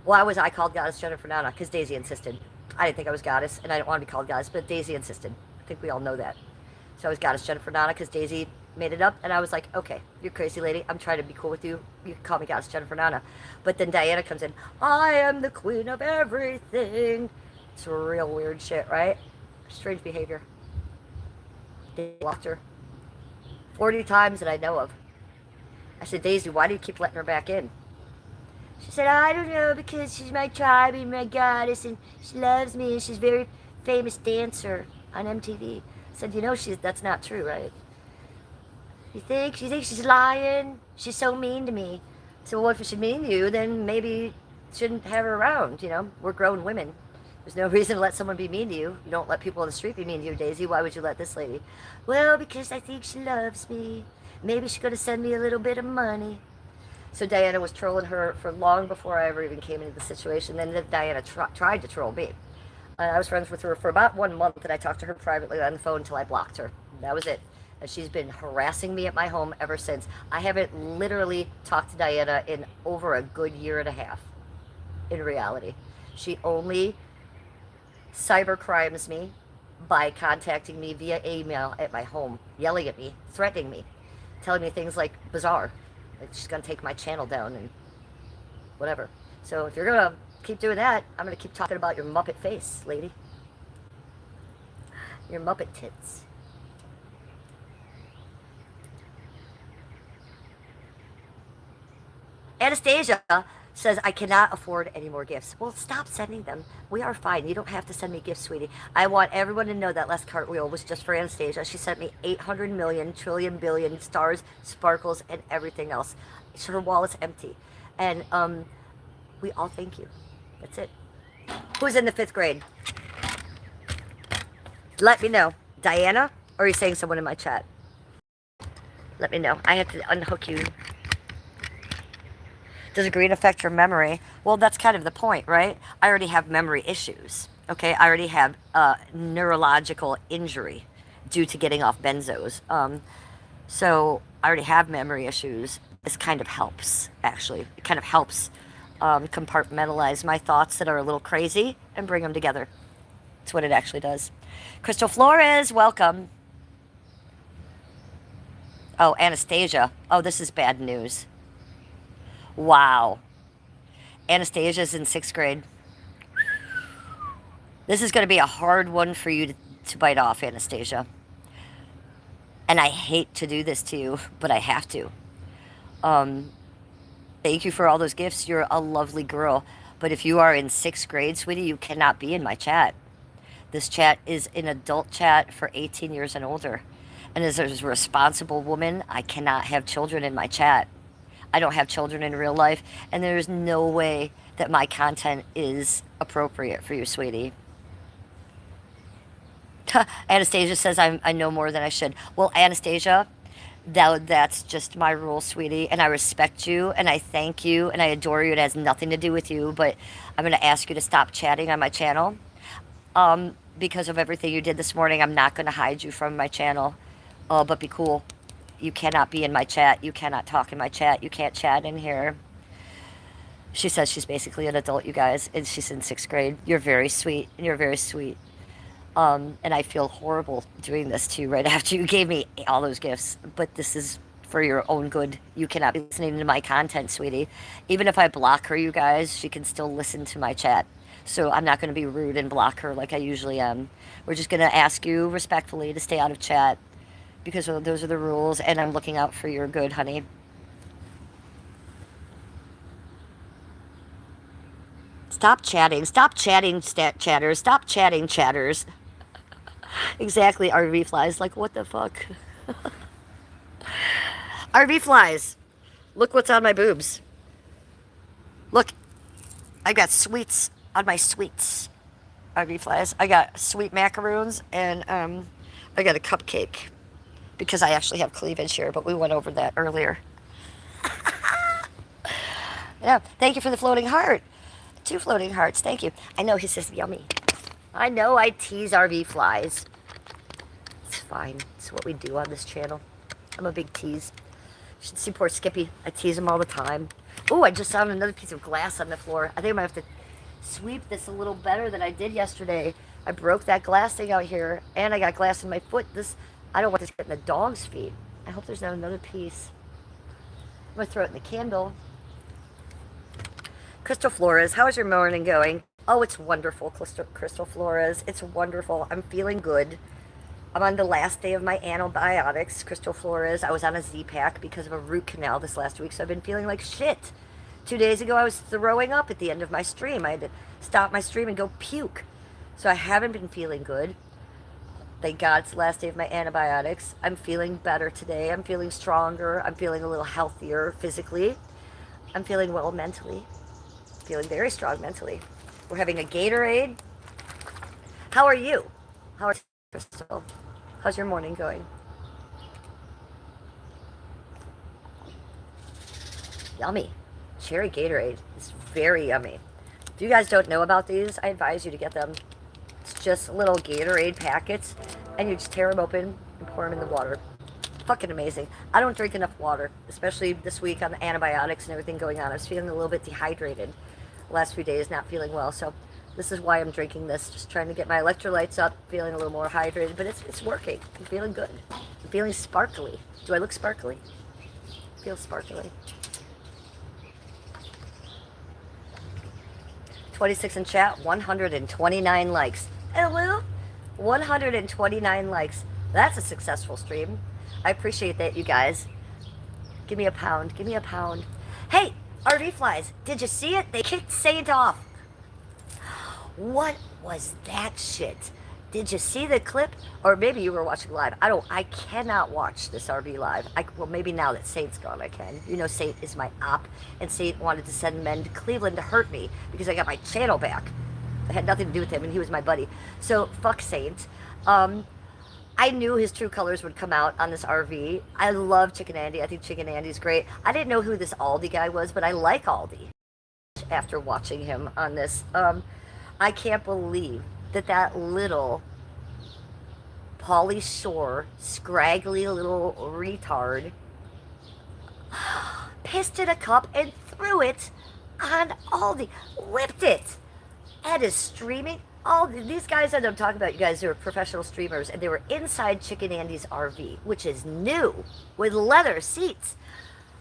Why was I called Goddess Jennifer Nana? Because Daisy insisted. I didn't think I was Goddess, and I didn't want to be called Goddess, but Daisy insisted. I think we all know that. So I was Goddess Jennifer Nana because Daisy made it up, and I was like, okay, you're crazy lady. I'm trying to be cool with you. You can call me Goddess Jennifer Nana. But then Diana comes in. I am the queen of everything. It's real weird shit, right? Strange behavior. They blocked her 40 times that I know of. I said, Daisy, why do you keep letting her back in? She said, I don't know, because she's my tribe and my goddess, and she loves me, and she's a very famous dancer on MTV. I said, you know, that's not true, right? You think she's lying? She's so mean to me. So well, if she's mean to you, then maybe you shouldn't have her around, you know? We're grown women. There's no reason to let someone be mean to you. You don't let people on the street be mean to you, Daisy. Why would you let this lady? Well, because I think she loves me. Maybe she's going to send me a little bit of money. So Diana was trolling her for long before I ever even came into the situation. Then Diana tried to troll me. I was friends with her for about 1 month, and I talked to her privately on the phone until I blocked her. That was it. And she's been harassing me at my home ever since. I haven't literally talked to Diana in over a good year and a half, in reality. She only cyber crimes me by contacting me via email at my home, yelling at me, threatening me, telling me things like bizarre, like she's gonna take my channel down and whatever. So if you're gonna keep doing that, I'm gonna keep talking about your Muppet face, lady. Your Muppet tits. Anastasia says, I cannot afford any more gifts. Well, stop sending them. We are fine. You don't have to send me gifts, sweetie. I want everyone to know that last cartwheel was just for Anastasia. She sent me 800 million, trillion, billion stars, sparkles, and everything else. Her wallet's empty. And we all thank you. That's it. Who's in the 5th grade? Let me know. Diana? Or are you saying someone in my chat? Let me know. I have to unhook you. Does green affect your memory? Well, that's kind of the point, right? I already have memory issues, okay? I already have neurological injury due to getting off benzos. So I already have memory issues. This kind of helps, actually. It kind of helps compartmentalize my thoughts that are a little crazy and bring them together. That's what it actually does. Crystal Flores, welcome. Oh, Anastasia. Oh, this is bad news. Wow. Anastasia's in 6th grade. This is going to be a hard one for you to bite off, Anastasia. And I hate to do this to you, but I have to. Thank you for all those gifts. You're a lovely girl. But if you are in 6th grade, sweetie, you cannot be in my chat. This chat is an adult chat for 18 years and older. And as a responsible woman, I cannot have children in my chat. I don't have children in real life, and there's no way that my content is appropriate for you, sweetie. Anastasia says I know more than I should. Well, Anastasia, that's just my rule, sweetie, and I respect you, and I thank you, and I adore you. It has nothing to do with you, but I'm going to ask you to stop chatting on my channel. Because of everything you did this morning, I'm not going to hide you from my channel, but be cool. You cannot be in my chat. You cannot talk in my chat. You can't chat in here. She says she's basically an adult, you guys, and she's in 6th grade. You're very sweet, and you're very sweet. And I feel horrible doing this to you right after you gave me all those gifts. But this is for your own good. You cannot be listening to my content, sweetie. Even if I block her, you guys, she can still listen to my chat. So I'm not going to be rude and block her like I usually am. We're just going to ask you respectfully to stay out of chat, because those are the rules, and I'm looking out for your good, honey. Stop chatting. Stop chatting, chatters. Stop chatting, chatters. Exactly, RV flies. Like, what the fuck? RV flies. Look what's on my boobs. Look, I got sweets on my sweets. RV flies. I got sweet macaroons, and I got a cupcake. Because I actually have cleavage here, but we went over that earlier. Yeah, thank you for the floating heart. 2 floating hearts, thank you. I know, he says yummy. I know I tease RV flies. It's fine. It's what we do on this channel. I'm a big tease. You should see poor Skippy. I tease him all the time. Oh, I just found another piece of glass on the floor. I think I might have to sweep this a little better than I did yesterday. I broke that glass thing out here, and I got glass in my foot. I don't want this to get in the dog's feet. I hope there's not another piece. I'm going to throw it in the candle. Crystal Flores, how is your morning going? Oh, it's wonderful, Crystal Flores. It's wonderful. I'm feeling good. I'm on the last day of my antibiotics, Crystal Flores. I was on a Z-Pack because of a root canal this last week, so I've been feeling like shit. 2 days ago, I was throwing up at the end of my stream. I had to stop my stream and go puke. So I haven't been feeling good. Thank God it's the last day of my antibiotics. I'm feeling better today. I'm feeling stronger. I'm feeling a little healthier physically. I'm feeling well mentally. Feeling very strong mentally. We're having a Gatorade. How are you? How are you, Crystal? How's your morning going? Yummy. Cherry Gatorade. It's very yummy. If you guys don't know about these, I advise you to get them. It's just little Gatorade packets, and you just tear them open and pour them in the water. Fucking amazing. I don't drink enough water, especially this week on the antibiotics and everything going on. I was feeling a little bit dehydrated the last few days, not feeling well, so This is why I'm drinking this. Just trying to get my electrolytes up, feeling a little more hydrated. But it's working. I'm feeling good. I'm feeling sparkly. Do I look sparkly? I feel sparkly. 26 in chat, 129 likes. Hello? 129 likes. That's a successful stream. I appreciate that, you guys. Give me a pound. Give me a pound. Hey, RV Flies, did you see it? They kicked Saint off. What was that shit? Did you see the clip? Or maybe you were watching live. I cannot watch this RV live. Well, maybe now that Saint's gone, I can. You know, Saint is my op, and Saint wanted to send men to Cleveland to hurt me because I got my channel back. It had nothing to do with him, and he was my buddy. So, fuck Saint. I knew his true colors would come out on this RV. I love Chicken Andy. I think Chicken Andy's great. I didn't know who this Aldi guy was, but I like Aldi after watching him on this. I can't believe that little Pauly Shore, scraggly little retard, pissed in a cup and threw it on Aldi. Whipped it. Ed is streaming. All these guys that I'm talking about, you guys, are professional streamers, and they were inside Chicken Andy's RV, which is new, with leather seats.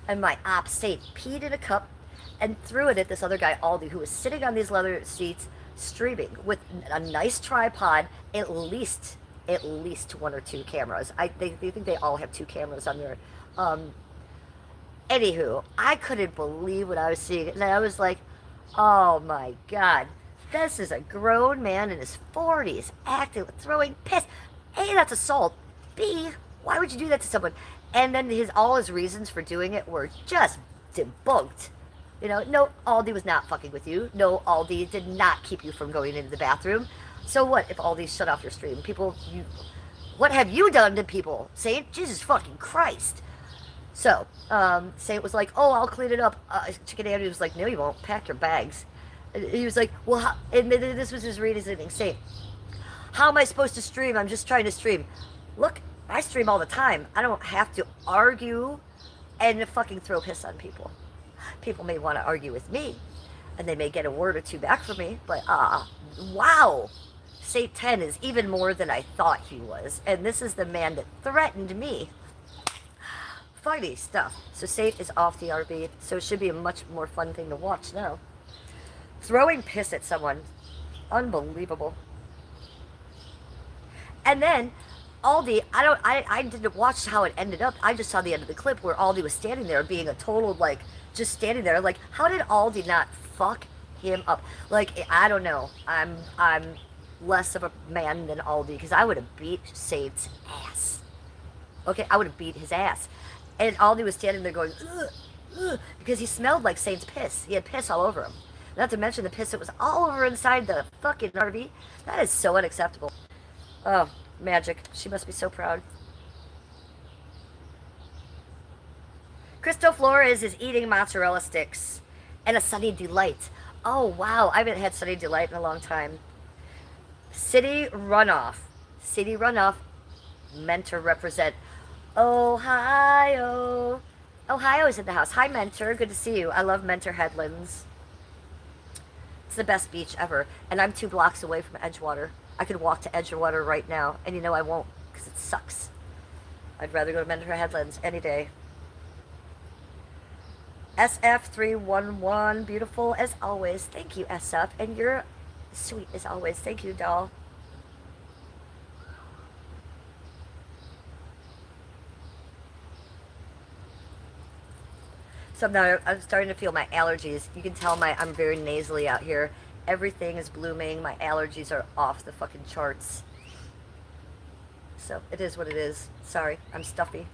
And my op Saint peed in a cup and threw it at this other guy, Aldi, who was sitting on these leather seats, streaming with a nice tripod, at least one or two cameras. They think they all have two cameras on their. Anywho, I couldn't believe what I was seeing, and I was like, oh my god. This is a grown man in his 40s acting, throwing piss. A, that's assault. B, why would you do that to someone? And then all his reasons for doing it were just debunked. You know, no, Aldi was not fucking with you. No, Aldi did not keep you from going into the bathroom. So what if Aldi shut off your stream? People, what have you done to people? Saint, Jesus fucking Christ. So, Saint was like, oh, I'll clean it up. Chicken Andy was like, no, you won't. Pack your bags. He was like, well, and this was his reasoning. Say, how am I supposed to stream? I'm just trying to stream. Look, I stream all the time. I don't have to argue and fucking throw piss on people. People may want to argue with me, and they may get a word or two back from me, but, wow. Saint 10 is even more than I thought he was, and this is the man that threatened me. Funny stuff. So Saint is off the RV, so it should be a much more fun thing to watch now. Throwing piss at someone. Unbelievable. And then Aldi, I didn't watch how it ended up. I just saw the end of the clip where Aldi was standing there being a total, like, just standing there. Like, how did Aldi not fuck him up? Like, I don't know. I'm less of a man than Aldi because I would have beat Saint's ass. Okay, I would have beat his ass. And Aldi was standing there going, ugh, ugh, because he smelled like Saint's piss. He had piss all over him. Not to mention the piss that was all over inside the fucking RV. That is so unacceptable. Oh, magic. She must be so proud. Crystal Flores is eating mozzarella sticks and a Sunny Delight. Oh, wow. I haven't had Sunny Delight in a long time. City Runoff. City Runoff. Mentor represent. Ohio. Ohio is in the house. Hi, Mentor. Good to see you. I love Mentor Headlands. It's the best beach ever. And I'm 2 blocks away from Edgewater. I could walk to Edgewater right now. And you know I won't because it sucks. I'd rather go to Mentor Headlands any day. SF311. Beautiful as always. Thank you, SF. And you're sweet as always. Thank you, doll. So now I'm starting to feel my allergies. You can tell I'm very nasally out here. Everything is blooming. My allergies are off the fucking charts. So it is what it is. Sorry, I'm stuffy.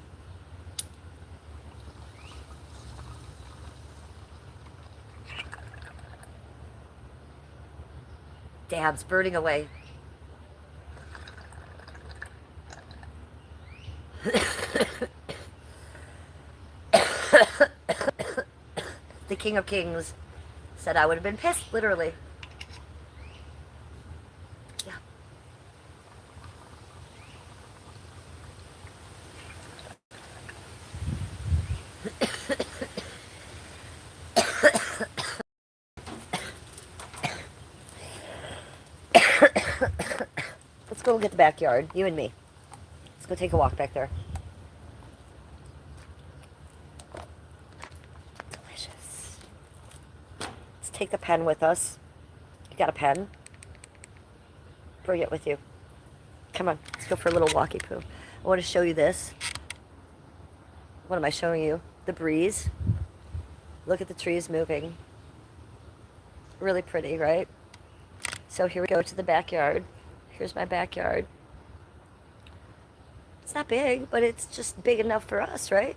Dabs burning away. The King of Kings said I would have been pissed, literally. Yeah. at the backyard. You and me. Let's go take a walk back there. Delicious. Let's take the pen with us. You got a pen? Bring it with you. Come on, let's go for a little walkie poo. I want to show you this. What am I showing you? The breeze. Look at the trees moving. Really pretty, right? So here we go to the backyard. Here's my backyard. It's not big, but it's just big enough for us, right?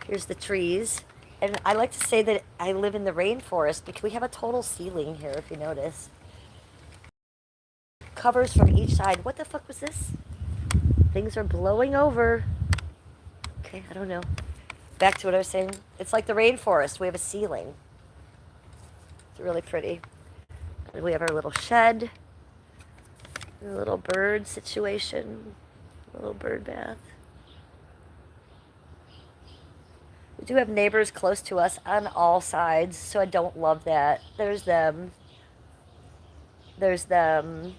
Here's the trees. And I like to say that I live in the rainforest because we have a total ceiling here, if you notice. Covers from each side. What the fuck was this? Things are blowing over. Okay, I don't know. Back to what I was saying. It's like the rainforest. We have a ceiling. It's really pretty. And we have our little shed. A little bird situation. A little bird bath. We do have neighbors close to us on all sides, so I don't love that. There's them. There's them.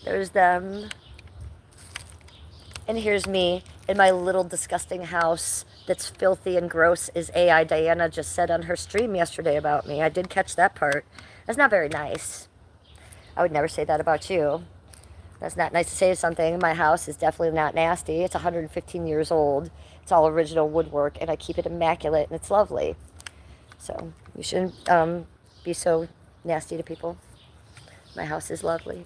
There's them. And here's me in my little disgusting house that's filthy and gross, as AI Diana just said on her stream yesterday about me. I did catch that part. That's not very nice. I would never say that about you. That's not nice to say something. My house is definitely not nasty. It's 115 years old. It's all original woodwork, and I keep it immaculate, and it's lovely. So you shouldn't be so nasty to people. My house is lovely.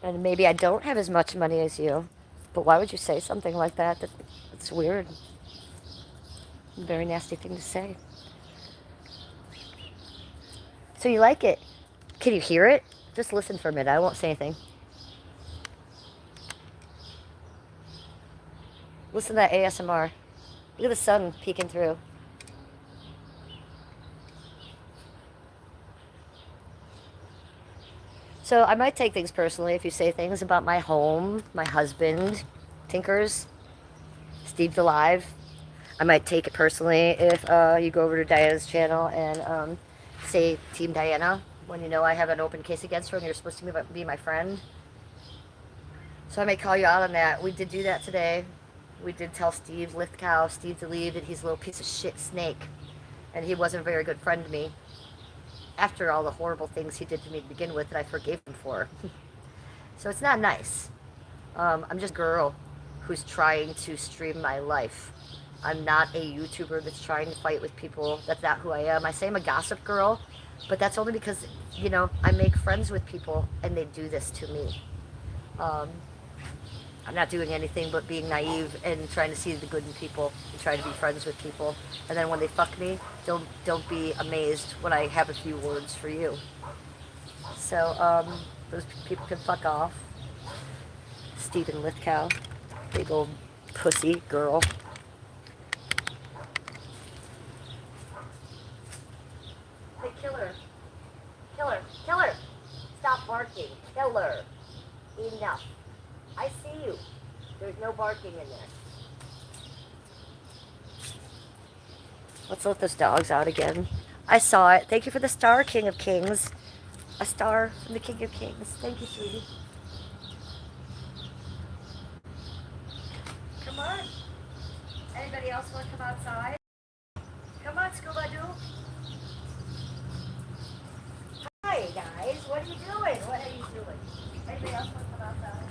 And maybe I don't have as much money as you, but why would you say something like that? That's weird. A very nasty thing to say. So you like it? Can you hear it? Just listen for a minute. I won't say anything. Listen to that ASMR. Look at the sun peeking through. So I might take things personally if you say things about my home, my husband, Tinkers, Steve's alive. I might take it personally if you go over to Diana's channel and say Team Diana when you know I have an open case against her and you're supposed to be my friend. So I may call you out on that. We did do that today. We did tell Steve Lithgow, Steve to leave, that he's a little piece of shit snake. And he wasn't a very good friend to me. After all the horrible things he did to me to begin with that I forgave him for. So it's not nice. I'm just a girl who's trying to stream my life. I'm not a YouTuber that's trying to fight with people. That's not who I am. I say I'm a gossip girl, but that's only because, you know, I make friends with people and they do this to me. I'm not doing anything but being naive and trying to see the good in people and trying to be friends with people. And then when they fuck me, don't be amazed when I have a few words for you. So those people can fuck off. Stephen Lithgow, big old pussy girl. Hey, kill her. Kill her. Kill her. Stop barking. Kill her. Enough. I see you. There's no barking in there. Let's let those dogs out again. I saw it. Thank you for the star, King of Kings. A star from the King of Kings. Thank you, sweetie. Come on. Anybody else want to come outside? Come on, Scooby-Doo. Hi, guys. What are you doing? What are you doing? Anybody else want to come outside?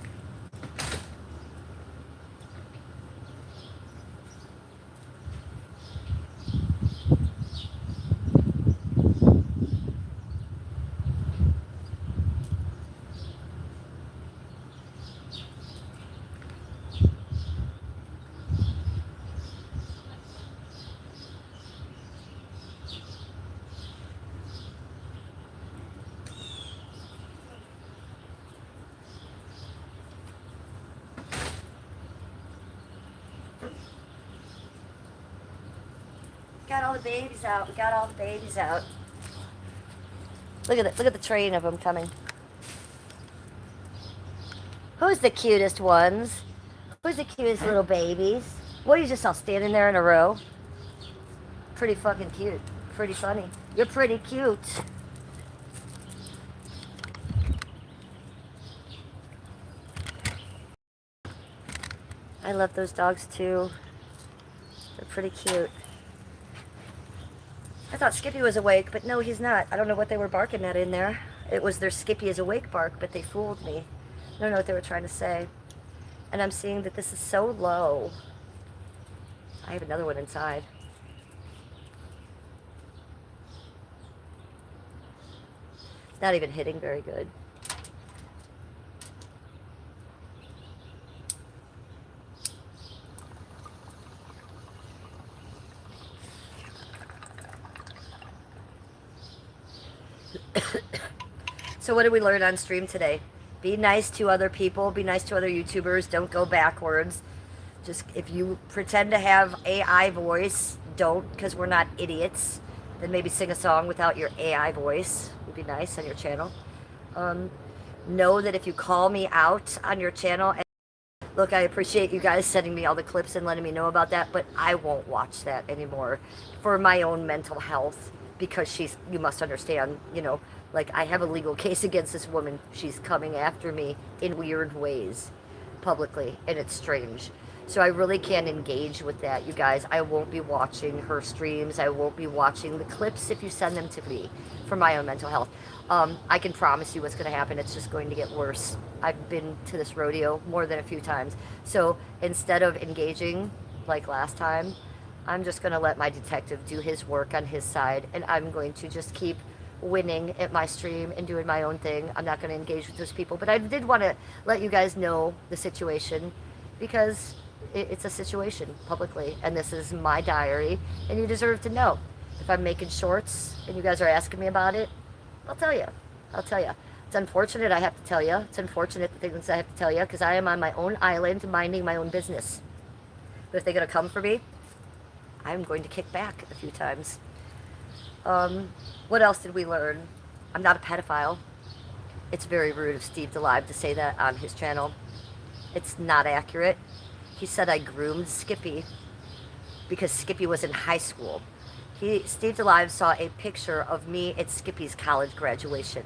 Got all the babies out. We got all the babies out. Look at it. Look at the train of them coming. Who's the cutest ones? Who's the cutest little babies? What are you just all standing there in a row? Pretty fucking cute. Pretty funny. You're pretty cute. I love those dogs too. They're pretty cute. I thought Skippy was awake, but no, he's not. I don't know what they were barking at in there. It was their Skippy is awake bark, but they fooled me. I don't know what they were trying to say. And I'm seeing that this is so low. I have another one inside. It's not even hitting very good. So what did we learn on stream today? Be nice to other people. Be nice to other YouTubers. Don't go backwards. Just if you pretend to have AI voice, don't, because we're not idiots. Then maybe sing a song without your AI voice. Would be nice on your channel. Know that if you call me out on your channel, and look, I appreciate you guys sending me all the clips and letting me know about that, but I won't watch that anymore for my own mental health, because you must understand, like, I have a legal case against this woman. She's coming after me in weird ways publicly, and it's strange. So I really can't engage with that, you guys. I won't be watching her streams. I won't be watching the clips if you send them to me for my own mental health. I can promise you what's going to happen. It's just going to get worse. I've been to this rodeo more than a few times. So instead of engaging like last time, I'm just going to let my detective do his work on his side, and I'm going to just keep winning at my stream and doing my own thing. I'm not going to engage with those people. But I did want to let you guys know the situation, because it's a situation publicly, and this is my diary, and you deserve to know. If I'm making shorts and you guys are asking me about it, I'll tell you. I'll tell you. It's unfortunate I have to tell you. It's unfortunate the things I have to tell you, because I am on my own island minding my own business. But if they're going to come for me, I'm going to kick back a few times. What else did we learn? I'm not a pedophile. It's very rude of Steve DeLive to say that on his channel. It's not accurate. He said I groomed Skippy because Skippy was in high school. Steve DeLive saw a picture of me at Skippy's college graduation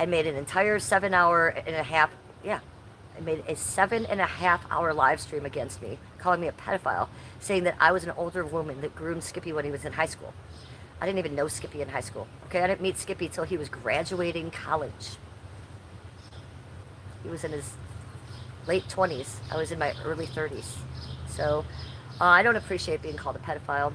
and made an entire 7.5 I made a 7.5-hour live stream against me, calling me a pedophile, saying that I was an older woman that groomed Skippy when he was in high school. I didn't even know Skippy in high school. Okay, I didn't meet Skippy till he was graduating college. He was in his late 20s. I was in my early 30s. So I don't appreciate being called a pedophile.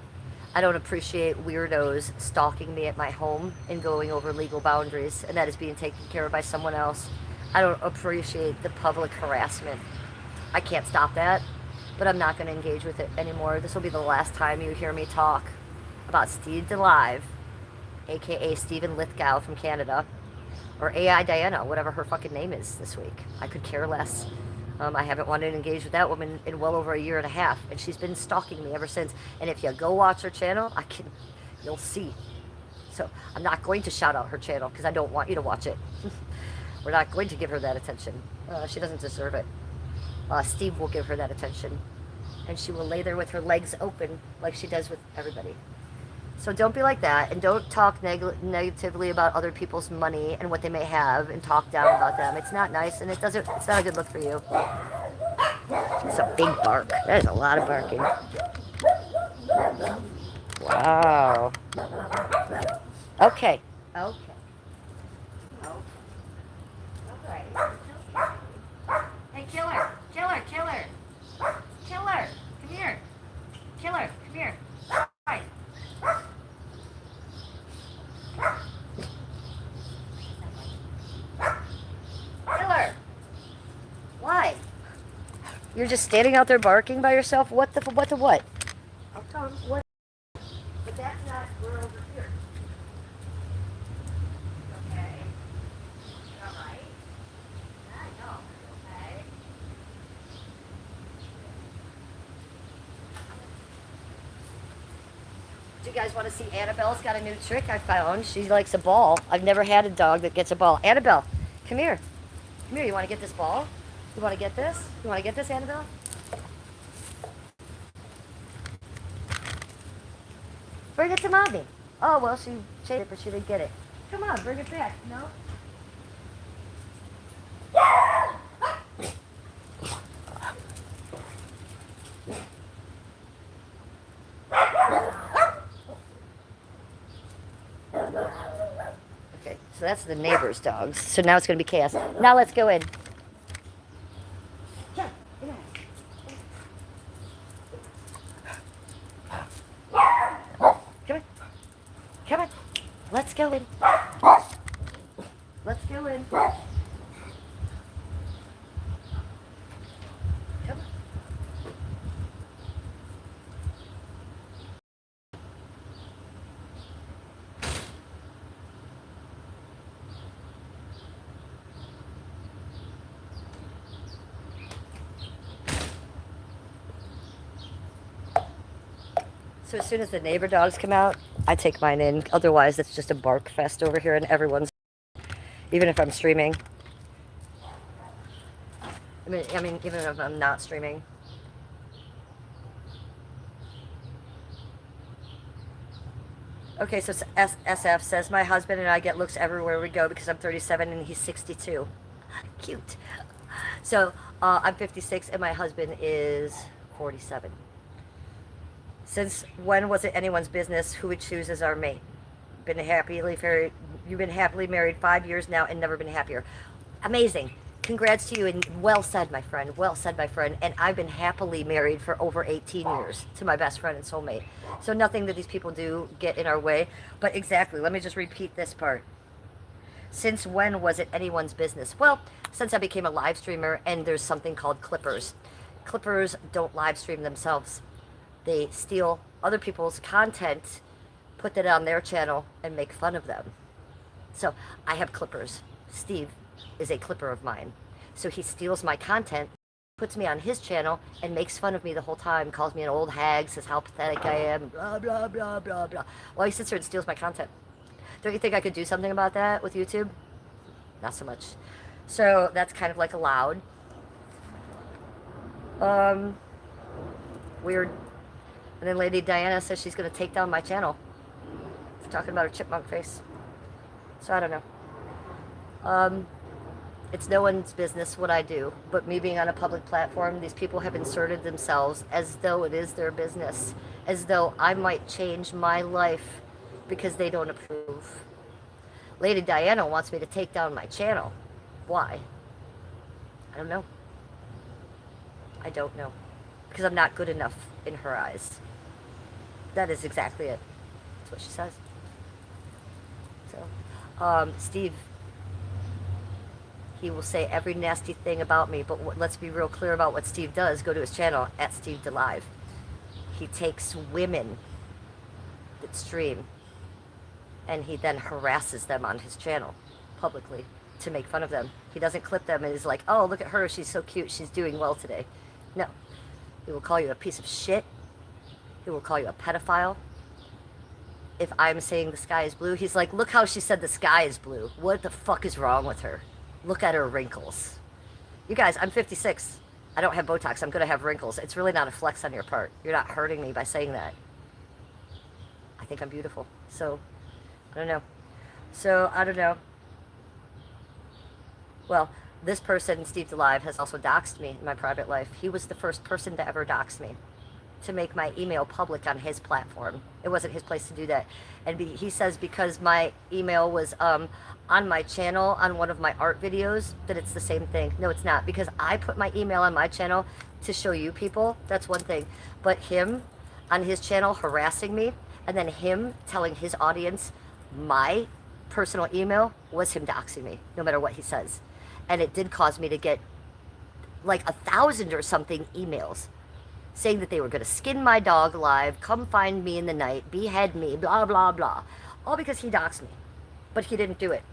I don't appreciate weirdos stalking me at my home and going over legal boundaries, and that is being taken care of by someone else. I don't appreciate the public harassment. I can't stop that, but I'm not going to engage with it anymore. This will be the last time you hear me talk about Steve DeLive, aka Stephen Lithgow from Canada, or AI Diana, whatever her fucking name is this week. I could care less. I haven't wanted to engage with that woman in well over 1.5 years, and she's been stalking me ever since. And if you go watch her channel, you'll see. So I'm not going to shout out her channel because I don't want you to watch it. We're not going to give her that attention. She doesn't deserve it. Steve will give her that attention, and she will lay there with her legs open like she does with everybody. So don't be like that, and don't talk negatively about other people's money and what they may have, and talk down about them. It's not nice, and it's not a good look for you. It's a big bark. That is a lot of barking. Wow. Okay. Okay. Hey, killer! Killer! Killer! Killer! Come here! Killer! Come here! Hi! Killer! Why? You're just standing out there barking by yourself? What? I'll tell him what. But that's not, we're over here. Okay. Alright. I know. Okay. Do you guys want to see Annabelle's got a new trick I found? She likes a ball. I've never had a dog that gets a ball. Annabelle, come here. Come here. You want to get this ball? You want to get this? You want to get this, Annabelle? Bring it to mommy. Oh, well, she chased it, but she didn't get it. Come on, bring it back. No? So that's the neighbor's dogs. So now it's going to be chaos. Now let's go in. Come on. Come on. Let's go in. Let's go in. Come on. So as soon as the neighbor dogs come out, I take mine in. Otherwise, it's just a bark fest over here, and everyone's, even if I'm streaming. I mean, even if I'm not streaming. Okay, so SF says, my husband and I get looks everywhere we go because I'm 37 and he's 62. Cute. So, I'm 56 and my husband is 47. Since when was it anyone's business who would choose as our mate? You've been happily married 5 years now and never been happier. Amazing. Congrats to you, and well said, my friend. Well said, my friend. And I've been happily married for over 18 years to my best friend and soulmate. So nothing that these people do get in our way. But exactly, let me just repeat this part. Since when was it anyone's business? Well, since I became a live streamer, and there's something called clippers. Clippers don't live stream themselves. They steal other people's content, put that on their channel, and make fun of them. So I have clippers. Steve is a clipper of mine. So he steals my content, puts me on his channel, and makes fun of me the whole time, calls me an old hag, says how pathetic I am, blah, blah, blah, blah, blah. Well, he sits there and steals my content. Don't you think I could do something about that with YouTube? Not so much. So that's kind of like allowed. Weird. And then Lady Diana says she's going to take down my channel. She's talking about her chipmunk face. So I don't know. It's no one's business what I do, but me being on a public platform, these people have inserted themselves as though it is their business, as though I might change my life because they don't approve. Lady Diana wants me to take down my channel. Why? I don't know. I don't know. Because I'm not good enough in her eyes. That is exactly it. That's what she says. So, Steve, he will say every nasty thing about me, but let's be real clear about what Steve does. Go to his channel, @SteveDeLive. He takes women that stream, and he then harasses them on his channel publicly to make fun of them. He doesn't clip them and is like, oh, look at her, she's so cute, she's doing well today. No. He will call you a piece of shit. He will call you a pedophile. If I'm saying the sky is blue, he's like, look how she said the sky is blue. What the fuck is wrong with her? Look at her wrinkles. You guys, I'm 56. I don't have Botox. I'm going to have wrinkles. It's really not a flex on your part. You're not hurting me by saying that. I think I'm beautiful. So, I don't know. So, I don't know. Well, this person, Steve DeLive, has also doxed me in my private life. He was the first person to ever dox me, to make my email public on his platform. It wasn't his place to do that. And he says because my email was on my channel on one of my art videos, that it's the same thing. No, it's not. Because I put my email on my channel to show you people, that's one thing. But him on his channel harassing me, and then him telling his audience my personal email was him doxing me, no matter what he says. And it did cause me to get like 1,000 or something emails saying that they were going to skin my dog alive, come find me in the night, behead me, blah, blah, blah. All because he doxed me. But he didn't do it.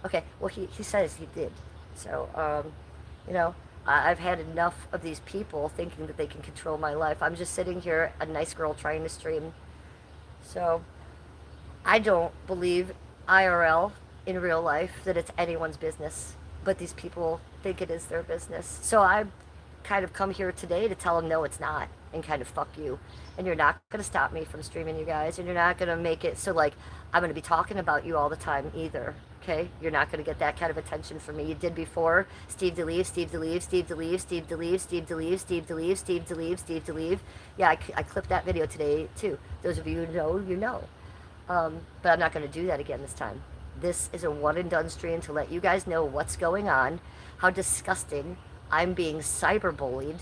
Okay, well, he says he did. So, you know, I've had enough of these people thinking that they can control my life. I'm just sitting here, a nice girl trying to stream. So, I don't believe IRL in real life that it's anyone's business. But these people think it is their business. So I kind of come here today to tell them, no, it's not, and kind of fuck you. And you're not going to stop me from streaming, you guys, and you're not going to make it so, like, I'm going to be talking about you all the time either, okay? You're not going to get that kind of attention from me. You did before. Steve DeLive, Steve DeLive, Steve DeLive, Steve DeLive, Steve DeLive, Steve DeLive, Steve DeLive, Steve DeLive. Yeah, I clipped that video today, too. Those of you who know, you know. But I'm not going to do that again this time. This is a one and done stream to let you guys know what's going on, how disgusting I'm being cyberbullied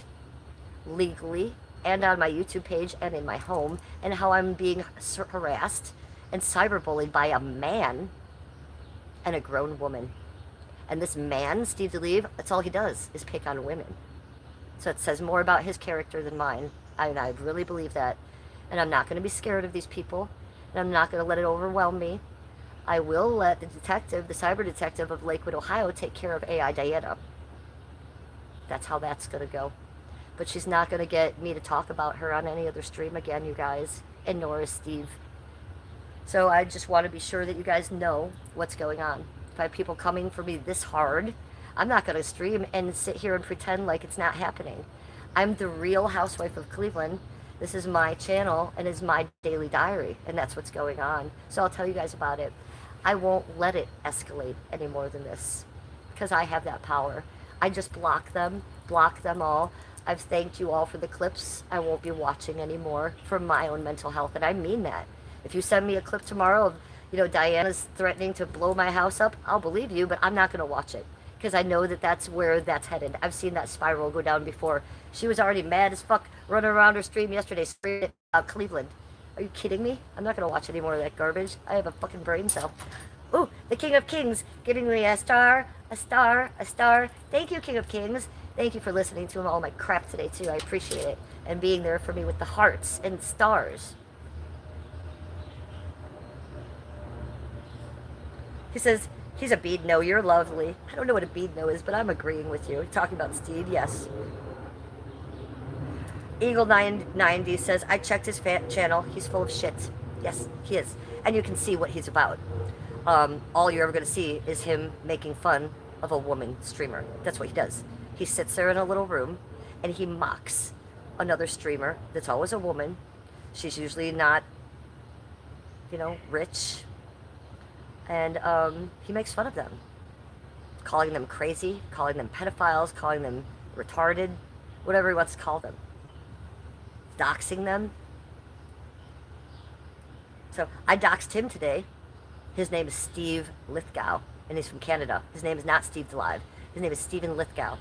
legally and on my YouTube page and in my home, and how I'm being harassed and cyberbullied by a man and a grown woman. And this man, Steve DeLeve, that's all he does is pick on women. So it says more about his character than mine. And I really believe that. And I'm not going to be scared of these people. And I'm not going to let it overwhelm me. I will let the detective, the cyber detective of Lakewood, Ohio, take care of AI Diana. That's how that's going to go. But she's not going to get me to talk about her on any other stream again, you guys. And nor is Steve. So I just want to be sure that you guys know what's going on. If I have people coming for me this hard, I'm not going to stream and sit here and pretend like it's not happening. I'm the Real Housewife of Cleveland. This is my channel and is my daily diary, and that's what's going on. So I'll tell you guys about it. I won't let it escalate any more than this because I have that power. I just block them all. I've thanked you all for the clips. I won't be watching anymore for my own mental health, and I mean that. If you send me a clip tomorrow of, Diana's threatening to blow my house up, I'll believe you, but I'm not going to watch it because I know that that's where that's headed. I've seen that spiral go down before. She was already mad as fuck running around her stream yesterday screaming about Cleveland. Are you kidding me? I'm not going to watch any more of that garbage. I have a fucking brain cell. Ooh, the King of Kings giving me a star, a star, a star. Thank you, King of Kings. Thank you for listening to all my crap today, too. I appreciate it. And being there for me with the hearts and stars. He says, he's a bead. No, you're lovely. I don't know what a bead no is, but I'm agreeing with you. Talking about Steve, yes. Eagle990 says, I checked his channel. He's full of shit. Yes, he is. And you can see what he's about. All you're ever going to see is him making fun of a woman streamer. That's what he does. He sits there in a little room and he mocks another streamer that's always a woman. She's usually not, rich. And he makes fun of them, calling them crazy, calling them pedophiles, calling them retarded, whatever he wants to call them, doxing them. So I doxed him today. His name is Steve Lithgow, and he's from Canada. His name is not Steve DeLive. His name is Stephen Lithgow.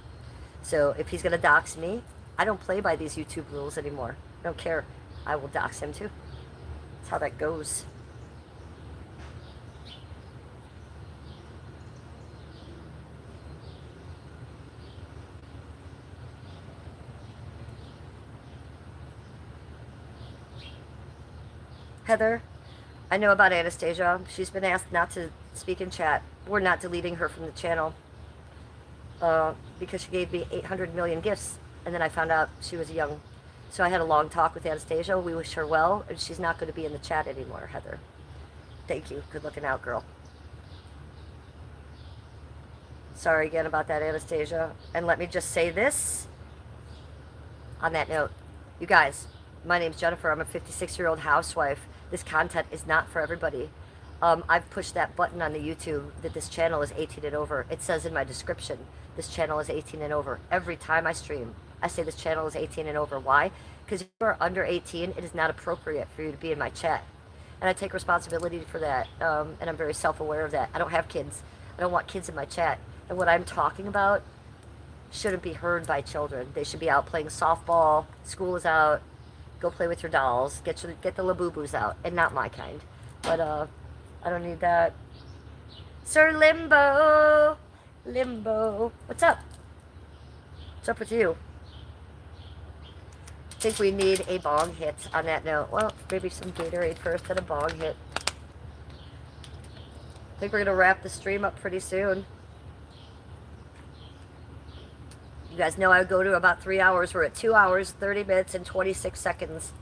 So if he's going to dox me, I don't play by these YouTube rules anymore. I don't care. I will dox him too. That's how that goes. Heather, I know about Anastasia. She's been asked not to speak in chat. We're not deleting her from the channel because she gave me 800 million gifts, and then I found out she was young. So I had a long talk with Anastasia. We wish her well, and she's not going to be in the chat anymore, Heather. Thank you. Good looking out, girl. Sorry again about that, Anastasia. And let me just say this on that note. You guys, my name's Jennifer. I'm a 56-year-old housewife. This content is not for everybody. I've pushed that button on the YouTube that this channel is 18 and over. It says in my description, this channel is 18 and over. Every time I stream, I say this channel is 18 and over. Why? Because if you are under 18, it is not appropriate for you to be in my chat. And I take responsibility for that, and I'm very self-aware of that. I don't have kids. I don't want kids in my chat. And what I'm talking about shouldn't be heard by children. They should be out playing softball. School is out. Go play with your dolls. Get the Labubu's out, and not my kind. But I don't need that. Sir Limbo, Limbo, what's up? What's up with you? I think we need a bong hit on that note. Well, maybe some Gatorade first, then a bong hit. I think we're gonna wrap the stream up pretty soon. You guys know I would go to about 3 hours. We're at 2 hours, 30 minutes, and 26 seconds.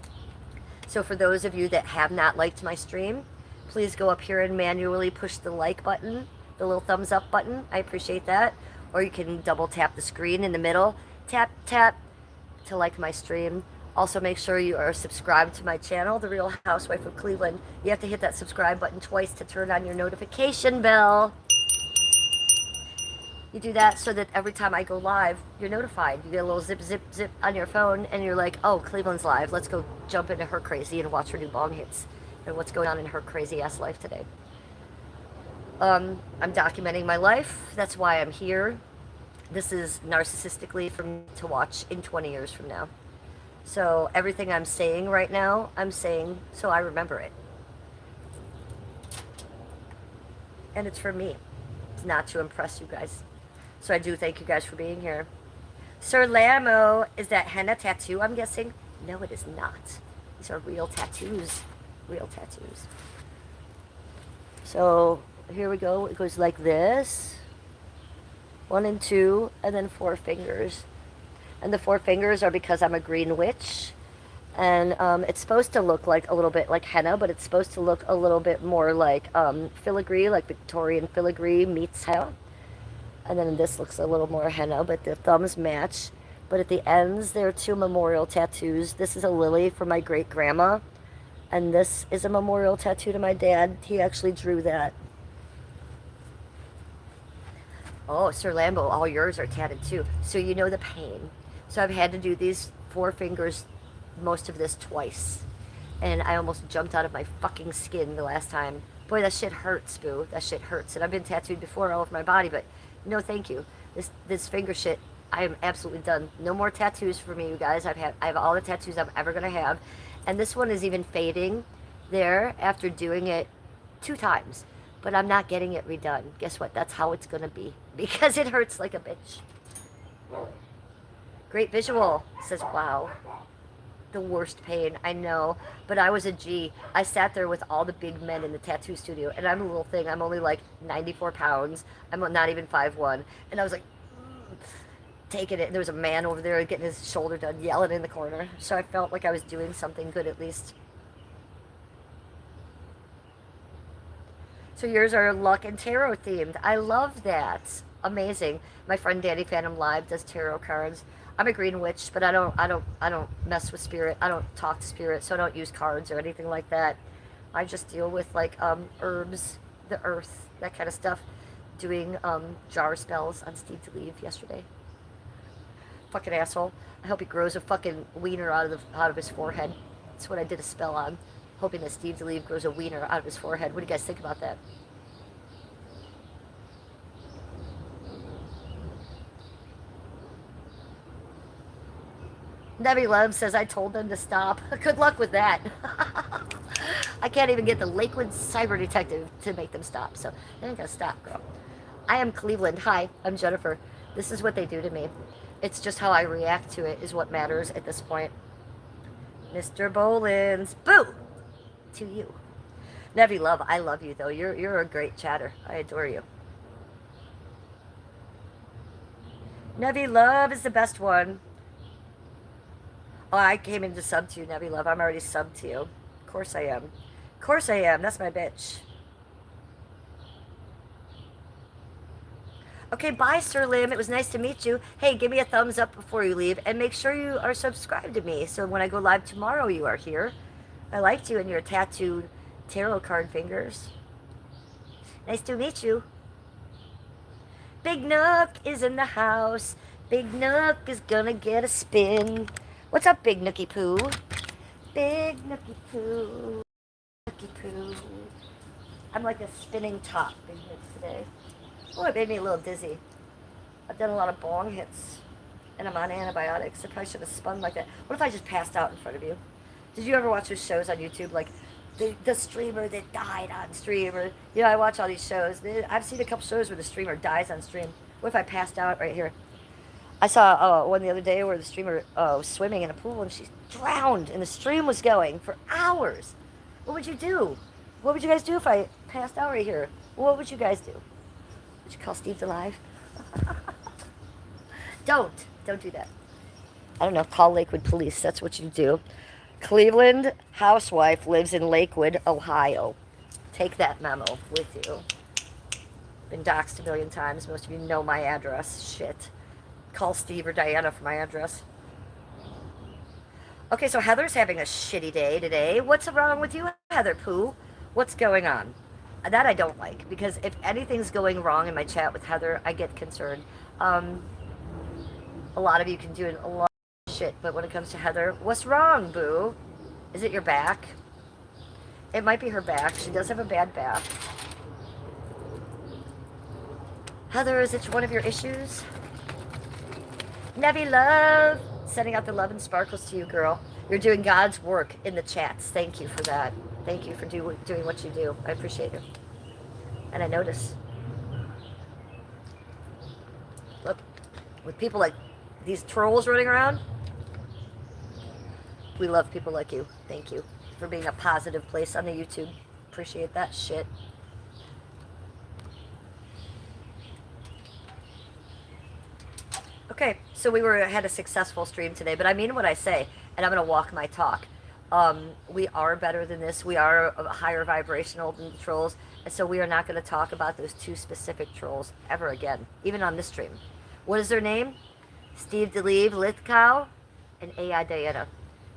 So for those of you that have not liked my stream, please go up here and manually push the like button, the little thumbs up button. I appreciate that. Or you can double tap the screen in the middle. Tap, tap to like my stream. Also make sure you are subscribed to my channel, The Real Housewife of Cleveland. You have to hit that subscribe button twice to turn on your notification bell. You do that so that every time I go live, you're notified. You get a little zip, zip, zip on your phone, and you're like, oh, Cleveland's live. Let's go jump into her crazy and watch her new bong hits and what's going on in her crazy-ass life today. I'm documenting my life. That's why I'm here. This is narcissistically for me to watch in 20 years from now. So everything I'm saying right now, I'm saying so I remember it. And it's for me. It's not to impress you guys. So I do thank you guys for being here. Sir Lamo, is that henna tattoo, I'm guessing? No, it is not. These are real tattoos. Real tattoos. So here we go. It goes like this. 1 and 2, and then 4 fingers. And the 4 fingers are because I'm a green witch. And it's supposed to look like a little bit like henna, but it's supposed to look a little bit more like filigree, like Victorian filigree meets henna. And then this looks a little more henna, but the thumbs match. But at the ends, there are 2 memorial tattoos. This is a lily for my great-grandma. And this is a memorial tattoo to my dad. He actually drew that. Oh, Sir Lambo, all yours are tatted too. So you know the pain. So I've had to do these 4 fingers, most of this twice. And I almost jumped out of my fucking skin the last time. Boy, that shit hurts, boo. That shit hurts. And I've been tattooed before all over my body, but no thank you. This finger shit, I am absolutely done. No more tattoos for me, you guys. I have all the tattoos I'm ever going to have. And this one is even fading there after doing it 2 times. But I'm not getting it redone. Guess what? That's how it's going to be. Because it hurts like a bitch. Great visual. Says, wow. The worst pain, I know. But I was a G. I sat there with all the big men in the tattoo studio. And I'm a little thing. I'm only like 94 pounds. I'm not even 5'1". And I was like, taking it. And there was a man over there getting his shoulder done, yelling in the corner. So I felt like I was doing something good at least. So yours are luck and tarot themed. I love that. Amazing. My friend Danny Phantom Live does tarot cards. I'm a green witch, but I don't mess with spirit. I don't talk to spirit, so I don't use cards or anything like that. I just deal with like herbs, the earth, that kind of stuff. Doing jar spells on Steve to leave yesterday. Fucking asshole. I hope he grows a fucking wiener out of his forehead. That's what I did a spell on. Hoping that Steve to leave grows a wiener out of his forehead. What do you guys think about that? Nebby Love says, I told them to stop. Good luck with that. I can't even get the Lakewood cyber detective to make them stop. So they ain't gonna stop, girl. I am Cleveland. Hi, I'm Jennifer. This is what they do to me. It's just how I react to it is what matters at this point. Mr. Bolins. Boo! To you. Nebby Love, I love you though. You're a great chatter. I adore you. Nebby Love is the best one. Oh, I came in to sub to you, Nebby Love. I'm already subbed to you. Of course I am. Of course I am. That's my bitch. Okay, bye, Sir Lim. It was nice to meet you. Hey, give me a thumbs up before you leave, and make sure you are subscribed to me, so when I go live tomorrow, you are here. I liked you and your tattooed tarot card fingers. Nice to meet you. Big Nook is in the house. Big Nook is gonna get a spin. What's up, Big Nookie Poo? Big Nookie Poo. Nookie Poo. I'm like a spinning top, Big Nook, today. Oh, it made me a little dizzy. I've done a lot of bong hits, and I'm on antibiotics. I probably should have spun like that. What if I just passed out in front of you? Did you ever watch those shows on YouTube, like the streamer that died on stream? Or, you know, I watch all these shows. I've seen a couple shows where the streamer dies on stream. What if I passed out right here? I saw one the other day where the streamer was swimming in a pool, and she drowned, and the stream was going for hours. What would you do? What would you guys do if I passed out right here? What would you guys do? Would you call Steve alive? Don't do that. I don't know, call Lakewood police. That's what you do. Cleveland housewife lives in Lakewood, Ohio. Take that memo with you. Been doxxed a million times. Most of you know my address. Shit. Call Steve or Diana for my address. Okay, so Heather's having a shitty day today. What's wrong with you, Heather Pooh? What's going on? That I don't like, because if anything's going wrong in my chat with Heather, I get concerned. A lot of you can do a lot of shit, but when it comes to Heather, what's wrong, boo? Is it your back? It might be her back. She does have a bad back. Heather, is it one of your issues? Nevi Love, sending out the love and sparkles to you, girl. You're doing God's work in the chats. Thank you for that. Thank you for doing what you do. I appreciate it. And I notice. Look, with people like these trolls running around, we love people like you. Thank you for being a positive place on the YouTube. Appreciate that shit. Okay, so had a successful stream today, but I mean what I say, and I'm going to walk my talk. We are better than this. We are higher vibrational than the trolls, and so we are not going to talk about those two specific trolls ever again, even on this stream. What is their name? Steve DeLeve, Lithgow, and AI Diana.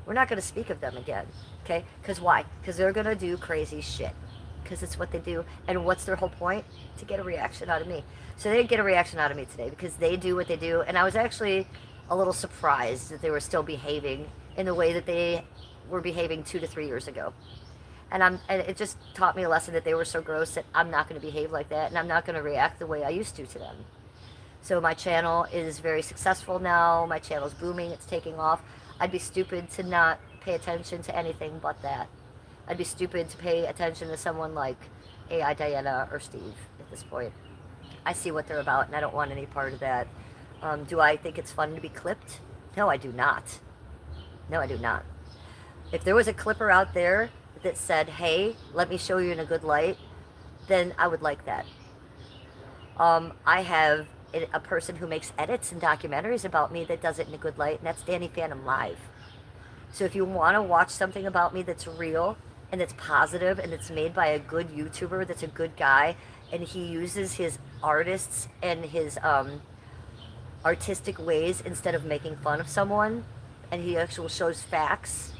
We're not going to speak of them again, okay? Because why? Because they're going to do crazy shit. Because it's what they do. And what's their whole point? To get a reaction out of me. So they didn't get a reaction out of me today because they do what they do. And I was actually a little surprised that they were still behaving in the way that they were behaving 2 to 3 years ago. And it just taught me a lesson that they were so gross that I'm not going to behave like that. And I'm not going to react the way I used to them. So my channel is very successful now. My channel's booming. It's taking off. I'd be stupid to not pay attention to anything but that. I'd be stupid to pay attention to someone like AI Diana or Steve at this point. I see what they're about, and I don't want any part of that. Do I think it's fun to be clipped? No, I do not. No, I do not. If there was a clipper out there that said, hey, let me show you in a good light, then I would like that. I have a person who makes edits and documentaries about me that does it in a good light, and that's Danny Phantom Live. So if you want to watch something about me that's real and that's positive and that's made by a good YouTuber that's a good guy and he uses his artists and his artistic ways instead of making fun of someone, and he actually shows facts,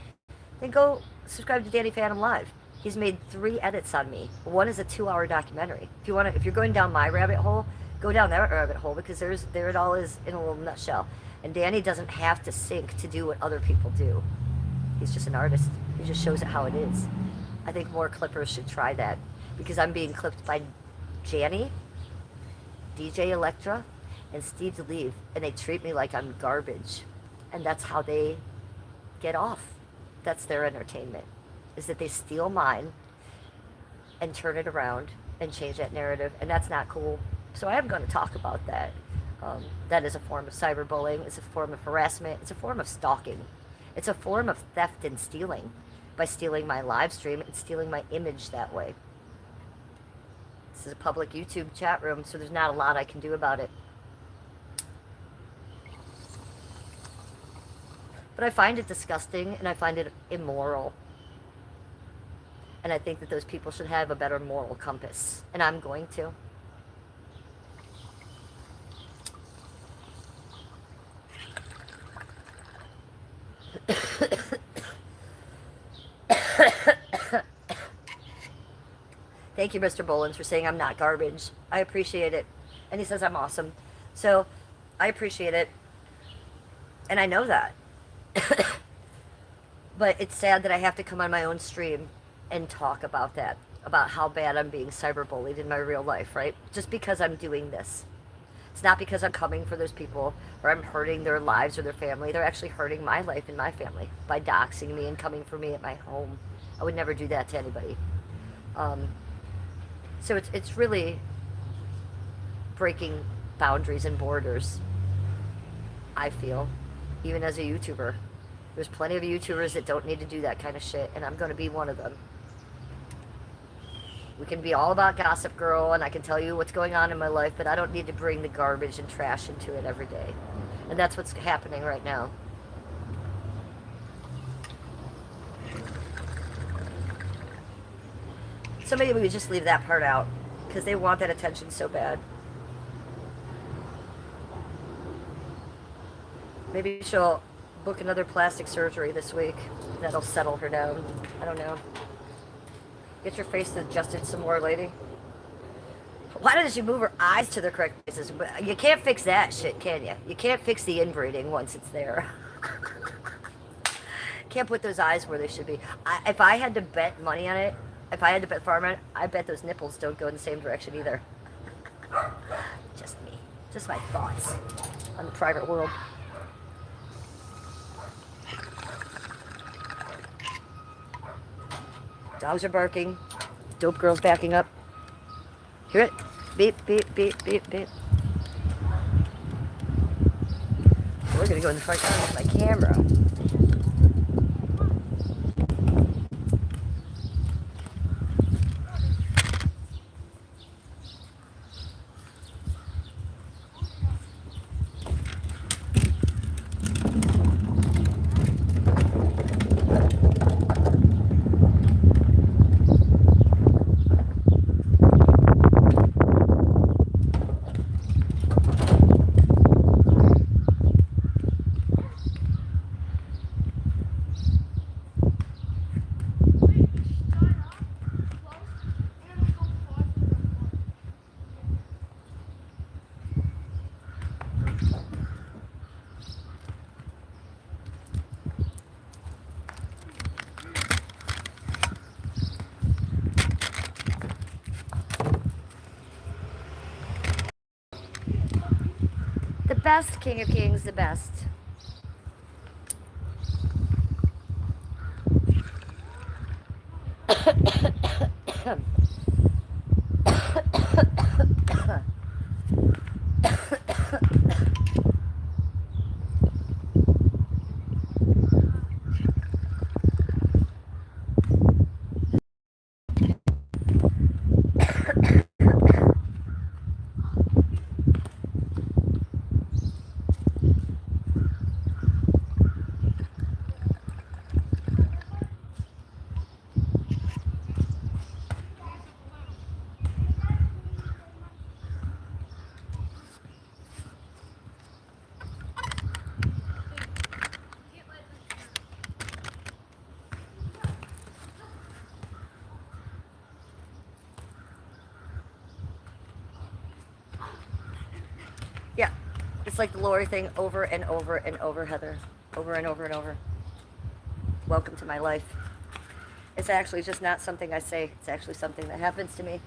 then go subscribe to Danny Phantom Live. He's made 3 edits on me. One is a 2-hour documentary. If you're going down my rabbit hole, go down that rabbit hole, because there it all is in a little nutshell. And Danny doesn't have to sink to do what other people do. He's just an artist. He just shows it how it is. I think more clippers should try that, because I'm being clipped by Janny, DJ Electra, and Steve DeLeve, and they treat me like I'm garbage. And that's how they get off. That's their entertainment, is that they steal mine and turn it around and change that narrative, and that's not cool. So I am going to talk about that. That is a form of cyberbullying. It's a form of harassment. It's a form of stalking. It's a form of theft and stealing, by stealing my live stream and stealing my image that way. This is a public YouTube chat room, so there's not a lot I can do about it. But I find it disgusting, and I find it immoral. And I think that those people should have a better moral compass, and I'm going to. Thank you, Mr. Bolins, for saying I'm not garbage. I appreciate it. And he says I'm awesome. So I appreciate it. And I know that. But it's sad that I have to come on my own stream and talk about that, about how bad I'm being cyberbullied in my real life, right? Just because I'm doing this. It's not because I'm coming for those people or I'm hurting their lives or their family. They're actually hurting my life and my family by doxing me and coming for me at my home. I would never do that to anybody. So it's really breaking boundaries and borders, I feel, even as a YouTuber. There's plenty of YouTubers that don't need to do that kind of shit, and I'm going to be one of them. We can be all about Gossip Girl, and I can tell you what's going on in my life, but I don't need to bring the garbage and trash into it every day. And that's what's happening right now. So maybe we just leave that part out, because they want that attention so bad. Maybe she'll book another plastic surgery this week. That'll settle her down. I don't know. Get your face adjusted some more, lady. Why doesn't she move her eyes to the correct places? You can't fix that shit, can you? You can't fix the inbreeding once it's there. Can't put those eyes where they should be. If I had to bet money on it, if I had to bet farm on it, I bet those nipples don't go in the same direction either. Just Just my thoughts on the private world. Dogs are barking. Dope girl's backing up. Hear it? Beep, beep, beep, beep, beep. We're gonna go in the front yard with my camera. The best, King of Kings, the best. Yeah, it's like the Lori thing over and over and over, Heather. Over and over and over. Welcome to my life. It's actually just not something I say. It's actually something that happens to me.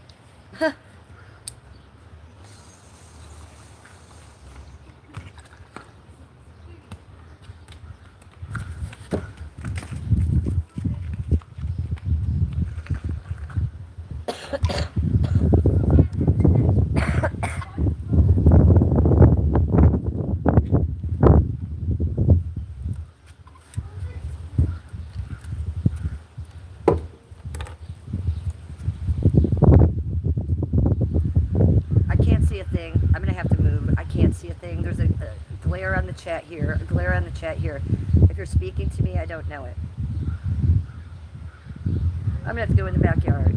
I'm gonna have to move. I can't see a thing. There's a glare on the chat here. A glare on the chat here. If you're speaking to me, I don't know it. I'm gonna have to go in the backyard.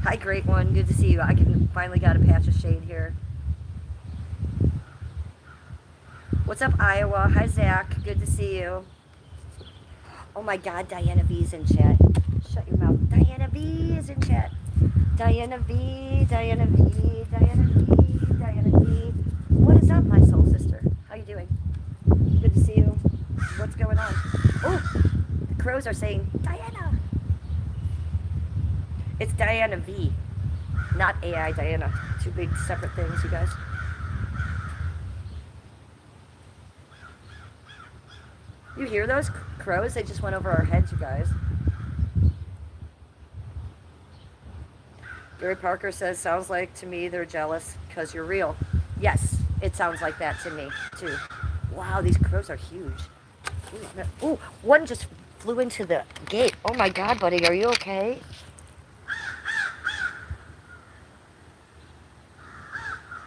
Hi, great one. Good to see you. I can finally got a patch of shade here. What's up, Iowa? Hi, Zach. Good to see you. Oh my God, Diana V's in chat. Shut your mouth. Diana V is in chat. Diana V, Diana V, Diana V, Diana V. What is up, my soul sister? How you doing? Good to see you. What's going on? Oh, the crows are saying, Diana. It's Diana V, not AI Diana. Two big separate things, you guys. You hear those crows? They just went over our heads, you guys. Gary Parker says, sounds like to me they're jealous because you're real. Yes, it sounds like that to me, too. Wow, these crows are huge. Ooh, one just flew into the gate. Oh my God, buddy, are you okay?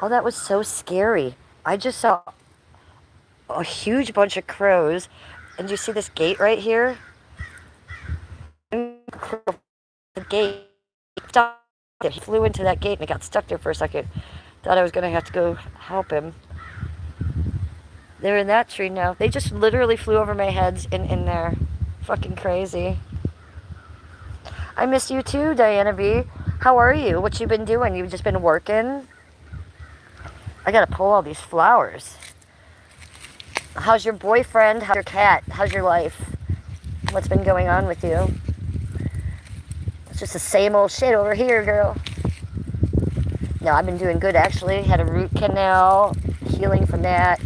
Oh, that was so scary. I just saw a huge bunch of crows. And you see this gate right here? The gate stopped. He flew into that gate and it got stuck there for a second. Thought I was going to have to go help him. They're in that tree now. They just literally flew over my heads in there. Fucking crazy. I miss you too, Diana V. How are you? What you been doing? You've just been working? I got to pull all these flowers. How's your boyfriend? How's your cat? How's your life? What's been going on with you? Just the same old shit over here, girl. No, I've been doing good, actually. Had a root canal, healing from that.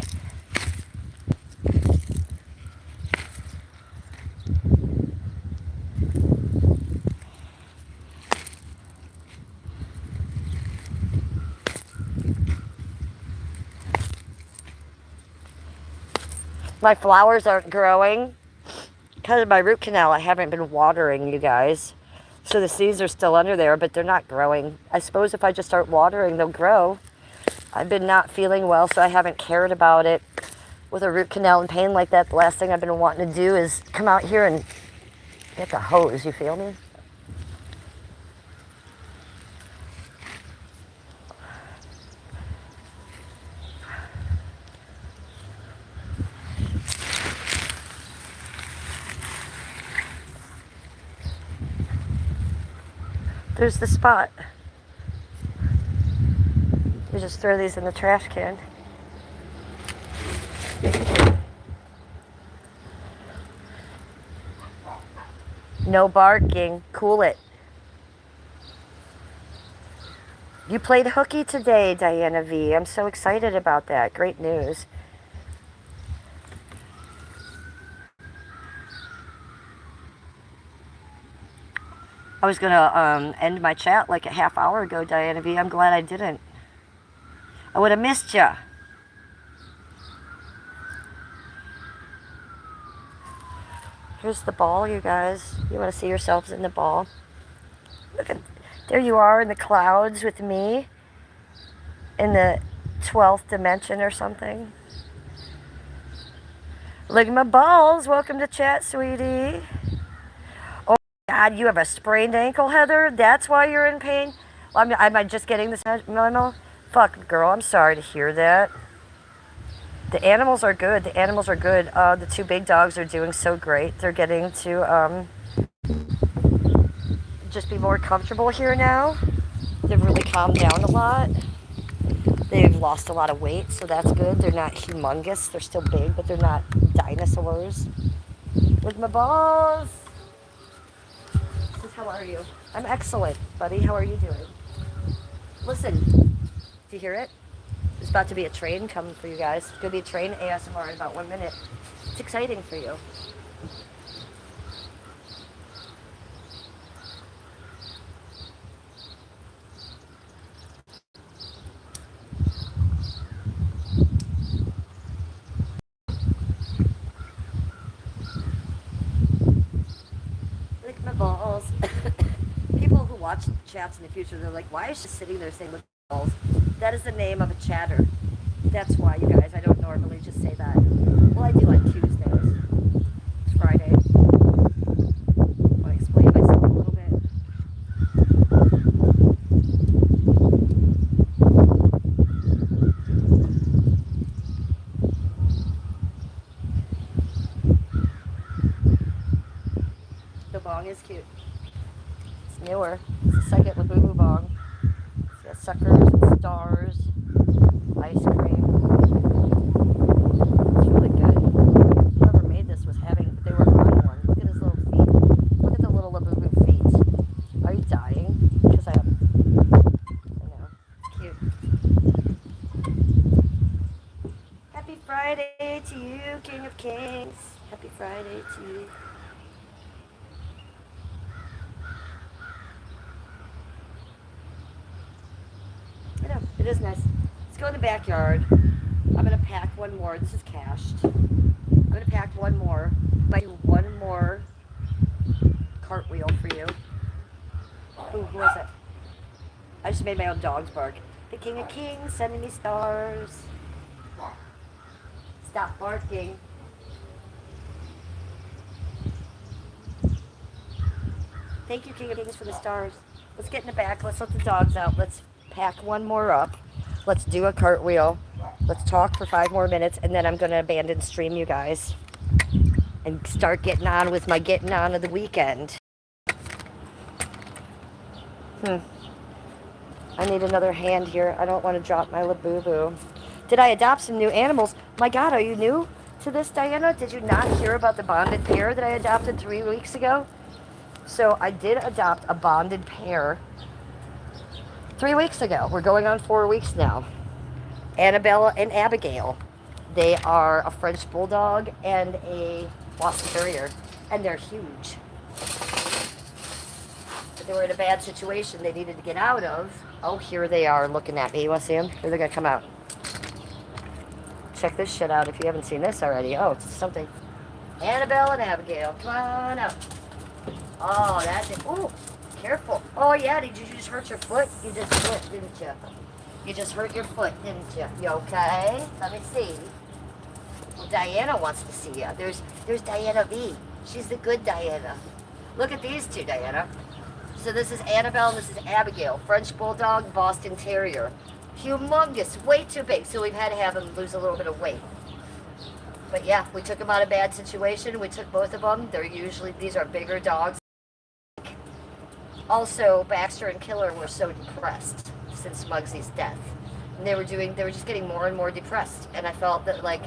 My flowers aren't growing because of my root canal. I haven't been watering, you guys. So the seeds are still under there, but they're not growing. I suppose if I just start watering, they'll grow. I've been not feeling well, so I haven't cared about it. With a root canal and pain like that, the last thing I've been wanting to do is come out here and get the hose, you feel me? There's the spot. You just throw these in the trash can. No barking. Cool it. You played hooky today, Diana V. I'm so excited about that. Great news. I was going to end my chat like a half hour ago, Diana V. I'm glad I didn't. I would have missed you. Here's the ball, you guys. You want to see yourselves in the ball? Look at, there you are in the clouds with me in the 12th dimension or something. Look at my balls. Welcome to chat, sweetie. Oh, God, you have a sprained ankle, Heather? That's why you're in pain? Well, am I just getting this memo? Fuck, girl, I'm sorry to hear that. The animals are good. The animals are good. The two big dogs are doing so great. They're getting to just be more comfortable here now. They've really calmed down a lot. They've lost a lot of weight, so that's good. They're not humongous. They're still big, but they're not dinosaurs. Look at my balls. How are you? I'm excellent, buddy. How are you doing? Listen, do you hear it? There's about to be a train coming for you guys. It's going to be a train ASMR in about 1 minute. It's exciting for you. Look at my balls. People who watch chats in the future, they're like, why is she sitting there saying look at my balls? That is the name of a chatter. That's why, you guys. I don't normally just say that. Well, I do on Tuesdays. It's Friday. Want to explain myself a little bit? The bong is cute. It's newer. It's the second Labubu bong. It's got suckers and stars, ice cream. It's really good. Whoever made this was having, they were on one. Look at his little feet. Look at the little Labubu feet. Are you dying? Because I know. It's cute. Happy Friday to you, King of Kings. Happy Friday to you. I know, it is nice. Let's go in the backyard. I'm going to pack one more. This is cached. I'm going to pack one more. Might do one more cartwheel for you. Ooh, who was it? I just made my own dogs bark. The King of Kings sending me stars. Stop barking. Thank you, King of Kings, for the stars. Let's get in the back. Let's let the dogs out. Let's pack one more up. Let's do a cartwheel. Let's talk for 5 more minutes, and then I'm going to abandon stream, you guys, and start getting on with my getting on of the weekend. I need another hand here. I don't want to drop my Labubu. Did I adopt some new animals? My God, are you new to this, Diana? Did you not hear about the bonded pair that I adopted 3 weeks ago? So I did adopt a bonded pair 3 weeks ago. We're going on 4 weeks now. Annabelle and Abigail. They are a French Bulldog and a Boston Terrier, and they're huge. But they were in a bad situation they needed to get out of. Oh, here they are looking at me. You want to see them? Here they're going to come out. Check this shit out if you haven't seen this already. Oh, it's something. Annabelle and Abigail, come on out. Oh, that's it. Oh, careful. Oh, yeah, did you just hurt your foot? You just slipped, didn't you? You just hurt your foot, didn't you? You okay? Let me see. Well, Diana wants to see you. There's Diana V. She's the good Diana. Look at these two, Diana. So this is Annabelle and this is Abigail. French Bulldog, Boston Terrier. Humongous, way too big. So we've had to have them lose a little bit of weight. But yeah, we took them out of a bad situation. We took both of them. These are bigger dogs. Also, Baxter and Killer were so depressed since Muggsy's death. And they were just getting more and more depressed. And I felt that, like,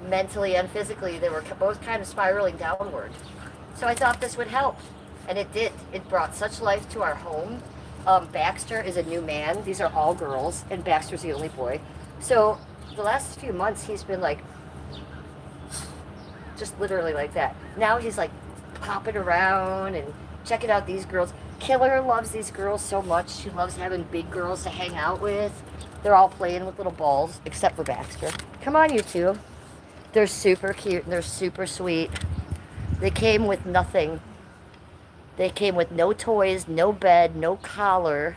mentally and physically, they were both kind of spiraling downward. So I thought this would help. And it did. It brought such life to our home. Baxter is a new man. These are all girls, and Baxter's the only boy. So the last few months, he's been like, just literally like that. Now he's like popping around and checking out these girls. Killer loves these girls so much. She loves having big girls to hang out with. They're all playing with little balls, except for Baxter. Come on, you two. They're super cute and they're super sweet. They came with nothing. They came with no toys, no bed, no collar,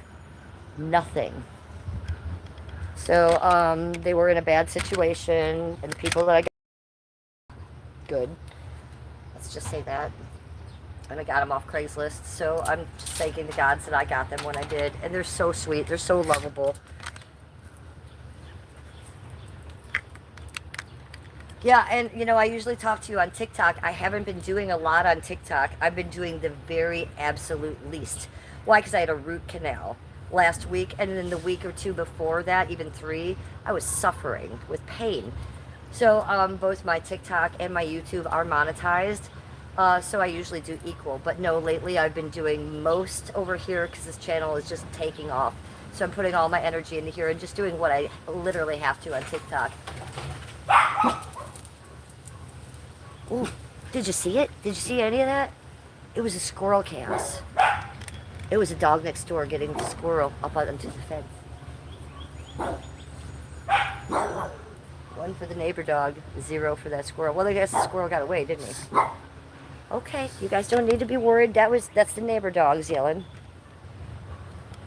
nothing. So they were in a bad situation, and the people that I got, good. Let's just say that. And I got them off Craigslist, so I'm just thanking the gods that I got them when I did. And they're so sweet. They're so lovable. Yeah, and you know, I usually talk to you on TikTok. I haven't been doing a lot on TikTok. I've been doing the very absolute least. Why? Because I had a root canal last week, and then the week or two before that, even 3, I was suffering with pain. So both my TikTok and my YouTube are monetized, so I usually do equal. But no, lately I've been doing most over here because this channel is just taking off. So I'm putting all my energy into here and just doing what I literally have to on TikTok. Ooh, did you see it? Did you see any of that? It was a squirrel chaos. It was a dog next door getting the squirrel up onto the fence. 1 for the neighbor dog, 0 for that squirrel. Well, I guess the squirrel got away, didn't he? Okay, you guys don't need to be worried. That's the neighbor dogs yelling.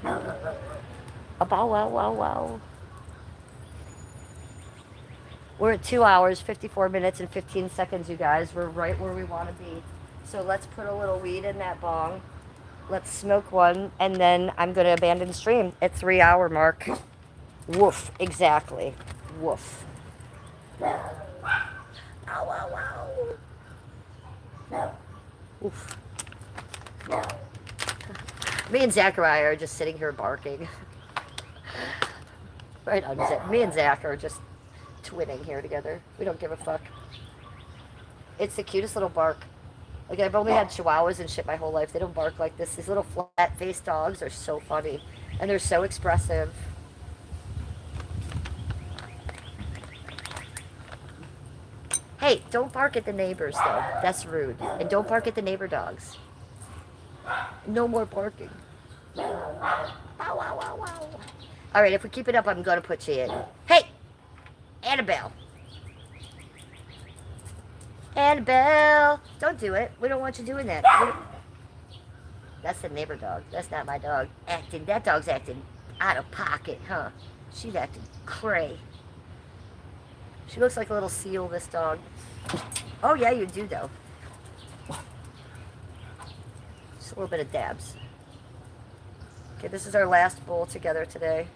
A bow wow wow wow. We're at 2 hours, 54 minutes, and 15 seconds, you guys. We're right where we want to be. So let's put a little weed in that bong. Let's smoke one, and then I'm going to abandon stream at 3-hour mark. Woof, exactly. Woof. Ow, ow, ow. Oof. Me and Zachariah are just sitting here barking. Right on. Me and Zach are just twinning here together. We don't give a fuck. It's the cutest little bark. Like, I've only had chihuahuas and shit my whole life. They don't bark like this. These little flat-faced dogs are so funny. And they're so expressive. Hey, don't bark at the neighbors, though. That's rude. And don't bark at the neighbor dogs. No more barking. Ow, ow, ow, ow. All right, if we keep it up, I'm going to put you in. Hey! Annabelle. Annabelle. Don't do it. We don't want you doing that. That's the neighbor dog. That's not my dog. That dog's acting out of pocket, huh? She's acting cray. She looks like a little seal, this dog. Oh, yeah, you do, though. Just a little bit of dabs. Okay, this is our last bowl together today.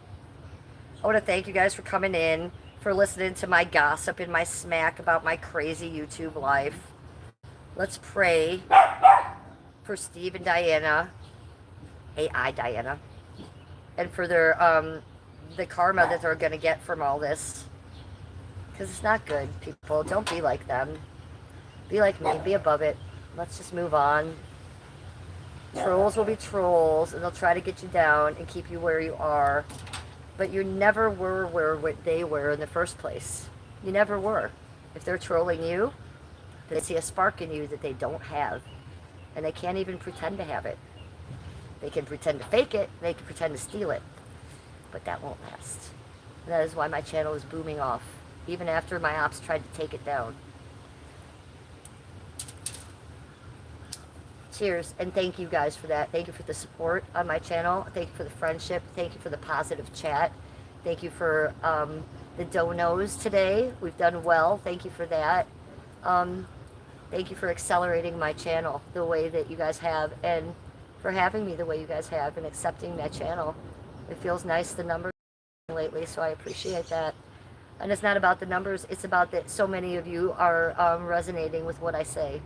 I want to thank you guys for coming in, for listening to my gossip and my smack about my crazy YouTube life. Let's pray for Steve and Diana, AI Diana, and for their the karma that they're going to get from all this. Because it's not good, people. Don't be like them. Be like me. Be above it. Let's just move on. Trolls will be trolls, and they'll try to get you down and keep you where you are. But you never were where they were in the first place. You never were. If they're trolling you, they see a spark in you that they don't have. And they can't even pretend to have it. They can pretend to fake it, they can pretend to steal it. But that won't last. And that is why my channel is booming off, even after my ops tried to take it down. Cheers, and thank you guys for that. Thank you for the support on my channel. Thank you for the friendship. Thank you for the positive chat. Thank you for the donos today. We've done well. Thank you for that. Thank you for accelerating my channel the way that you guys have, and for having me the way you guys have, and accepting my channel. It feels nice, the numbers lately, so I appreciate that. And it's not about the numbers. It's about that so many of you are resonating with what I say.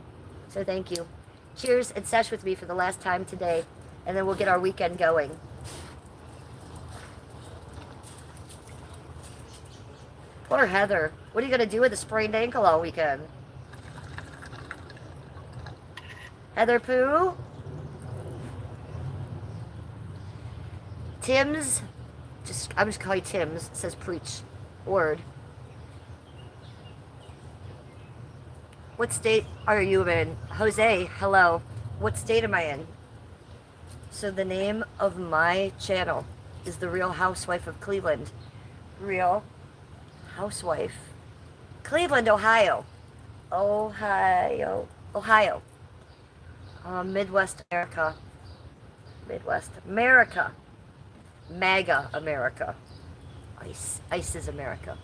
So thank you. Cheers, and sesh with me for the last time today, and then we'll get our weekend going. Poor Heather. What are you going to do with a sprained ankle all weekend? Heather Pooh? Tim's, I'm just calling you Tim's, it says preach. Word. What state are you in? Jose, hello. What state am I in? So the name of my channel is the Real Housewife of Cleveland. Real Housewife. Cleveland, Ohio. Ohio. Midwest America. Midwest America. MAGA America. ICE. ICE is America.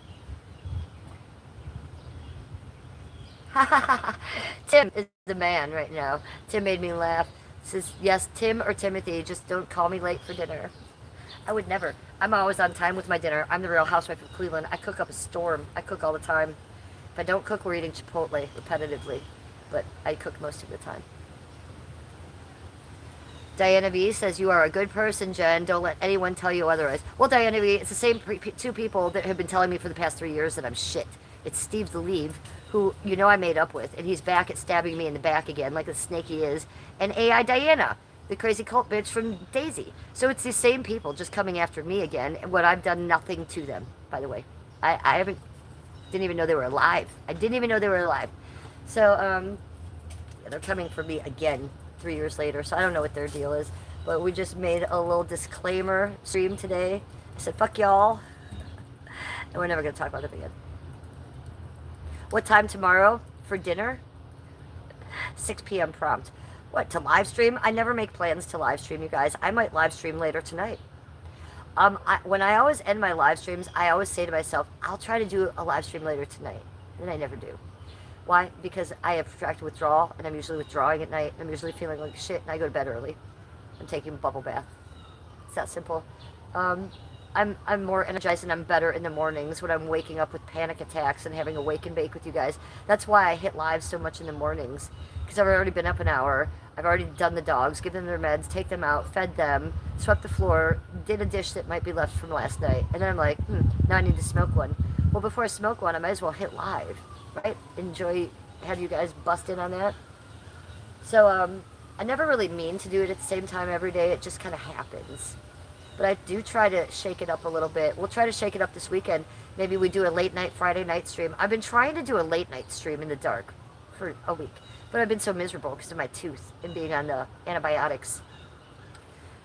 Tim is the man right now. Tim made me laugh. Says, yes, Tim or Timothy, just don't call me late for dinner. I would never. I'm always on time with my dinner. I'm the Real Housewife of Cleveland. I cook up a storm. I cook all the time. If I don't cook, we're eating Chipotle repetitively. But I cook most of the time. Diana V says, you are a good person, Jen. Don't let anyone tell you otherwise. Well, Diana V, it's the same two people that have been telling me for the past 3 years that I'm shit. It's Steve the Leave, who you know I made up with, and he's back at stabbing me in the back again, like the snake he is, and AI Diana, the crazy cult bitch from Daisy. So it's the same people just coming after me again, and what I've done nothing to them, by the way. I didn't even know they were alive. I didn't even know they were alive. So, yeah, they're coming for me again 3 years later, so I don't know what their deal is, but we just made a little disclaimer stream today. I said, fuck y'all, and we're never going to talk about them again. What time tomorrow for dinner? 6 p.m. prompt. What, to live stream? I never make plans to live stream, you guys. I might live stream later tonight. When I always end my live streams, I always say to myself, I'll try to do a live stream later tonight. And I never do. Why? Because I have protracted withdrawal, and I'm usually withdrawing at night. I'm usually feeling like shit, and I go to bed early. I'm taking a bubble bath. It's that simple. I'm more energized and I'm better in the mornings when I'm waking up with panic attacks and having a wake and bake with you guys. That's why I hit live so much in the mornings, because I've already been up an hour. I've already done the dogs, given them their meds, take them out, fed them, swept the floor, did a dish that might be left from last night, and then I'm like, now I need to smoke one. Well, before I smoke one, I might as well hit live, right? Enjoy, have you guys bust in on that. So I never really mean to do it at the same time every day. It just kind of happens. But I do try to shake it up a little bit. We'll try to shake it up this weekend. Maybe we do a late night Friday night stream. I've been trying to do a late night stream in the dark for a week, but I've been so miserable because of my tooth and being on the antibiotics.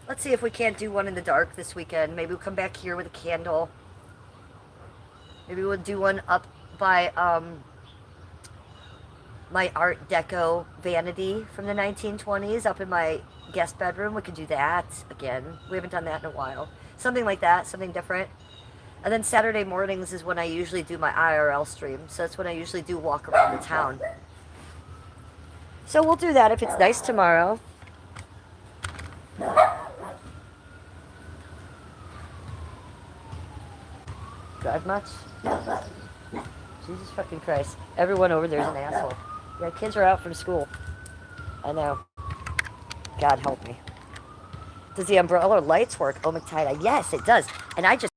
Let's see if we can't do one in the dark this weekend. Maybe we'll come back here with a candle. Maybe we'll do one up by my Art Deco vanity from the 1920s up in my guest bedroom. We could do that again. We haven't done that in a while. Something like that, something different. And then Saturday mornings is when I usually do my IRL stream. So that's when I usually do walk around the town. So we'll do that if it's nice tomorrow. Drive much? Jesus fucking Christ. Everyone over there is an asshole. Yeah, kids are out from school. I know. God help me. Does the umbrella lights work? Oh, McTide. Yes, it does. And I just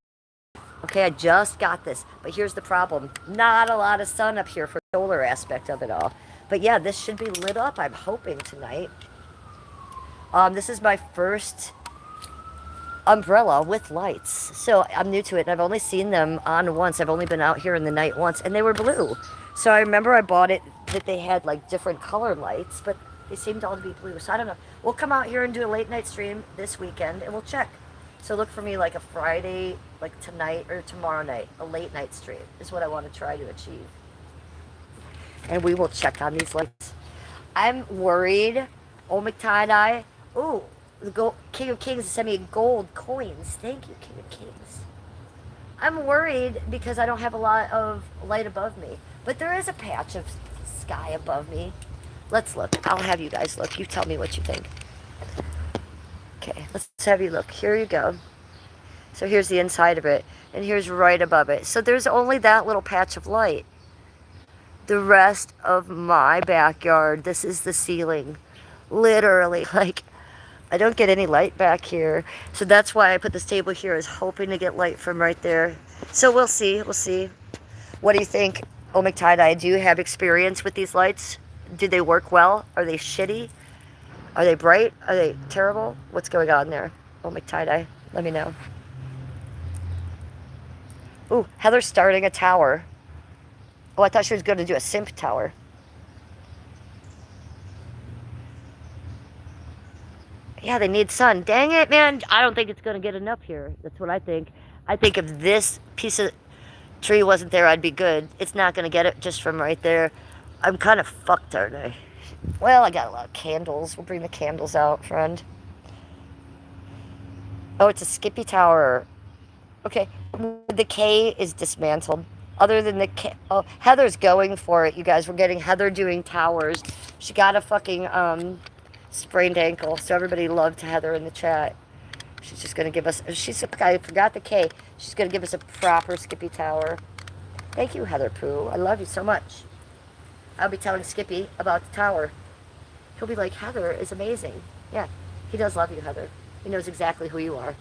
got this. But here's the problem. Not a lot of sun up here for the solar aspect of it all. But yeah, this should be lit up, I'm hoping, tonight. This is my first umbrella with lights. So I'm new to it. I've only seen them on once. I've only been out here in the night once, and they were blue. So I remember I bought it that they had like different color lights, but they seemed all to be blue. So I don't know. We'll come out here and do a late night stream this weekend, and we'll check. So look for me like a Friday, like tonight or tomorrow night, a late night stream is what I want to try to achieve. And we will check on these lights. I'm worried. Oh, McTie-Dye. Ooh, the King of Kings sent me gold coins. Thank you, King of Kings. I'm worried because I don't have a lot of light above me. But there is a patch of sky above me. Let's look. I'll have you guys look. You tell me what you think. Okay, let's have you look. Here you go. So here's the inside of it. And here's right above it. So there's only that little patch of light. The rest of my backyard, this is the ceiling. Literally, like, I don't get any light back here. So that's why I put this table here, is hoping to get light from right there. So we'll see. We'll see. What do you think? Oh, McTie-Dye, do you have experience with these lights? Do they work well? Are they shitty? Are they bright? Are they terrible? What's going on there? Oh, McTie-Dye, let me know. Ooh, Heather's starting a tower. Oh, I thought she was going to do a simp tower. Yeah, they need sun. Dang it, man. I don't think it's going to get enough here. That's what I think. I think if this piece of tree wasn't there, I'd be good. It's not going to get it just from right there. I'm kind of fucked, aren't I? Well, I got a lot of candles. We'll bring the candles out, friend. Oh, it's a Skippy tower. Okay. The K is dismantled. Other than the K... Oh, Heather's going for it, you guys. We're getting Heather doing towers. She got a fucking sprained ankle, so everybody loved Heather in the chat. She's just going to give us... I forgot the K. She's going to give us a proper Skippy tower. Thank you, Heather Pooh. I love you so much. I'll be telling Skippy about the tower. He'll be like, Heather is amazing. Yeah, he does love you, Heather. He knows exactly who you are.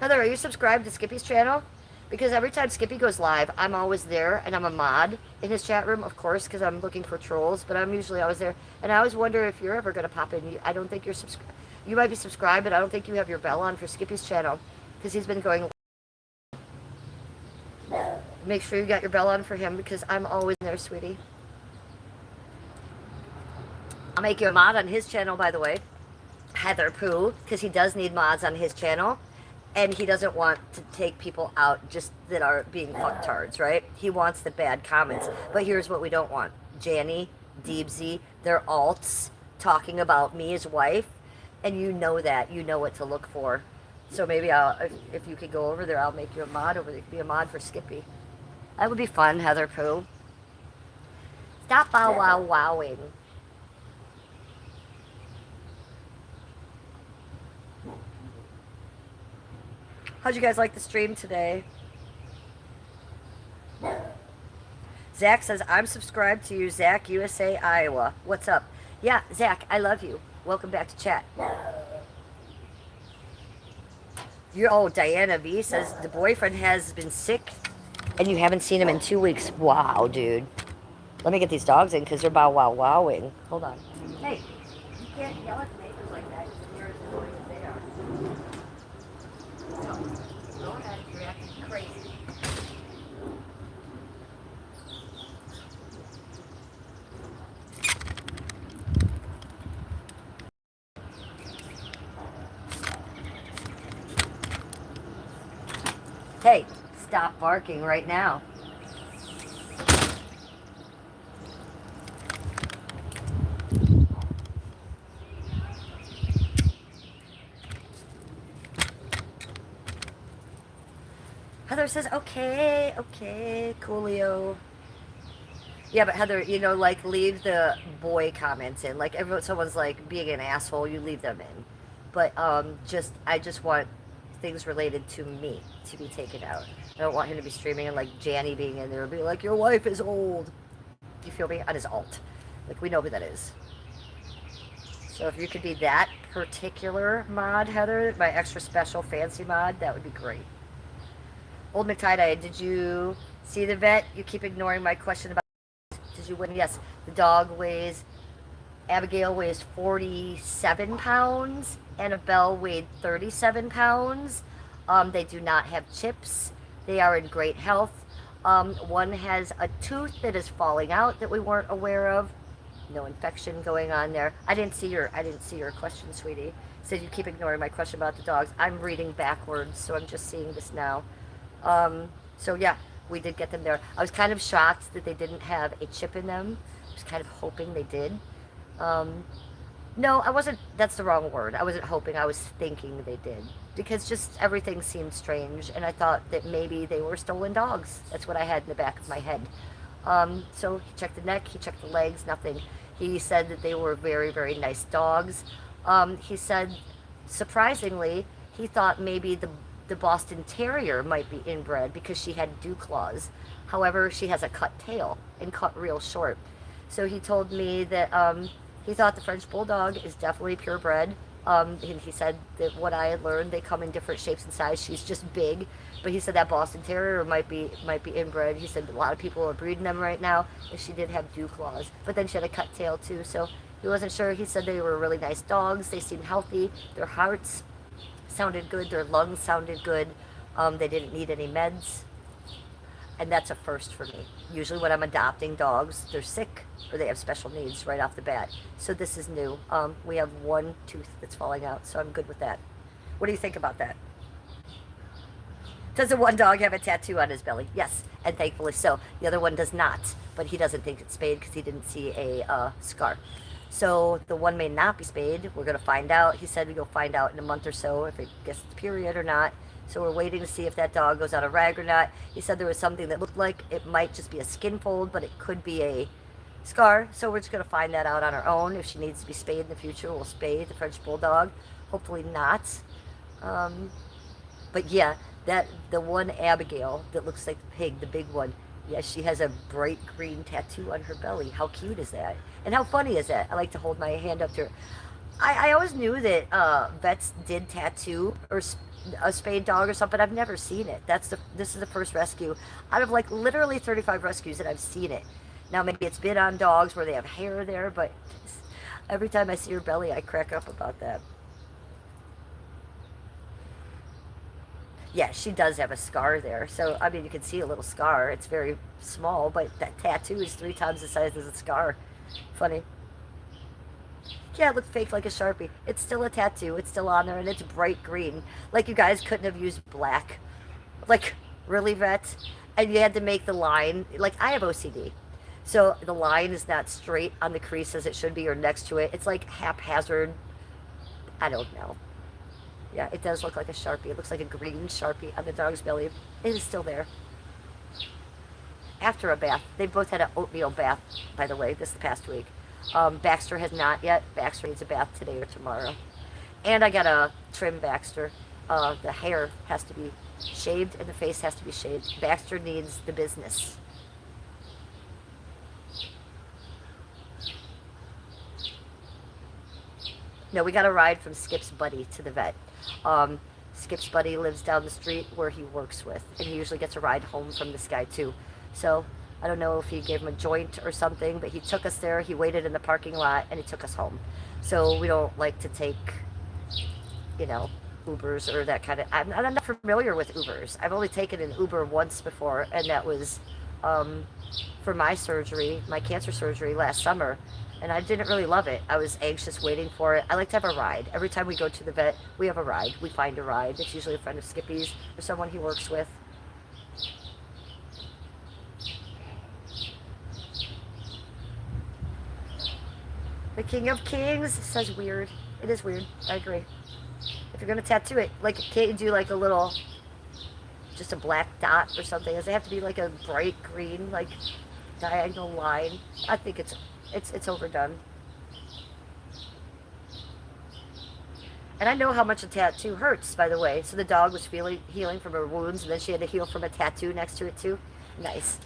Heather, are you subscribed to Skippy's channel? Because every time Skippy goes live, I'm always there, and I'm a mod in his chat room, of course, because I'm looking for trolls, but I'm usually always there. And I always wonder if you're ever going to pop in. I don't think you're subscribed. You might be subscribed, but I don't think you have your bell on for Skippy's channel, because he's been going. Make sure you got your bell on for him, because I'm always there, sweetie. I'll make you a mod on his channel, by the way. Heather Pooh, because he does need mods on his channel. And he doesn't want to take people out just that are being fucktards, right? He wants the bad comments. But here's what we don't want. Janny, Deebsy, they're alts talking about me as wife. And you know that. You know what to look for. So maybe if you could go over there, I'll make you a mod over there. You could be a mod for Skippy. That would be fun, Heather Pooh. Stop wowing. How'd you guys like the stream today? Zach says, I'm subscribed to you, Zach, USA, Iowa. What's up? Yeah, Zach, I love you. Welcome back to chat. Diana V says, the boyfriend has been sick and you haven't seen him in 2 weeks. Wow, dude. Let me get these dogs in because they're wowing. Hold on. Hey, you can't yell at the neighbors like that. You're as annoying as they are. Go ahead, you're acting crazy. Hey, stop barking right now. Heather says, okay, coolio. Yeah, but Heather, like, leave the boy comments in. Like, someone's, like, being an asshole, you leave them in. But, I just want things related to me to be taken out. I don't want him to be streaming and, like, Janny being in there and be like, your wife is old. You feel me? On his alt. Like, we know who that is. So if you could be that particular mod, Heather, my extra special fancy mod, that would be great. Old McTie-Dye, did you see the vet? You keep ignoring my question about... prizes you win. Yes, the dog weighs, Abigail weighs 47 pounds. Annabelle weighed 37 pounds. They do not have chips. They are in great health. One has a tooth that is falling out that we weren't aware of. No infection going on there. I didn't see your question, sweetie. Said you keep ignoring my question about the dogs. I'm reading backwards, so I'm just seeing this now. So yeah, we did get them there. I was kind of shocked that they didn't have a chip in them. I was kind of hoping they did. Um, no, I wasn't. That's the wrong word. I wasn't hoping. I was thinking they did because just everything seemed strange, and I thought that maybe they were stolen dogs. That's what I had in the back of my head. So he checked the neck, he checked the legs, nothing. He said that they were very, very nice dogs. He said, surprisingly, he thought maybe the Boston Terrier might be inbred because she had dew claws. However, she has a cut tail and cut real short. So he told me that he thought the French Bulldog is definitely purebred. And he said that what I had learned, they come in different shapes and size. She's just big, but he said that Boston Terrier might be inbred. He said a lot of people are breeding them right now, and she did have dew claws, but then she had a cut tail too. So he wasn't sure. He said they were really nice dogs. They seemed healthy. Their hearts sounded good. Their lungs sounded good. They didn't need any meds. And that's a first for me. Usually when I'm adopting dogs, they're sick or they have special needs right off the bat. So this is new. We have one tooth that's falling out, so I'm good with that. What do you think about that? Does the one dog have a tattoo on his belly? Yes, and thankfully so. The other one does not, but he doesn't think it's spayed because he didn't see a scar. So the one may not be spayed. We're going to find out. He said we'll find out in a month or so if it gets the period or not. So we're waiting to see if that dog goes on a rag or not. He said there was something that looked like it might just be a skin fold, but it could be a scar. So we're just going to find that out on our own. If she needs to be spayed in the future, we'll spay the French Bulldog. Hopefully not. But yeah, the one Abigail that looks like the pig, the big one, yes, she has a bright green tattoo on her belly. How cute is that? And how funny is that? I like to hold my hand up to her. I always knew that vets did tattoo or a spayed dog or something. I've never seen it. This is the first rescue out of like literally 35 rescues that I've seen it. Now maybe it's been on dogs where they have hair there, but every time I see her belly, I crack up about that. Yeah, she does have a scar there. So I mean, you can see a little scar. It's very small, but that tattoo is 3 times the size as a scar. Funny. Yeah, it looked fake like a Sharpie. It's still a tattoo. It's still on there, and it's bright green. Like you guys couldn't have used black. Like, really, vet? And you had to make the line. Like, I have OCD. So the line is not straight on the crease as it should be or next to it. It's like haphazard. I don't know. Yeah, it does look like a Sharpie. It looks like a green Sharpie on the dog's belly. It is still there. After a bath. They both had an oatmeal bath, by the way, this past week. Baxter has not yet. Baxter needs a bath today or tomorrow. And I got to trim Baxter. The hair has to be shaved and the face has to be shaved. Baxter needs the business. No, we got a ride from Skip's buddy to the vet. Skip's buddy lives down the street where he works with, and he usually gets a ride home from this guy too. So I don't know if he gave him a joint or something, but he took us there. He waited in the parking lot, and he took us home. So we don't like to take, you know, Ubers or that kind of. I'm not familiar with Ubers. I've only taken an Uber once before, and that was for my surgery, my cancer surgery last summer. And I didn't really love it. I was anxious waiting for it. I like to have a ride. Every time we go to the vet, we have a ride. We find a ride. It's usually a friend of Skippy's or someone he works with. The King of Kings says weird. It is weird. I agree. If you're going to tattoo it, like, can't you do like a little, just a black dot or something? Does it have to be like a bright green, like, diagonal line? I think it's overdone. And I know how much a tattoo hurts, by the way. So the dog was healing from her wounds, and then she had to heal from a tattoo next to it too. Nice.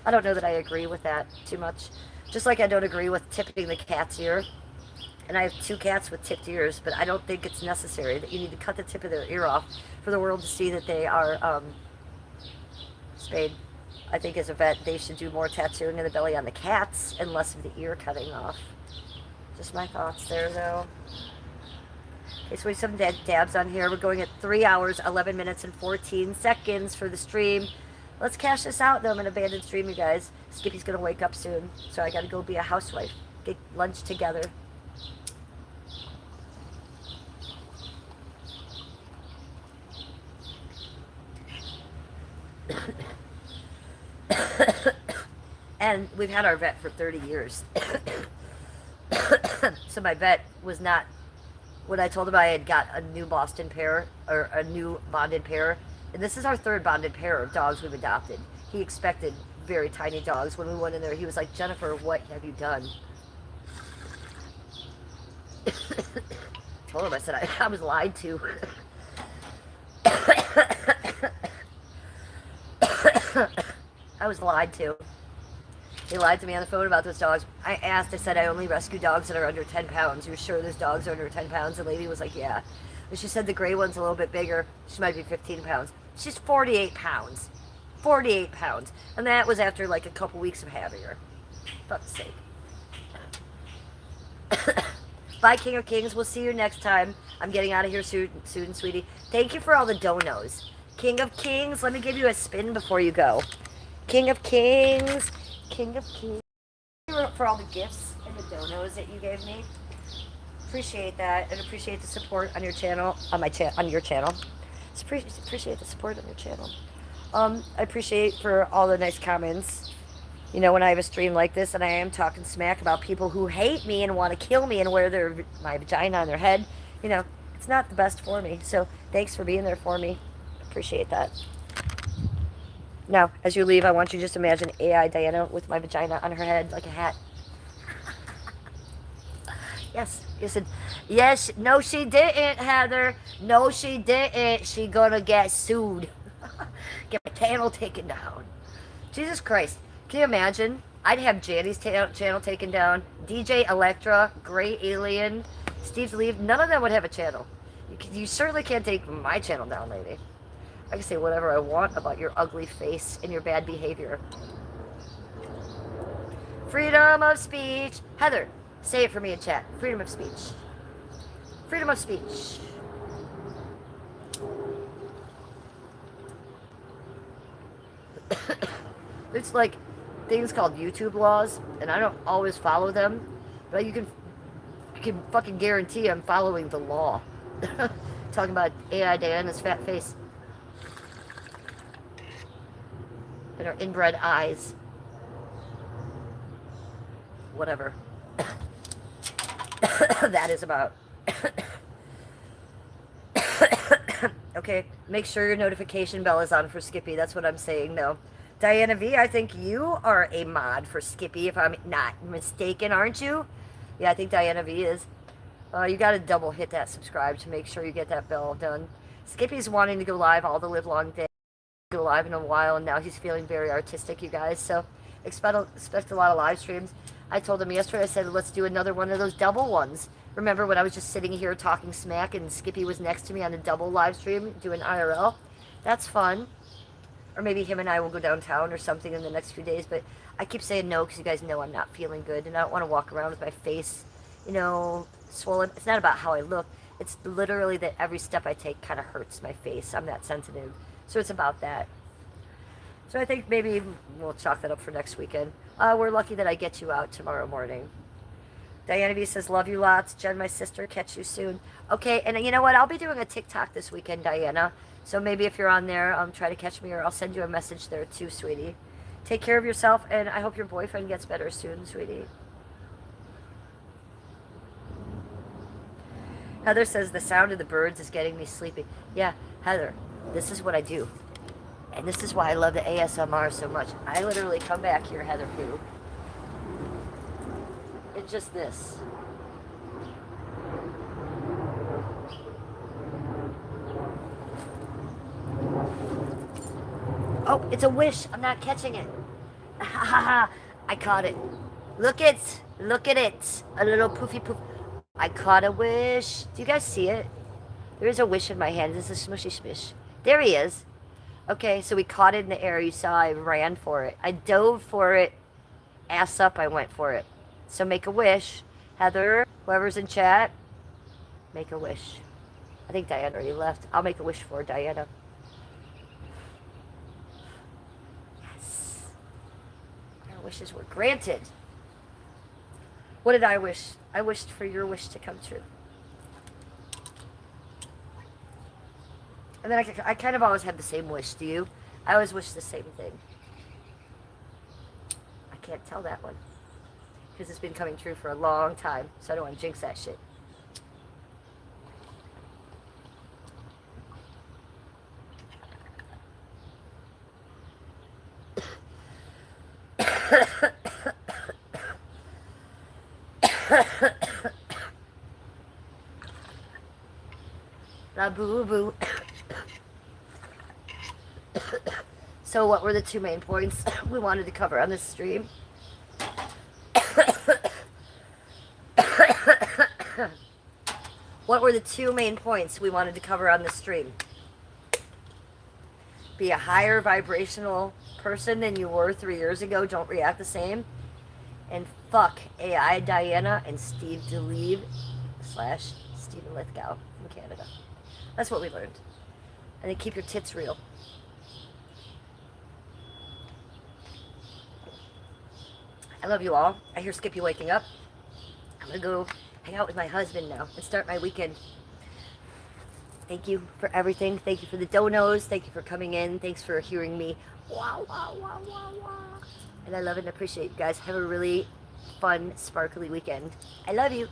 I don't know that I agree with that too much. Just like I don't agree with tipping the cat's ear. And I have 2 cats with tipped ears, but I don't think it's necessary that you need to cut the tip of their ear off for the world to see that they are spayed. I think as a vet, they should do more tattooing in the belly on the cats and less of the ear cutting off. Just my thoughts there, though. Okay, so we have some dabs on here. We're going at 3 hours, 11 minutes, and 14 seconds for the stream. Let's cash this out, though. I'm an abandoned stream, you guys. Skippy's going to wake up soon, so I got to go be a housewife. Get lunch together. And we've had our vet for 30 years. So my vet was not, when I told him I had got a new Boston pair, or a new bonded pair, and this is our third bonded pair of dogs we've adopted. He expected very tiny dogs. When we went in there, he was like, Jennifer, what have you done? Told him, I said, I was lied to. I was lied to. He lied to me on the phone about those dogs. I asked, I said, I only rescue dogs that are under 10 pounds. You're sure those dogs are under 10 pounds? The lady was like, yeah. And she said the gray one's a little bit bigger. She might be 15 pounds. She's 48 pounds. 48 pounds. And that was after like a couple weeks of having her. Fuck's sake. Bye, King of Kings. We'll see you next time. I'm getting out of here soon, sweetie. Thank you for all the donos. King of Kings, let me give you a spin before you go. King of Kings. King of Kings. For all the gifts and the donos that you gave me. Appreciate that, and appreciate the support on your channel, on your channel. Appreciate the support on your channel. I appreciate for all the nice comments. You know, when I have a stream like this and I am talking smack about people who hate me and want to kill me and wear my vagina on their head, you know, it's not the best for me. So thanks for being there for me. Appreciate that. Now, as you leave, I want you to just imagine AI Diana with my vagina on her head like a hat. Yes, you said, yes, no she didn't, Heather. No she didn't. She gonna get sued. Get my channel taken down. Jesus Christ. Can you imagine? I'd have Janny's channel taken down. DJ Electra, Gray Alien, Steve's Leave. None of them would have a channel. You certainly can't take my channel down, lady. I can say whatever I want about your ugly face and your bad behavior. Freedom of speech. Heather, say it for me in chat. Freedom of speech. Freedom of speech. It's like things called YouTube laws, and I don't always follow them, but you can fucking guarantee I'm following the law. Talking about AI Diana's fat face. And her inbred eyes. Whatever. That is about. Okay, make sure your notification bell is on for Skippy. That's what I'm saying, no. Diana V, I think you are a mod for Skippy, if I'm not mistaken, aren't you? Yeah, I think Diana V is. You got to double hit that subscribe to make sure you get that bell done. Skippy's wanting to go live all the live long day. Go live in a while, and now he's feeling very artistic, you guys. So expect a lot of live streams. I told him yesterday, I said, let's do another one of those double ones. Remember when I was just sitting here talking smack and Skippy was next to me on a double live stream doing IRL? That's fun. Or maybe him and I will go downtown or something in the next few days. But I keep saying no because you guys know I'm not feeling good. And I don't want to walk around with my face, you know, swollen. It's not about how I look. It's literally that every step I take kind of hurts my face. I'm that sensitive. So it's about that. So I think maybe we'll chalk that up for next weekend. We're lucky that I get you out tomorrow morning. Diana B says, love you lots. Jen, my sister, catch you soon. Okay, and you know what? I'll be doing a TikTok this weekend, Diana. So maybe if you're on there, try to catch me, or I'll send you a message there too, sweetie. Take care of yourself, and I hope your boyfriend gets better soon, sweetie. Heather says, the sound of the birds is getting me sleepy. Yeah, Heather, this is what I do. And this is why I love the ASMR so much. I literally come back here, Heather Pooh. It's just this. Oh, it's a wish. I'm not catching it. I caught it. Look at it. A little poofy poof. I caught a wish. Do you guys see it? There is a wish in my hand. This is a smushy smish. There he is. Okay, so we caught it in the air. You saw I ran for it. I dove for it. Ass up, I went for it. So make a wish. Heather, whoever's in chat, make a wish. I think Diana already left. I'll make a wish for Diana. Yes. Our wishes were granted. What did I wish? I wished for your wish to come true. And then I kind of always have the same wish. Do you? I always wish the same thing. I can't tell that one. Because it's been coming true for a long time. So I don't want to jinx that shit. La boo boo. So what were the two main points we wanted to cover on this stream? What were the two main points we wanted to cover on this stream? Be a higher vibrational person than you were 3 years ago. Don't react the same. And fuck AI Diana and Steve DeLeve / Stephen Lithgow from Canada. That's what we learned. And then keep your tits real. I love you all. I hear Skippy waking up. I'm going to go hang out with my husband now and start my weekend. Thank you for everything. Thank you for the donos. Thank you for coming in. Thanks for hearing me. Wow, wow, wow, wow, wow. And I love and appreciate you guys. Have a really fun, sparkly weekend. I love you.